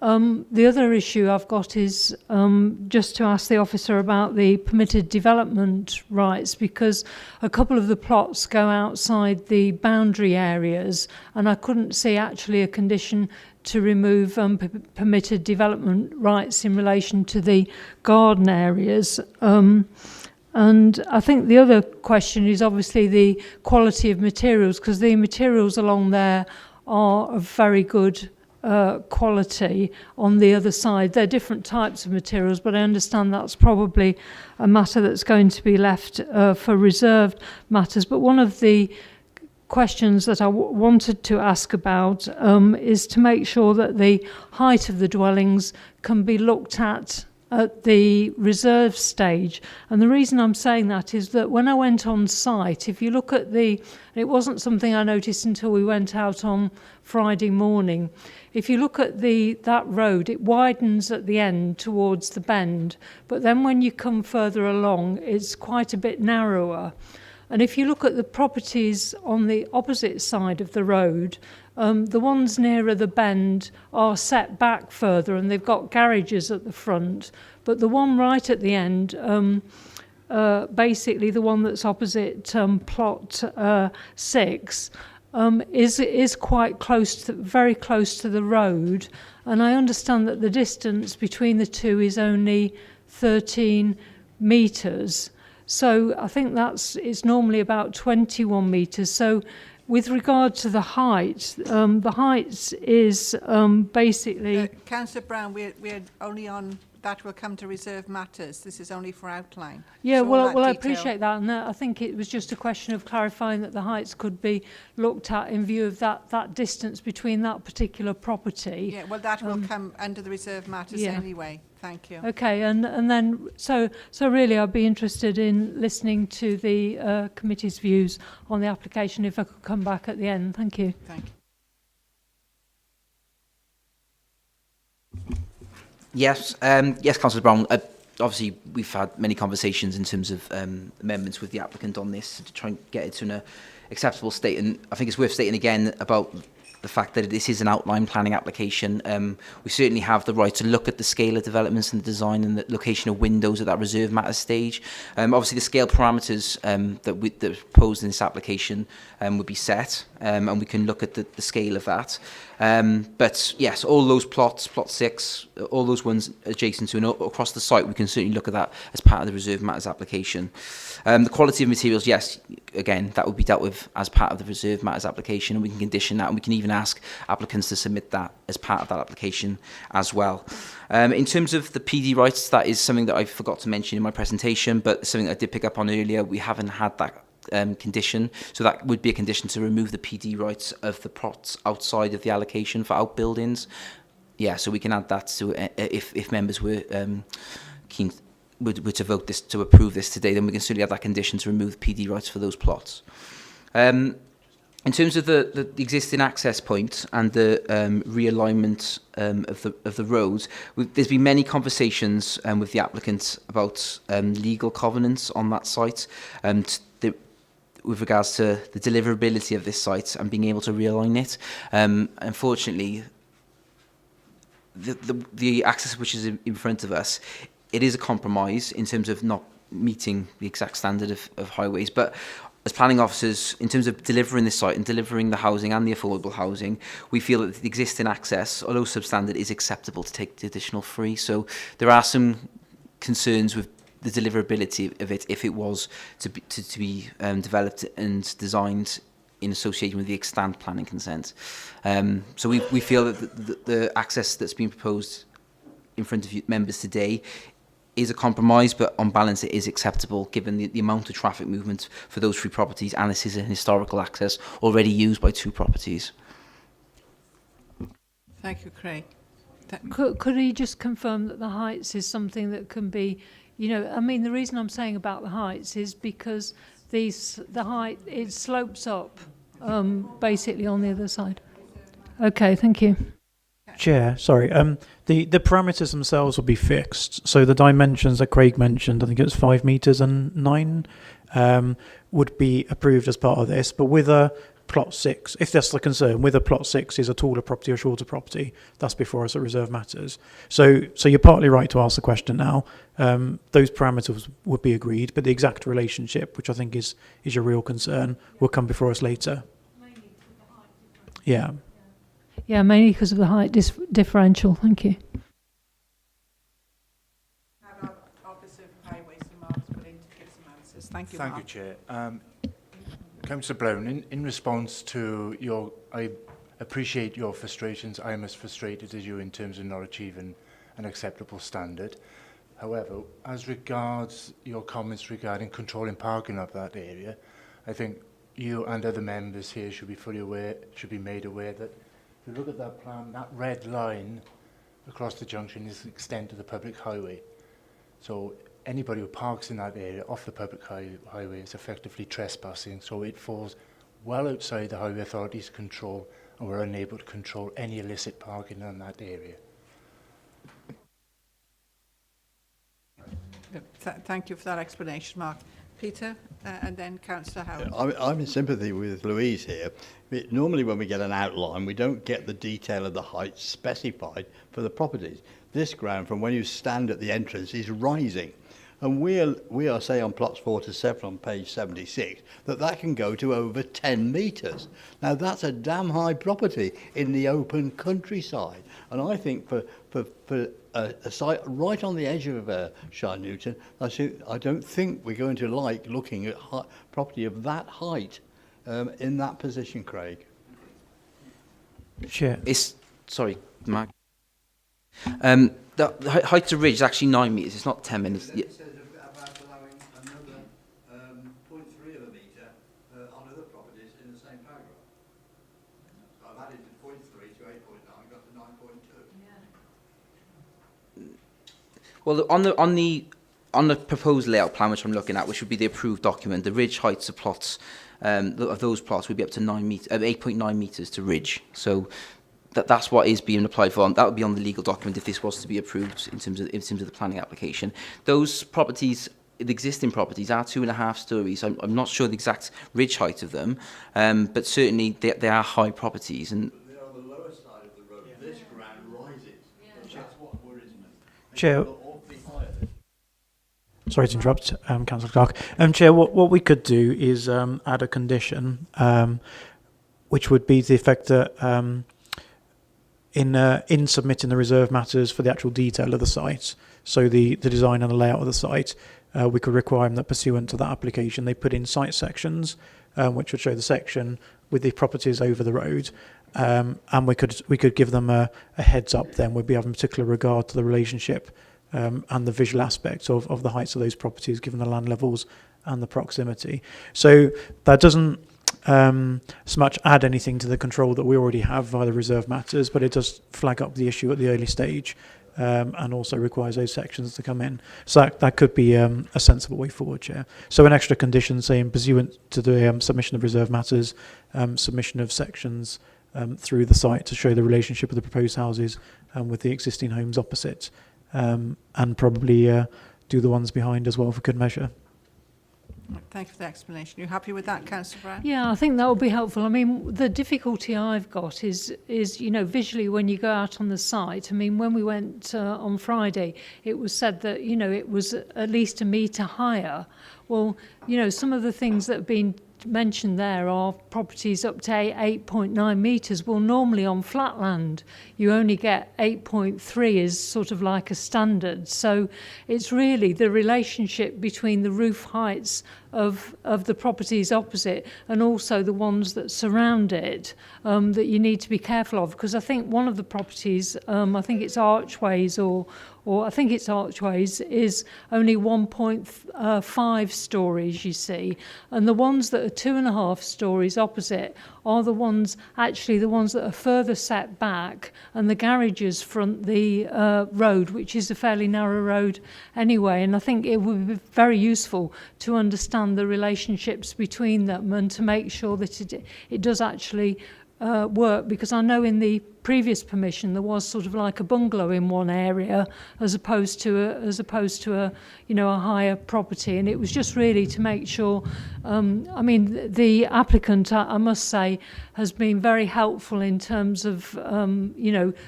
The other issue I've got is just to ask the officer about the permitted development rights, because a couple of the plots go outside the boundary areas, and I couldn't see actually a condition to remove permitted development rights in relation to the garden areas. And I think the other question is obviously the quality of materials, because the materials along there are of very good quality on the other side. They're different types of materials, but I understand that's probably a matter that's going to be left for reserved matters. But one of the questions that I wanted to ask about is to make sure that the height of the dwellings can be looked at the reserve stage. And the reason I'm saying that is that when I went on site, if you look at it wasn't something I noticed until we went out on Friday morning. If you look at that road, it widens at the end towards the bend, but then when you come further along, it's quite a bit narrower. And if you look at the properties on the opposite side of the road, the ones nearer the bend are set back further and they've got garages at the front. But the one right at the end, basically the one that's opposite plot 6, is quite close to, very close to the road, and I understand that the distance between the two is only 13 metres. So I think it's normally about 21 metres. So with regard to the height is basically... Councillor Brown, we're only on... That will come to reserve matters. This is only for outline. Yeah, So all that I detail- appreciate that, and I think it was just a question of clarifying that the heights could be looked at in view of that distance between that particular property. Yeah, well, that will come under the reserve matters Yeah. anyway. Thank you. Okay, and then so really I'd be interested in listening to the committee's views on the application if I could come back at the end. Thank you. Thank you. Yes, yes, Councillor Brown. Obviously, we've had many conversations in terms of amendments with the applicant on this to try and get it to an acceptable state. And I think it's worth stating again about the fact that this is an outline planning application. We certainly have the right to look at the scale of developments and the design and the location of windows at that reserve matters stage. Obviously, the scale parameters that are proposed in this application would be set, and we can look at the scale of that. But yes, all those plots, plot 6, all those ones adjacent to and across the site, we can certainly look at that as part of the reserve matters application. The quality of materials, yes, again, that would be dealt with as part of the reserve matters application, and we can condition that, and we can even ask applicants to submit that as part of that application as well. In terms of the PD rights, that is something that I forgot to mention in my presentation, but something that I did pick up on earlier. We haven't had that condition, so that would be a condition to remove the PD rights of the plots outside of the allocation for outbuildings. Yeah, so we can add that to if members were keen were to vote this to approve this today, then we can certainly add that condition to remove PD rights for those plots. In terms of the existing access point and the realignment of the roads, there's been many conversations with the applicant about legal covenants on that site, with regards to the deliverability of this site and being able to realign it. Unfortunately, the access which is in front of us, it is a compromise in terms of not meeting the exact standard of highways, but as planning officers, in terms of delivering this site and delivering the housing and the affordable housing, we feel that the existing access, although substandard, is acceptable to take the additional free. So there are some concerns with the deliverability of it if it was to be developed and designed in association with the extant planning consent. So we feel that the access that's been proposed in front of you members today is a compromise, but on balance it is acceptable given the amount of traffic movement for those 3 properties, and this is an historical access already used by 2 properties. Thank you, Craig. Could he just confirm that the heights is something that can be, I mean, the reason I'm saying about the heights is because the height, it slopes up basically on the other side. Okay, thank you. Chair, sorry. The parameters themselves will be fixed. So the dimensions that Craig mentioned, I think it was 5 metres and 9, would be approved as part of this. But with a plot 6, if that's the concern, with a plot 6 is a taller property or shorter property, that's before us at reserve matters. So you're partly right to ask the question now. Those parameters would be agreed, but the exact relationship, which I think is your real concern, will come before us later. Yeah. Yeah, mainly because of the height differential. Thank you. Have our Officer of Highways and Marks put in to give some answers. Thank you, Thank Mark. you, Chair. Councillor Brown, in response to I appreciate your frustrations. I am as frustrated as you in terms of not achieving an acceptable standard. However, as regards your comments regarding controlling parking of that area, I think you and other members here should be made aware that if you look at that plan, that red line across the junction is the extent of the public highway. So anybody who parks in that area off the public highway is effectively trespassing. So it falls well outside the Highway Authority's control, and we're unable to control any illicit parking in that area. Thank you for that explanation, Mark. Peter, and then Councillor Howard. I'm in sympathy with Louise here. Normally when we get an outline, we don't get the detail of the height specified for the properties. This ground, from when you stand at the entrance, is rising. And we are say on plots 4 to 7 on page 76 that can go to over 10 metres. Now that's a damn high property in the open countryside. And I think for a site right on the edge of Shire Newton, I don't think we're going to like looking at property of that height in that position, Craig. Chair. Sorry, Mark. The height to ridge is actually 9 metres. It's not 10 minutes. It says about allowing another 0.3 of a metre on other properties in the same paragraph. So I've added 0.3 to 8.9, got to 9.2. Well, on the proposed layout plan, which I'm looking at, which would be the approved document, the ridge heights of plots of those plots would be up to 8.9 metres to ridge. So that's what is being applied for. That would be on the legal document if this was to be approved in terms of the planning application. Those properties, the existing properties, are 2.5 stories. I'm not sure the exact ridge height of them, but certainly they are high properties. And They're on the lower side of the road. Yeah. This ground rises. Yeah. That's what worries me. Chair. Sorry to interrupt, Councillor Clark. Chair, what we could do is add a condition, which would be to the effect that in submitting the reserve matters for the actual detail of the site, so the design and the layout of the site, we could require them that pursuant to that application, they put in site sections, which would show the section with the properties over the road, and we could give them a heads up. Then we'd be having particular regard to the relationship and the visual aspects of the heights of those properties, given the land levels and the proximity. So that doesn't so much add anything to the control that we already have via the reserve matters, but it does flag up the issue at the early stage, and also requires those sections to come in. So that could be a sensible way forward, Chair. So an extra condition saying pursuant to the submission of reserve matters, submission of sections through the site to show the relationship of the proposed houses with the existing homes opposite, and probably do the ones behind as well for good measure. Thank you for the explanation. You happy with that, Councillor Brown? Yeah, I think that would be helpful. I mean, the difficulty I've got is visually when you go out on the site. I mean, when we went on Friday, it was said that, it was at least a metre higher. Well, some of the things that have been mentioned there are properties up to 8.9 metres. Well, normally on flat land, you only get 8.3 is sort of like a standard. So it's really the relationship between the roof heights of the properties opposite and also the ones that surround it that you need to be careful of. Because I think one of the properties, I think it's Archways or I think it's Archways, is only 1.5 stories, you see. And the ones that are 2.5 stories opposite are the ones that are further set back, and the garages front the road, which is a fairly narrow road anyway. And I think it would be very useful to understand the relationships between them and to make sure that it does actually work, because I know in the previous permission there was sort of like a bungalow in one area as opposed to a a higher property, and it was just really to make sure. I mean, the applicant, I must say, has been very helpful in terms of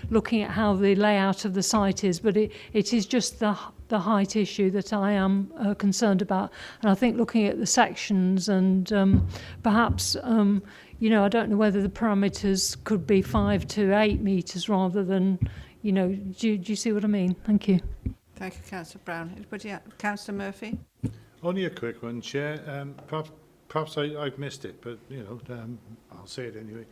looking at how the layout of the site is, but it is just the height issue that I am concerned about. And I think looking at the sections and perhaps I don't know whether the parameters could be 5 to 8 metres rather than, do you see what I mean? Thank you. Thank you, Councillor Brown. Anybody else? Councillor Murphy? Only a quick one, Chair. Perhaps I've missed it, but I'll say it anyway.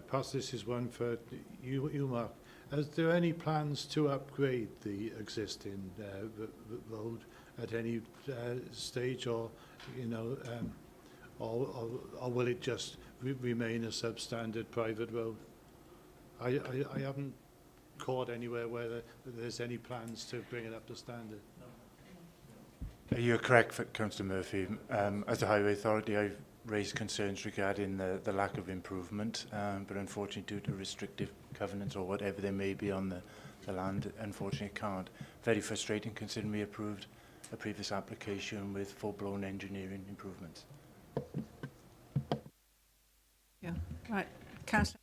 Perhaps this is one for you, Mark. Is there any plans to upgrade the existing road at any stage, or or will it just remain a substandard private road? I haven't caught anywhere where there's any plans to bring it up to standard. You're correct, Councillor Murphy. As a highway authority, I've raised concerns regarding the lack of improvement, but unfortunately due to restrictive covenants or whatever there may be on the land, unfortunately can't. Very frustrating considering we approved a previous application with full-blown engineering improvements. Yeah, right. Councillor.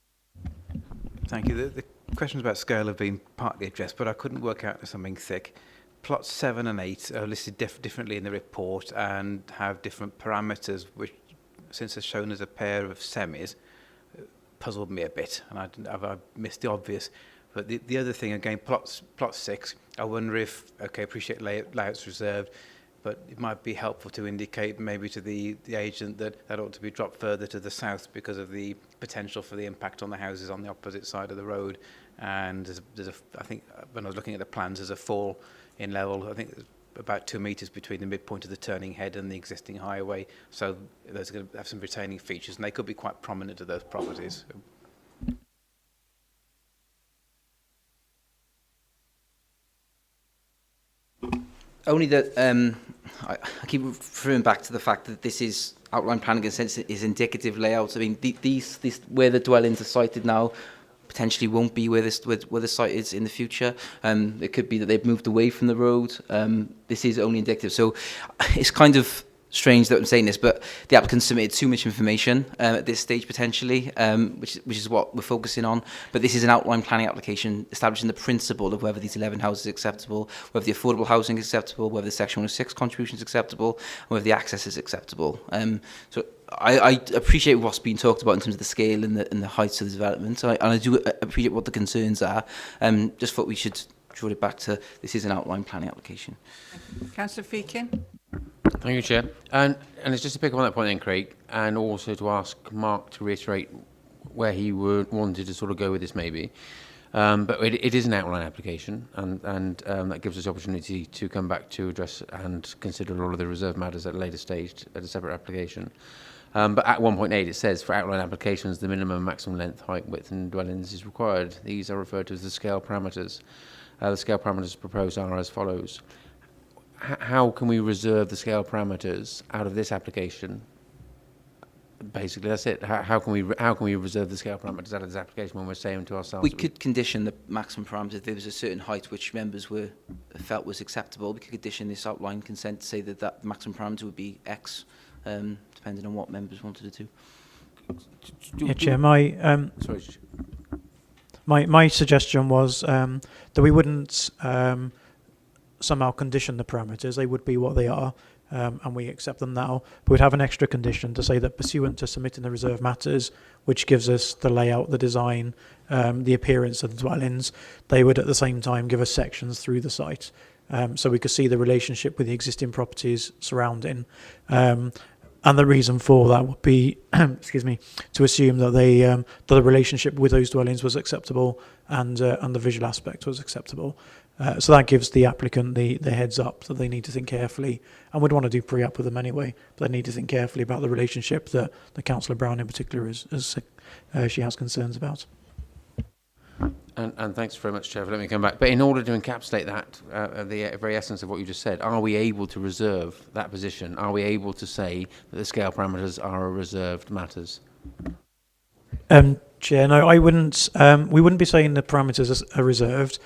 Thank you. The questions about scale have been partly addressed, but I couldn't work out something thick. plots 7 and 8 are listed differently in the report and have different parameters, which, since they're shown as a pair of semis, puzzled me a bit, and I missed the obvious. But the other thing, again, plot 6, I wonder if, okay, appreciate layouts reserved, but it might be helpful to indicate maybe to the agent that ought to be dropped further to the south because of the potential for the impact on the houses on the opposite side of the road. And I think when I was looking at the plans, there's a fall in level. I think there's about 2 metres between the midpoint of the turning head and the existing highway. So there's going to have some retaining features, and they could be quite prominent to those properties. Only that I keep referring back to the fact that this is outline planning consent is indicative layouts. I mean, these where the dwellings are sited now potentially won't be where the site is in the future. It could be that they've moved away from the road. This is only indicative, so it's kind of strange that I'm saying this, but the applicant submitted too much information at this stage potentially, which is what we're focusing on. But this is an outline planning application establishing the principle of whether these 11 houses are acceptable, whether the affordable housing is acceptable, whether the Section 106 contribution is acceptable, and whether the access is acceptable. So I appreciate what's being talked about in terms of the scale and the heights of the development, and I do appreciate what the concerns are. Just thought we should draw it back to this is an outline planning application. Councillor Feakin. Thank you, Chair. And it's just to pick up on that point then, Craig, and also to ask Mark to reiterate where he wanted to sort of go with this maybe. But it is an outline application, and that gives us the opportunity to come back to address and consider all of the reserve matters at a later stage at a separate application. But at 1.8 it says, for outline applications, the minimum and maximum length, height, width and dwellings is required. These are referred to as the scale parameters. The scale parameters proposed are as follows. How can we reserve the scale parameters out of this application? Basically, that's it. How can we reserve the scale parameters out of this application when we're saying to ourselves? We could condition the maximum parameters. If there was a certain height which members felt was acceptable, we could condition this outline consent to say that the maximum parameter would be X, depending on what members wanted to do. Yeah, Chair, my suggestion was that we wouldn't somehow condition the parameters. They would be what they are, and we accept them now. But we'd have an extra condition to say that pursuant to submitting the reserve matters, which gives us the layout, the design, the appearance of the dwellings, they would at the same time give us sections through the site, so we could see the relationship with the existing properties surrounding. And the reason for that would be, excuse me, to assume that the relationship with those dwellings was acceptable and the visual aspect was acceptable. So that gives the applicant the heads up that they need to think carefully, and we'd want to do pre-up with them anyway, but they need to think carefully about the relationship that the Councillor Brown in particular she has concerns about. And thanks very much, Chair, for letting me come back. But in order to encapsulate that, the very essence of what you just said, are we able to reserve that position? Are we able to say that the scale parameters are reserved matters? Chair, no, I wouldn't. We wouldn't be saying the parameters are reserved.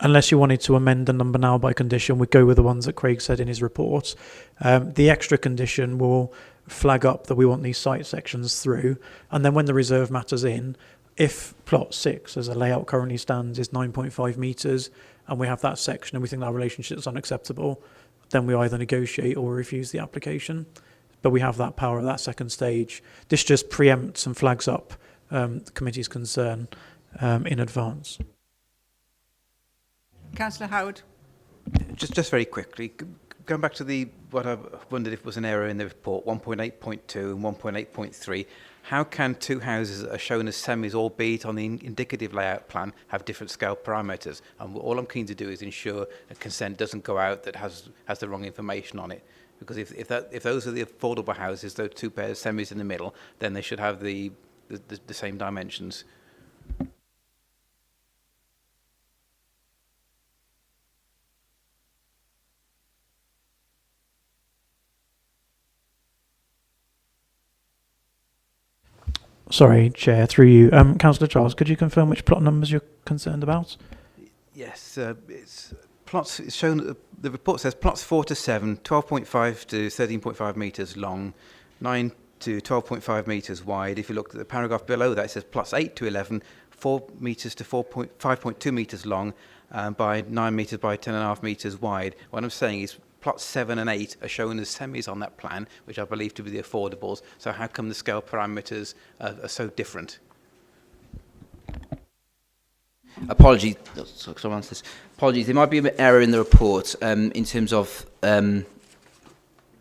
Unless you wanted to amend the number now by condition, we'd go with the ones that Craig said in his report. The extra condition will flag up that we want these site sections through, and then when the reserve matter's in, if plot 6, as a layout currently stands, is 9.5 metres, and we have that section and we think that relationship is unacceptable, then we either negotiate or refuse the application. But we have that power at that second stage. This just preempts and flags up the committee's concern in advance. Councillor Howard. Just very quickly, going back to what I wondered if was an error in the report, 1.8.2 and 1.8.3, how can two houses that are shown as semis, albeit on the indicative layout plan, have different scale parameters? And all I'm keen to do is ensure a consent doesn't go out that has the wrong information on it. Because if those are the affordable houses, those two pairs of semis in the middle, then they should have the same dimensions. Sorry, Chair, through you. Councillor Charles, could you confirm which plot numbers you're concerned about? Yes, it's plots. It's shown. The report says plots 4 to 7, 12.5 to 13.5 metres long, 9 to 12.5 metres wide. If you look at the paragraph below that, it says plots 8 to 11, 4 metres to 5.2 metres long by 9 metres by 10.5 metres wide. What I'm saying is plots 7 and 8 are shown as semis on that plan, which I believe to be the affordables. So how come the scale parameters are so different? Apologies. Sorry, I'll answer this. Apologies. There might be an error in the report in terms of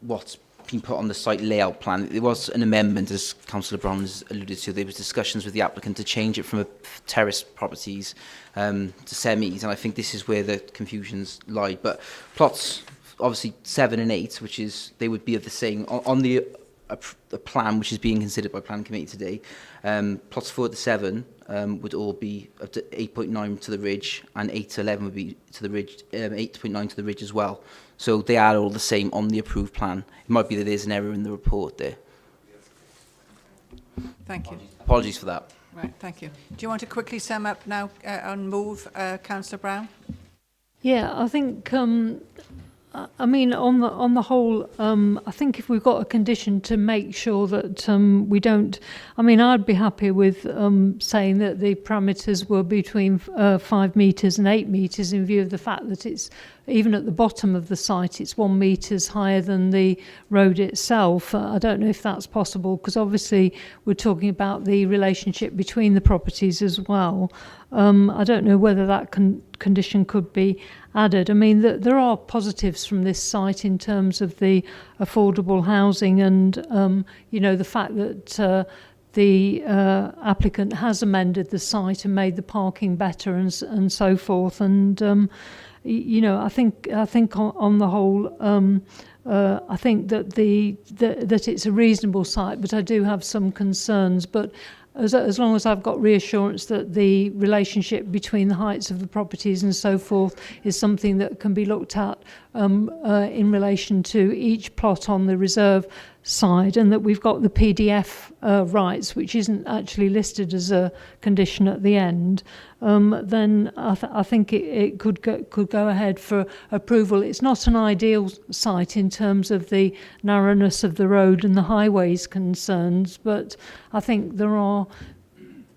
what's been put on the site layout plan. There was an amendment, as Councillor Brown has alluded to. There was discussions with the applicant to change it from terrace properties to semis, and I think this is where the confusions lie. But plots, obviously 7 and 8, which is they would be of the same on the plan which is being considered by Planning Committee today. Plots 4 to 7 would all be up to 8.9 to the ridge, and 8 to 11 would be to the ridge, 8.9 to the ridge as well. So they are all the same on the approved plan. It might be that there's an error in the report there. Thank you. Apologies for that. Right, thank you. Do you want to quickly sum up now and move, Councillor Brown? Yeah, I think, I mean, on the whole, I think if we've got a condition to make sure that we don't, I mean, I'd be happy with saying that the parameters were between 5 metres and 8 metres in view of the fact that it's, even at the bottom of the site, it's 1 metres higher than the road itself. I don't know if that's possible, because obviously we're talking about the relationship between the properties as well. I don't know whether that condition could be added. I mean, there are positives from this site in terms of the affordable housing and, you know, the fact that the applicant has amended the site and made the parking better and so forth. And, you know, I think on the whole, I think that that it's a reasonable site, but I do have some concerns. But as long as I've got reassurance that the relationship between the heights of the properties and so forth is something that can be looked at in relation to each plot on the reserve side, and that we've got the PDF rights, which isn't actually listed as a condition at the end, then I think it could go ahead for approval. It's not an ideal site in terms of the narrowness of the road and the highways concerns, but I think there are,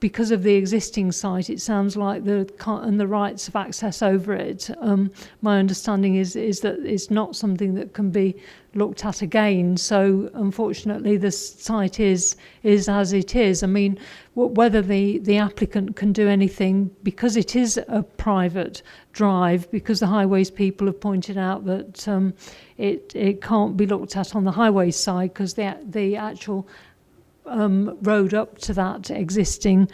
because of the existing site, it sounds like the rights of access over it. My understanding is that it's not something that can be looked at again. So unfortunately, the site is as it is. I mean, whether the applicant can do anything, because it is a private drive, because the highways people have pointed out that it can't be looked at on the highway side because the actual road up to that existing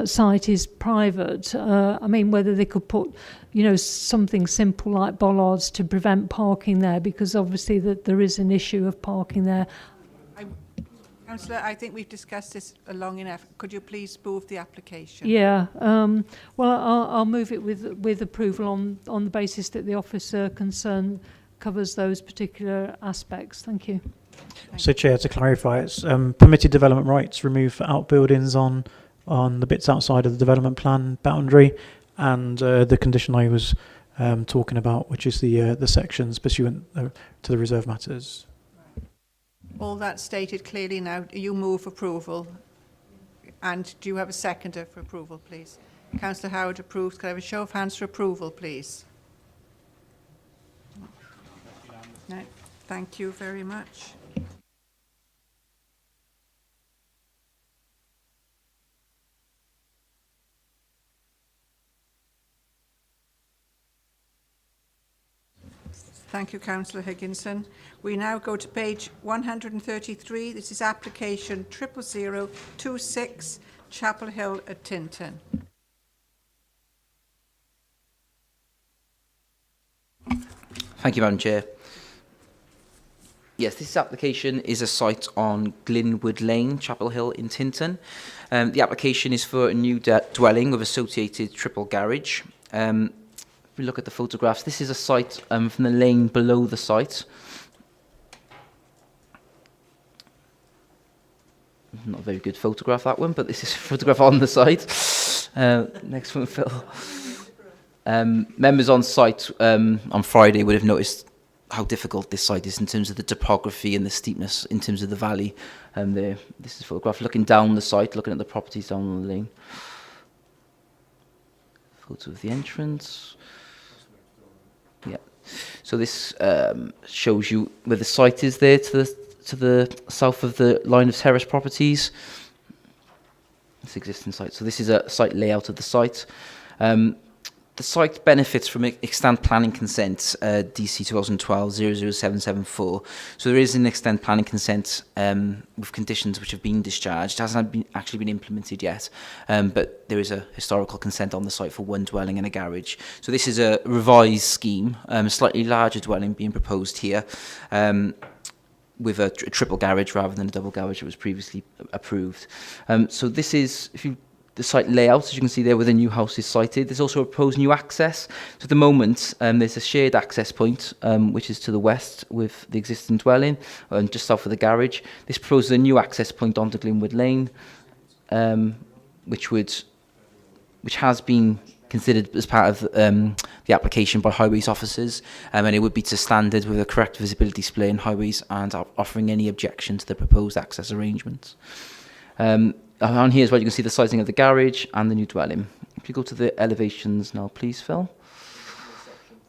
site is private. I mean, whether they could put, you know, something simple like bollards to prevent parking there, because obviously that there is an issue of parking there. Councillor, I think we've discussed this long enough. Could you please move the application? Yeah. Well, I'll move it with approval on the basis that the officer concerned covers those particular aspects. Thank you. So, Chair, to clarify, it's permitted development rights removed for outbuildings on the bits outside of the development plan boundary, and the condition I was talking about, which is the sections pursuant to the reserve matters. All that stated clearly now. You move approval. And do you have a seconder for approval, please? Councillor Howard approves. Could I have a show of hands for approval, please? No. Thank you very much. Thank you, Councillor Higginson. We now go to page 133. This is application 00026, Chapel Hill at Tintern. Thank you, Madam Chair. Yes, this application is a site on Glenwood Lane, Chapel Hill in Tintern. The application is for a new dwelling with associated triple garage. If we look at the photographs, this is a site from the lane below the site. Not a very good photograph, that one, but this is a photograph on the site. Next one, Phil. Members on site on Friday would have noticed how difficult this site is in terms of the topography and the steepness in terms of the valley. This is a photograph looking down the site, looking at the properties down the lane. photo of the entrance. Yeah. So this shows you where the site is there to the south of the line of terrace properties. This existing site. So this is a site layout of the site. The site benefits from extant planning consent, DC 2012-00774. So there is an extant planning consent with conditions which have been discharged. It hasn't actually been implemented yet, but there is a historical consent on the site for one dwelling and a garage. So this is a revised scheme, a slightly larger dwelling being proposed here, with a triple garage rather than a double garage that was previously approved. So this is, the site layout, as you can see there, where the new house is sited. There's also a proposed new access. So at the moment, there's a shared access point, which is to the west with the existing dwelling, and just south of the garage. This proposes a new access point onto Glenwood Lane, which has been considered as part of the application by Highways officers, and it would be to standard with a correct visibility display in Highways and offering any objection to the proposed access arrangements. On here as well, you can see the sizing of the garage and the new dwelling. If you go to the elevations now, please, Phil.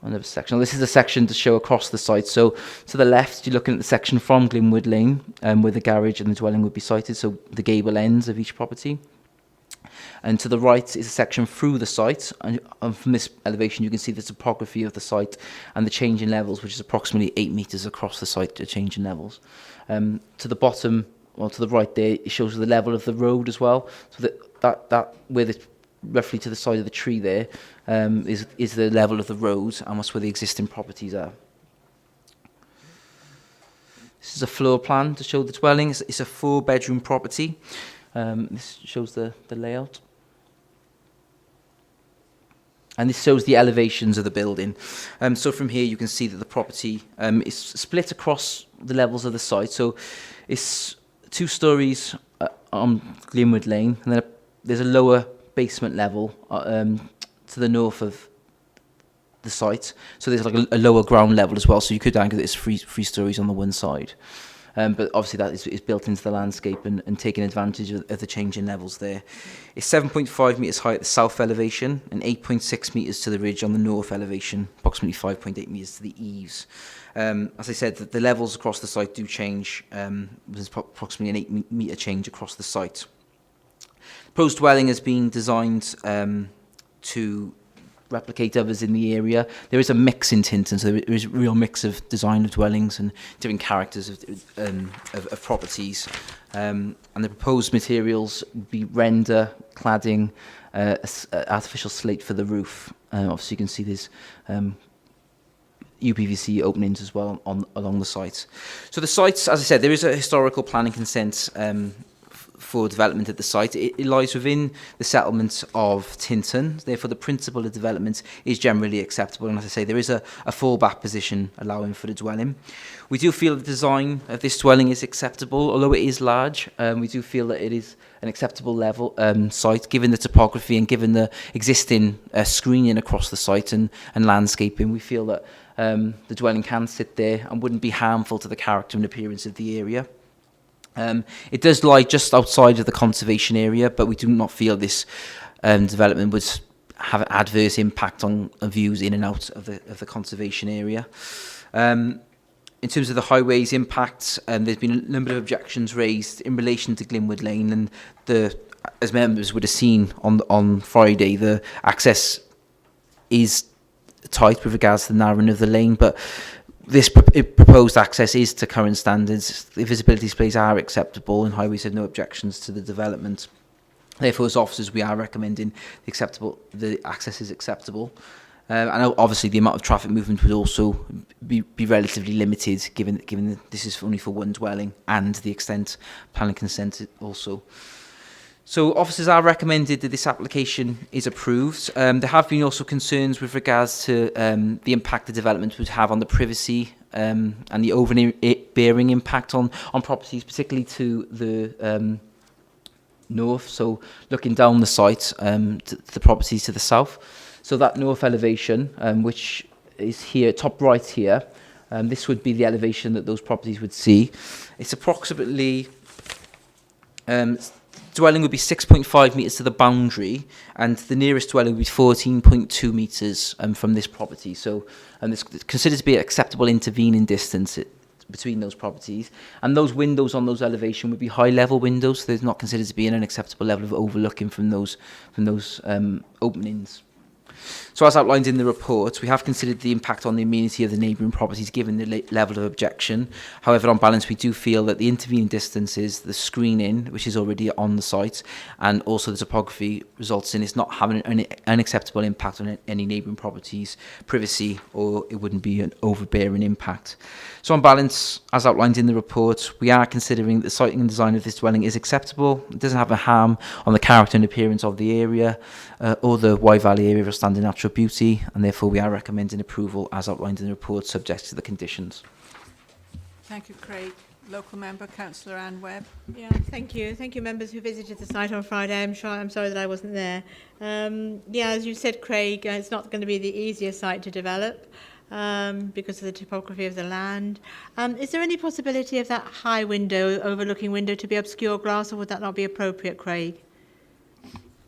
Another section. Now, this is a section to show across the site. So to the left, you're looking at the section from Glenwood Lane, where the garage and the dwelling would be sited, so the gable ends of each property. And to the right is a section through the site, and from this elevation you can see the topography of the site and the change in levels, which is approximately 8 metres across the site, the change in levels. To the bottom, well, to the right there, it shows the level of the road as well. So that where the roughly to the side of the tree there is the level of the road, and that's where the existing properties are. This is a floor plan to show the dwelling. It's a 4-bedroom property. This shows the layout. And this shows the elevations of the building. So from here you can see that the property is split across the levels of the site. So it's 2 stories on Glenwood Lane, and then there's a lower basement level to the north of the site. So there's like a lower ground level as well. So you could argue that it's three stories on the one side. But obviously that is built into the landscape and taking advantage of the change in levels there. It's 7.5 metres high at the south elevation and 8.6 metres to the ridge on the north elevation, approximately 5.8 metres to the eaves. As I said, the levels across the site do change. There's approximately an 8 metre change across the site. The proposed dwelling has been designed to replicate others in the area. There is a mix in Tinton, so there is a real mix of design of dwellings and different characters of properties. And the proposed materials would be render, cladding, artificial slate for the roof. Obviously you can see there's UPVC openings as well along the site. So the sites, as I said, there is a historical planning consent for development at the site. It lies within the settlement of Tinton, therefore the principle of development is generally acceptable, and as I say, there is a fallback position allowing for the dwelling. We do feel the design of this dwelling is acceptable, although it is large. We do feel that it is an acceptable level site, given the topography and given the existing screening across the site and landscaping. We feel that the dwelling can sit there and wouldn't be harmful to the character and appearance of the area. It does lie just outside of the conservation area, but we do not feel this development would have an adverse impact on views in and out of the conservation area. In terms of the highways impact, there's been a number of objections raised in relation to Glenwood Lane, and as members would have seen on Friday, the access is tight with regards to the narrowing of the lane, but this proposed access is to current standards. The visibility displays are acceptable, and Highways have no objections to the development. Therefore, as officers, we are recommending the access is acceptable. And obviously, the amount of traffic movement would also be relatively limited, given that this is only for one dwelling, and the extent planning consent also. So officers are recommended that this application is approved. There have been also concerns with regards to the impact the development would have on the privacy and the overbearing impact on properties, particularly to the north. So looking down the site to the properties to the south. So that north elevation, which is here, top right here, this would be the elevation that those properties would see. It's approximately dwelling would be 6.5 metres to the boundary, and the nearest dwelling would be 14.2 metres from this property. So, and it's considered to be an acceptable intervening distance between those properties. And those windows on those elevation would be high-level windows, so they're not considered to be in an acceptable level of overlooking from those openings. So as outlined in the report, we have considered the impact on the amenity of the neighbouring properties given the level of objection. However, on balance, we do feel that the intervening distances, the screening, which is already on the site, and also the topography results in it's not having an unacceptable impact on any neighbouring properties' privacy, or it wouldn't be an overbearing impact. So on balance, as outlined in the report, we are considering that the siting and design of this dwelling is acceptable. It doesn't have a harm on the character and appearance of the area or the Wye Valley area of standing natural beauty, and therefore we are recommending approval as outlined in the report, subject to the conditions. Thank you, Craig. Local member, Councillor Anne Webb. Yeah, thank you. Thank you, members who visited the site on Friday. I'm sorry that I wasn't there. Yeah, as you said, Craig, it's not going to be the easiest site to develop because of the topography of the land. Is there any possibility of that high window, overlooking window, to be obscure glass, or would that not be appropriate, Craig?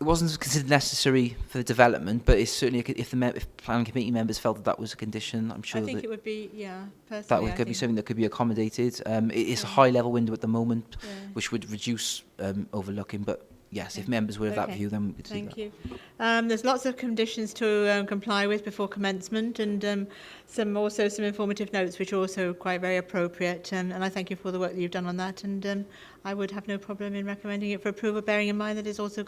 It wasn't considered necessary for the development, but it's certainly if planning committee members felt that that was a condition, I'm sure I think that it would be, yeah, personally. that could be something that could be accommodated. It's a high level window at the moment, which would reduce overlooking, but yes, if members were of that view, then we could see that. Thank you. There's lots of conditions to comply with before commencement, and some informative notes which are also quite very appropriate, and I thank you for the work that you've done on that, and I would have no problem in recommending it for approval, bearing in mind that it's also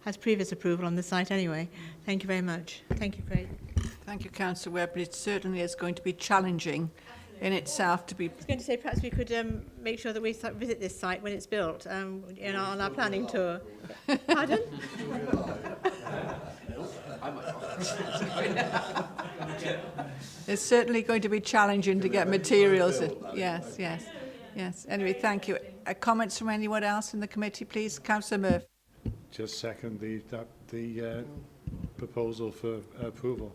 has previous approval on the site anyway. Thank you very much. Thank you, Craig. Thank you, Councillor Webb, but it certainly is going to be challenging in itself to be... I was going to say perhaps we could make sure that we visit this site when it's built on our planning tour. Pardon? It's certainly going to be challenging to get materials. Yes. Anyway, thank you. Comments from anyone else in the committee, please? Councillor Murphy. Just second the proposal for approval.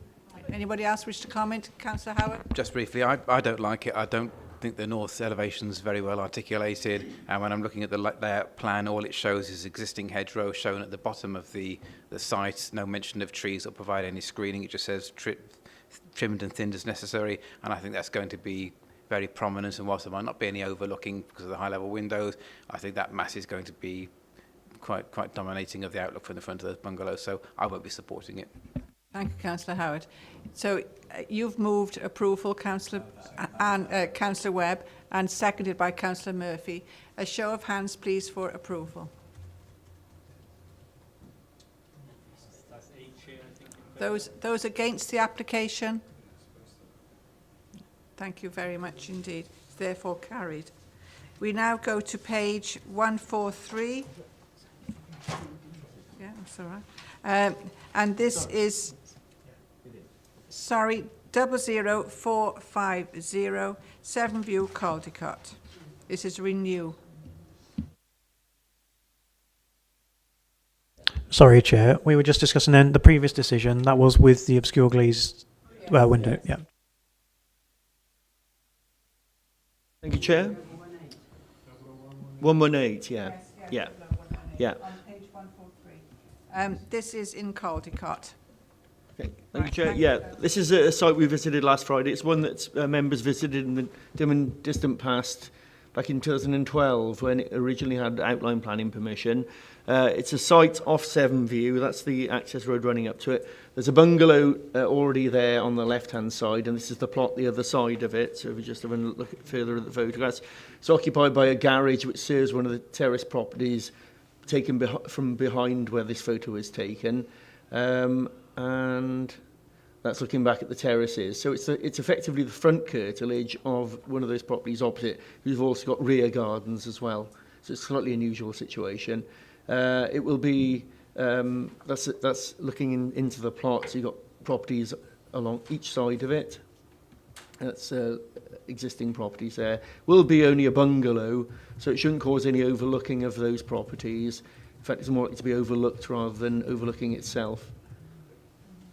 Anybody else wish to comment? Councillor Howard? Just briefly, I don't like it. I don't think the north elevation is very well articulated, and when I'm looking at the layout plan, all it shows is existing hedgerow shown at the bottom of the site. No mention of trees or provide any screening. It just says trimmed and thinned as necessary, and I think that's going to be very prominent, and whilst there might not be any overlooking because of the high level windows, I think that mass is going to be quite dominating of the outlook from the front of the bungalow, so I won't be supporting it. Thank you, Councillor Howard. So you've moved approval, Councillor Webb, and seconded by Councillor Murphy. A show of hands, please, for approval. Those against the application? Thank you very much indeed. It's therefore carried. We now go to page 143. Yeah, that's all right. And this is... Sorry, 00450 Seven View Caldecott. This is Renew. Sorry, Chair. We were just discussing then the previous decision. That was with the obscure glazed window. Yeah. Thank you, Chair. 118, yeah. Yeah. Yeah. On page 143. This is in Caldecott. Okay. Thank you, Chair. Yeah, this is a site we visited last Friday. It's one that members visited in the dim and distant past back in 2012 when it originally had outline planning permission. It's a site off Seven View. That's the access road running up to it. There's a bungalow already there on the left-hand side, and this is the plot the other side of it. So if we just have a look further at the photographs, it's occupied by a garage which serves one of the terrace properties taken from behind where this photo is taken. And that's looking back at the terraces. So it's effectively the front curtilage of one of those properties opposite. We've also got rear gardens as well. So it's a slightly unusual situation. It will be, that's looking into the plot. So you've got properties along each side of it. That's existing properties there. Will be only a bungalow, so it shouldn't cause any overlooking of those properties. In fact, it's more likely to be overlooked rather than overlooking itself.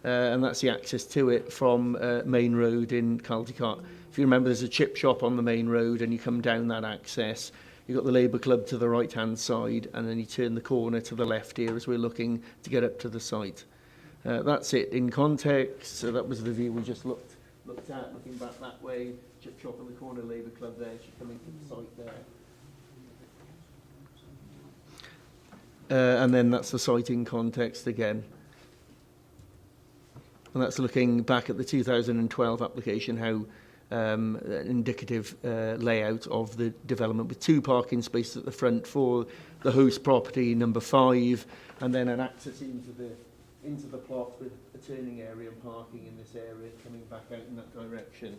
And that's the access to it from Main Road in Caldecott. If you remember, there's a chip shop on the main road, and you come down that access. You've got the Labour Club to the right-hand side, and then you turn the corner to the left here as we're looking to get up to the site. That's it in context. So that was the view we just looked at, looking back that way. Chip shop in the corner, Labour Club there, coming to the site there. And then that's the site in context again. And that's looking back at the 2012 application, how an indicative layout of the development with 2 parking spaces at the front for the host property number 5, and then an access into the plot with a turning area and parking in this area coming back out in that direction.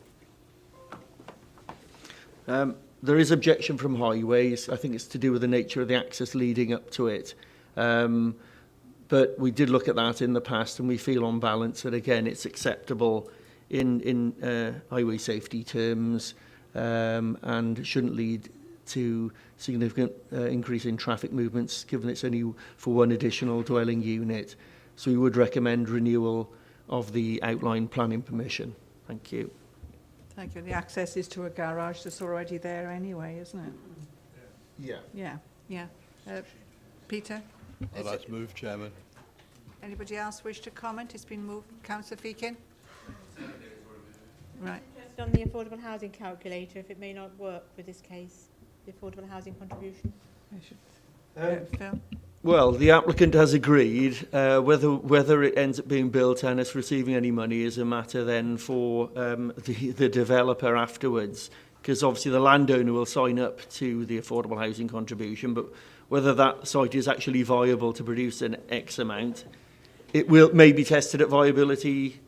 There is objection from Highways. I think it's to do with the nature of the access leading up to it. But we did look at that in the past, and we feel on balance that, again, it's acceptable in highway safety terms, and shouldn't lead to significant increase in traffic movements, given it's only for 1 additional dwelling unit. So we would recommend renewal of the outline planning permission. Thank you. Thank you. The access is to a garage that's already there anyway, isn't it? Yeah. Yeah. Peter? I'd like to move, Chairman. Anybody else wish to comment? It's been moved. Councillor Feakin? Right. Just on the affordable housing calculator, if it may not work with this case, the affordable housing contribution. Phil? Well, the applicant has agreed. Whether it ends up being built and us receiving any money is a matter then for the developer afterwards, because obviously the landowner will sign up to the affordable housing contribution, but whether that site is actually viable to produce an X amount, it may be tested at viability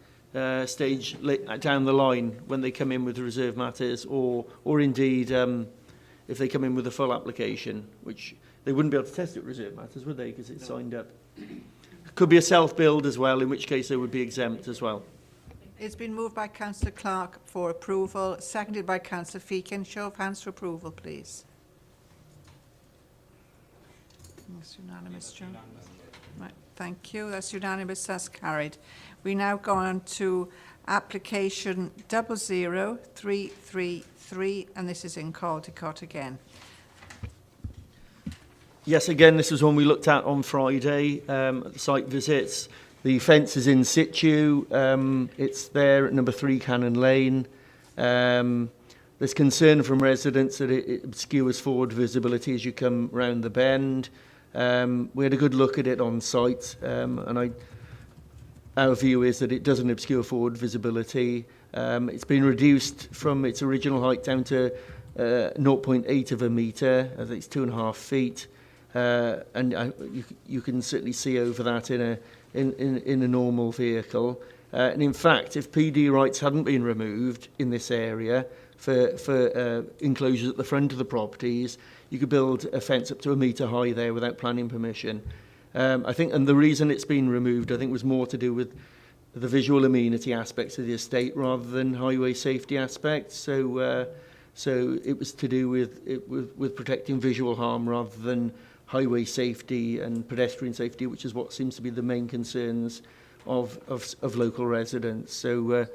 stage down the line when they come in with the reserve matters, or indeed if they come in with a full application, which they wouldn't be able to test it reserve matters, would they, because it's signed up. Could be a self-build as well, in which case they would be exempt as well. It's been moved by Councillor Clark for approval, seconded by Councillor Feakin. Show of hands for approval, please. That's unanimous, John. Right, thank you. That's unanimous. That's carried. We now go on to application 00333, and this is in Caldicot again. Yes, again, this was one we looked at on Friday at the site visits. The fence is in situ. It's there at number 3 Cannon Lane. There's concern from residents that it obscures forward visibility as you come round the bend. We had a good look at it on site, and our view is that it doesn't obscure forward visibility. It's been reduced from its original height down to 0.8 of a metre. I think it's 2.5 feet. And you can certainly see over that in a normal vehicle. And in fact, if PD rights hadn't been removed in this area for enclosures at the front of the properties, you could build a fence up to 1 metre high there without planning permission. I think, and the reason it's been removed, I think, was more to do with the visual amenity aspects of the estate rather than highway safety aspects. So it was to do with protecting visual harm rather than highway safety and pedestrian safety, which is what seems to be the main concerns of local residents. So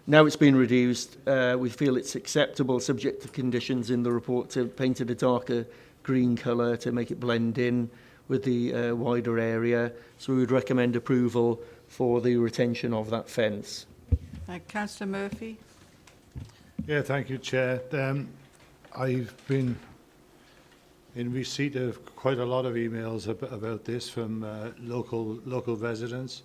now it's been reduced. We feel it's acceptable, subject to conditions in the report, to paint it a darker green colour to make it blend in with the wider area. So we would recommend approval for the retention of that fence. Councillor Murphy? Yeah, thank you, Chair. I've been in receipt of quite a lot of emails about this from local residents.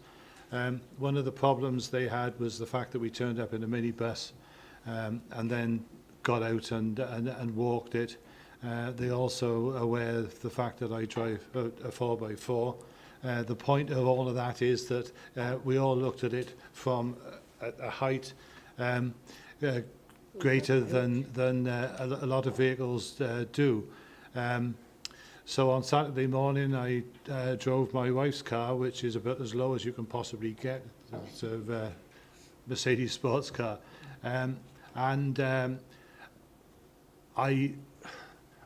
One of the problems they had was the fact that we turned up in a minibus and then got out and walked it. They're also aware of the fact that I drive a 4x4. The point of all of that is that we all looked at it from a height greater than a lot of vehicles do. So on Saturday morning, I drove my wife's car, which is about as low as you can possibly get. It's a Mercedes sports car.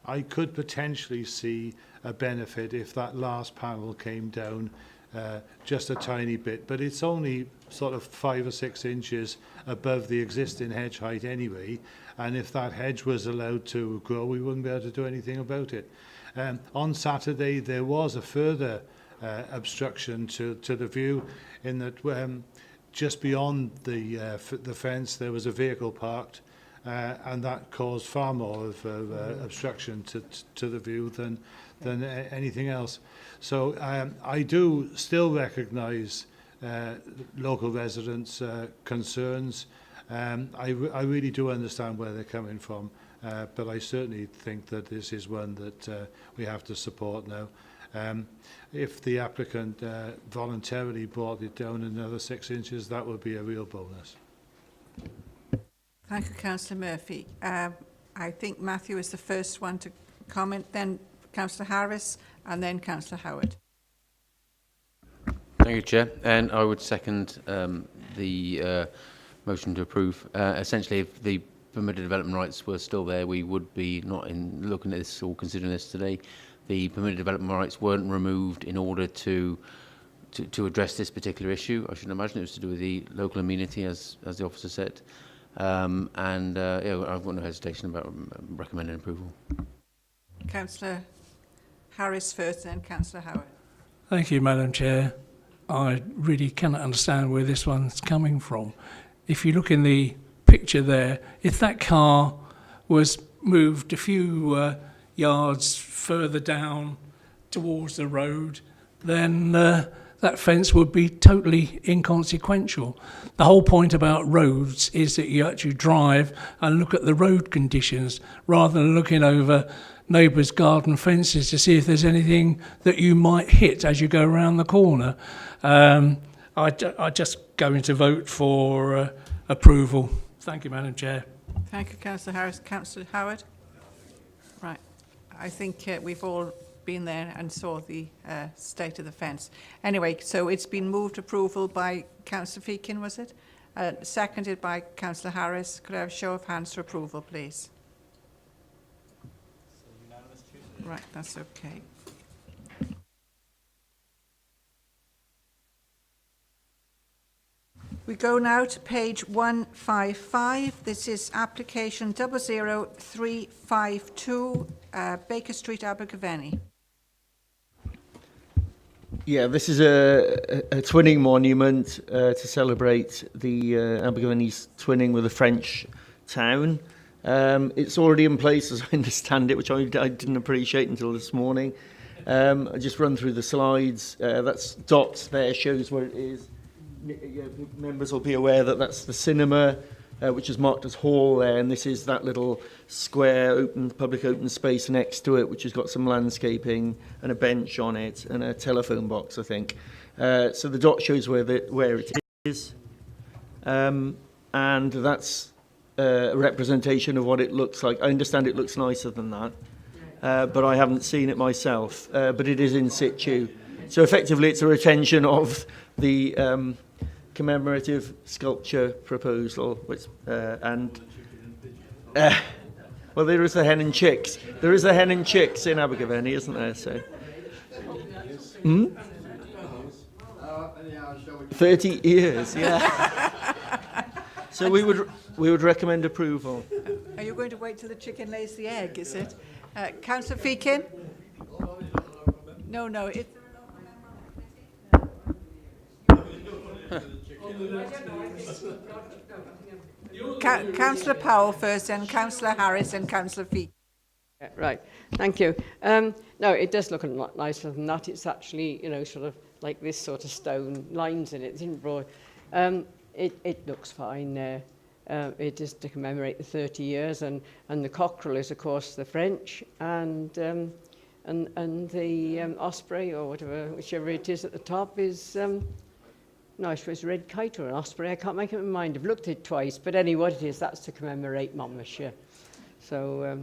I could potentially see a benefit if that last panel came down just a tiny bit, but it's only sort of 5 or 6 inches above the existing hedge height anyway, and if that hedge was allowed to grow, we wouldn't be able to do anything about it. On Saturday, there was a further obstruction to the view, in that just beyond the fence there was a vehicle parked, and that caused far more of obstruction to the view than anything else. So I do still recognise local residents' concerns. I really do understand where they're coming from, but I certainly think that this is one that we have to support now. If the applicant voluntarily brought it down another 6 inches, that would be a real bonus. Thank you, Councillor Murphy. I think Matthew is the first one to comment, then Councillor Harris, and then Councillor Howard. Thank you, Chair. And I would second the motion to approve. Essentially, if the permitted development rights were still there, we would be not looking at this or considering this today. The permitted development rights weren't removed in order to address this particular issue. I should imagine it was to do with the local amenity, as the officer said. Yeah, I've got no hesitation about recommending approval. Councillor Harris first, then Councillor Howard. Thank you, Madam Chair. I really cannot understand where this one's coming from. If you look in the picture there, if that car was moved a few yards further down towards the road, then that fence would be totally inconsequential. The whole point about roads is that you actually drive and look at the road conditions rather than looking over neighbours' garden fences to see if there's anything that you might hit as you go around the corner. I just going to vote for approval. Thank you, Madam Chair. Thank you, Councillor Harris. Councillor Howard? Right. I think we've all been there and saw the state of the fence. Anyway, so it's been moved approval by Councillor Feakin, was it? Seconded by Councillor Harris. Could I have a show of hands for approval, please? Right, that's okay. We go now to page 155. This is application 00352, Baker Street, Abergavenny. Yeah, this is a twinning monument to celebrate the Abergavenny's twinning with a French town. It's already in place, as I understand it, which I didn't appreciate until this morning. I just run through the slides. That's dots there, shows where it is. Members will be aware that that's the cinema, which is marked as hall there, and this is that little square public open space next to it, which has got some landscaping and a bench on it and a telephone box, I think. So the dot shows where it is, and that's a representation of what it looks like. I understand it looks nicer than that, but I haven't seen it myself, but it is in situ. So effectively it's a retention of the commemorative sculpture proposal, which, well, there is the hen and chicks. There is the hen and chicks in Abergavenny, isn't there? So, 30 years, yeah. So we would recommend approval. Are you going to wait till the chicken lays the egg, is it? Councillor Feakin? No, it... Councillor Powell first, and Councillor Harris and Councillor Feakin. Right, thank you. No, it does look a lot nicer than that. It's actually, sort of like this sort of stone lines in it. It's in broad. It looks fine. It is to commemorate the 30 years, and the cockerel is, of course, the French, and the osprey or whatever, whichever it is at the top, is. No, I suppose red kite or an osprey. I can't make up my mind. I've looked at it twice, but anyway, what it is, that's to commemorate Monmouthshire. So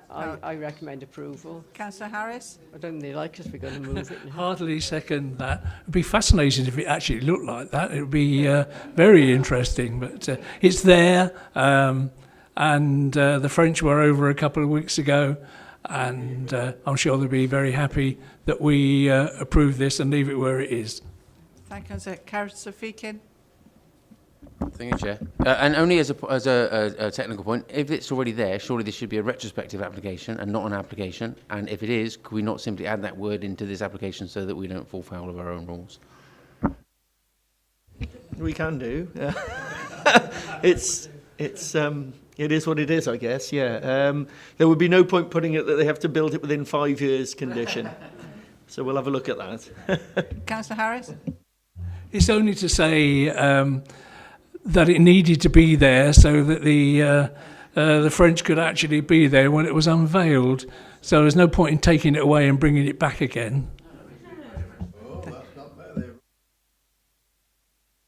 I recommend approval. Councillor Harris? I don't really like us. We're going to move it. Hardly second that. It would be fascinating if it actually looked like that. It would be very interesting, but it's there. And the French were over a couple of weeks ago, and I'm sure they'll be very happy that we approve this and leave it where it is. Thank you, Councillor Feakin. Thank you, Chair. And only as a technical point, if it's already there, surely this should be a retrospective application and not an application. And if it is, could we not simply add that word into this application so that we don't fall foul of our own rules? We can do. It is what it is, I guess. Yeah. There would be no point putting it that they have to build it within 5 years condition. So we'll have a look at that. Councillor Harris? It's only to say that it needed to be there so that the French could actually be there when it was unveiled. So there's no point in taking it away and bringing it back again.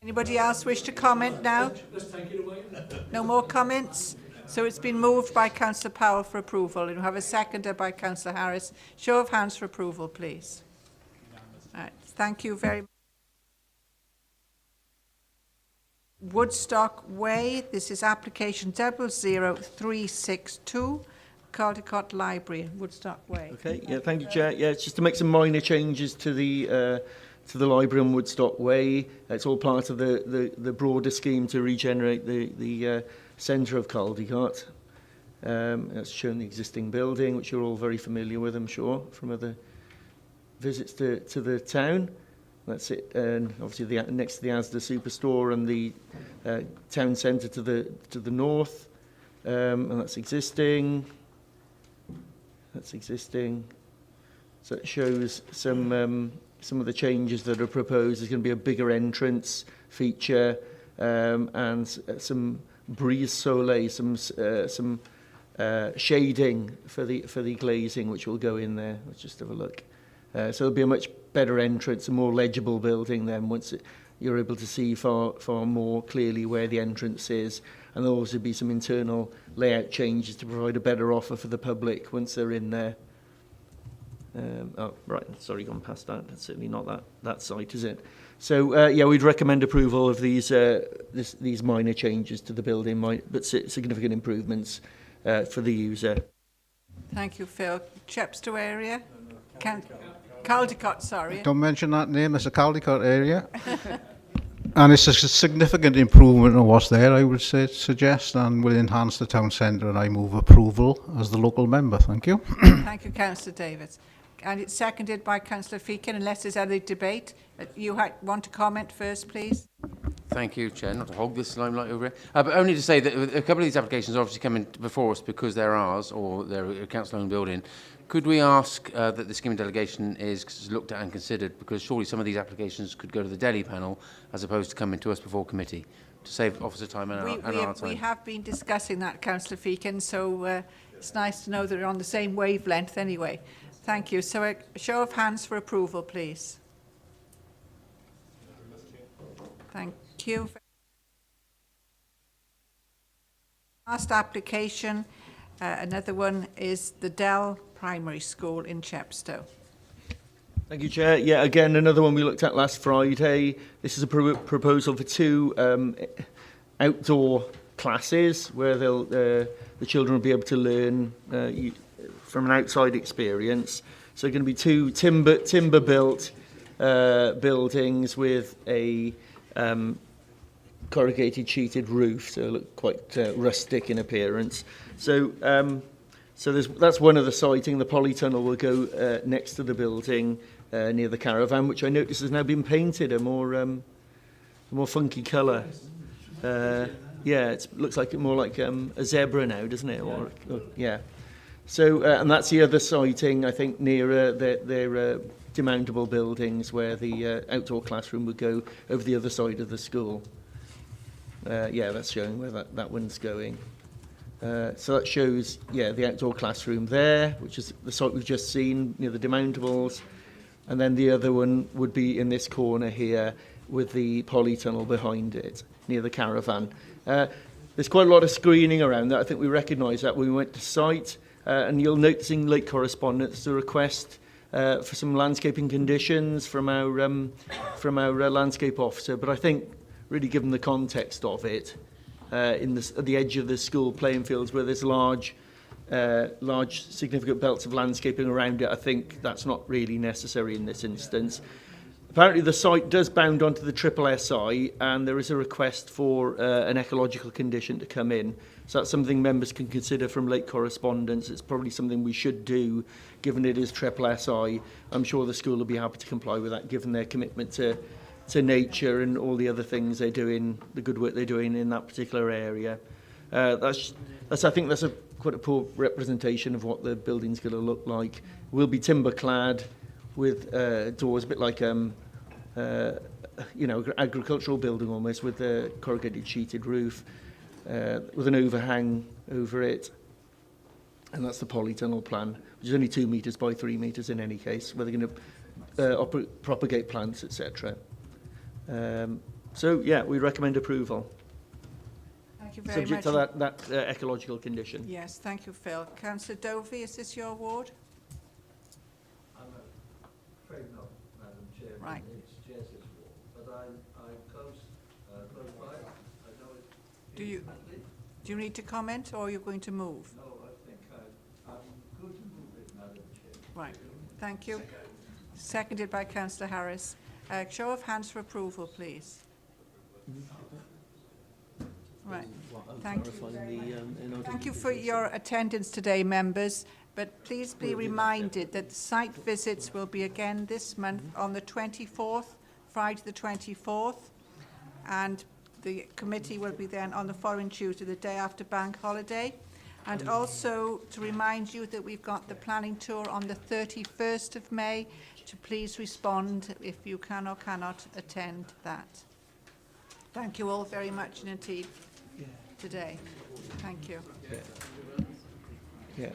Anybody else wish to comment now? No more comments? So it's been moved by Councillor Powell for approval, and we have a seconder by Councillor Harris. Show of hands for approval, please. Right, thank you very much. Woodstock Way, this is application 00362, Caldecott Library, Woodstock Way. Okay, yeah, thank you, Chair. Yeah, it's just to make some minor changes to the library on Woodstock Way. It's all part of the broader scheme to regenerate the centre of Caldecott. It's shown the existing building, which you're all very familiar with, I'm sure, from other visits to the town. That's it, and obviously next to the Asda Superstore and the town centre to the north, and that's existing. That's existing. So it shows some of the changes that are proposed. There's going to be a bigger entrance feature and some brise soleil, some shading for the glazing, which will go in there. Let's just have a look. So there'll be a much better entrance, a more legible building then once you're able to see far more clearly where the entrance is. And there'll also be some internal layout changes to provide a better offer for the public once they're in there. Oh, right, sorry, gone past that. That's certainly not that site, is it? So, yeah, we'd recommend approval of these minor changes to the building, but significant improvements for the user. Thank you, Phil. Chepstow area? Caldecott, sorry. Don't mention that name, it's a Caldecott area. And it's a significant improvement on what's there, I would suggest, and will enhance the town centre, and I move approval as the local member. Thank you. Thank you, Councillor Davids. And it's seconded by Councillor Feakin, unless there's any debate. You want to comment first, please? Thank you, Chair. Not to hog this limelight over it, but only to say that a couple of these applications are obviously coming before us because they're ours or they're a council-owned building. Could we ask that the scheme of delegation is looked at and considered, because surely some of these applications could go to the Delhi panel as opposed to coming to us before committee, to save officer time and our time. We have been discussing that, Councillor Feakin, so it's nice to know that we're on the same wavelength anyway. Thank you. So a show of hands for approval, please. Thank you. Last application, another one is the Dell Primary School in Chepstow. Thank you, Chair. Yeah, again, another one we looked at last Friday. This is a proposal for two outdoor classes where the children will be able to learn from an outside experience. So going to be two timber built buildings with a corrugated sheeted roof, so look quite rustic in appearance. So that's one of the siting. The polytunnel will go next to the building near the caravan, which I notice has now been painted a more funky colour. Yeah, it looks like more like a zebra now, doesn't it? Or yeah. So and that's the other siting, I think, near their demountable buildings where the outdoor classroom would go over the other side of the school. Yeah, that's showing where that one's going. So that shows, yeah, the outdoor classroom there, which is the site we've just seen near the demountables. And then the other one would be in this corner here with the polytunnel behind it, near the caravan. There's quite a lot of screening around that. I think we recognised that when we went to site. And you'll notice in late correspondence the request for some landscaping conditions from our landscape officer. But I think, really given the context of it, at the edge of the school playing fields where there's large large significant belts of landscaping around it, I think that's not really necessary in this instance. Apparently the site does bound onto the Triple SI, and there is a request for an ecological condition to come in. So that's something members can consider from late correspondence. It's probably something we should do, given it is Triple SI. I'm sure the school will be happy to comply with that, given their commitment to nature and all the other things they're doing, the good work they're doing in that particular area. I think that's quite a poor representation of what the building's going to look like. We'll be timber clad with doors, a bit like agricultural building almost, with a corrugated sheeted roof, with an overhang over it. And that's the polytunnel plan, which is only 2 metres by 3 metres in any case, where they're going to propagate plants, etc. So, yeah, we recommend approval. Thank you very much. Subject to that ecological condition. Yes, thank you, Phil. Councillor Dovey, is this your ward? I'm afraid not, Madam Chair. Right. It's Jess's ward, but I'm close by. I know it. Do you need to comment, or are you going to move? No, I think I'm going to move it, Madam Chair. Right, thank you. Seconded by Councillor Harris. Show of hands for approval, please. Right, thank you. Thank you for your attendance today, members. But please be reminded that the site visits will be again this month on the 24th, Friday the 24th, and the committee will be then on the following Tuesday, the day after bank holiday. And also to remind you that we've got the planning tour on the 31st of May, to please respond if you can or cannot attend that. Thank you all very much indeed today. Thank you. Yeah.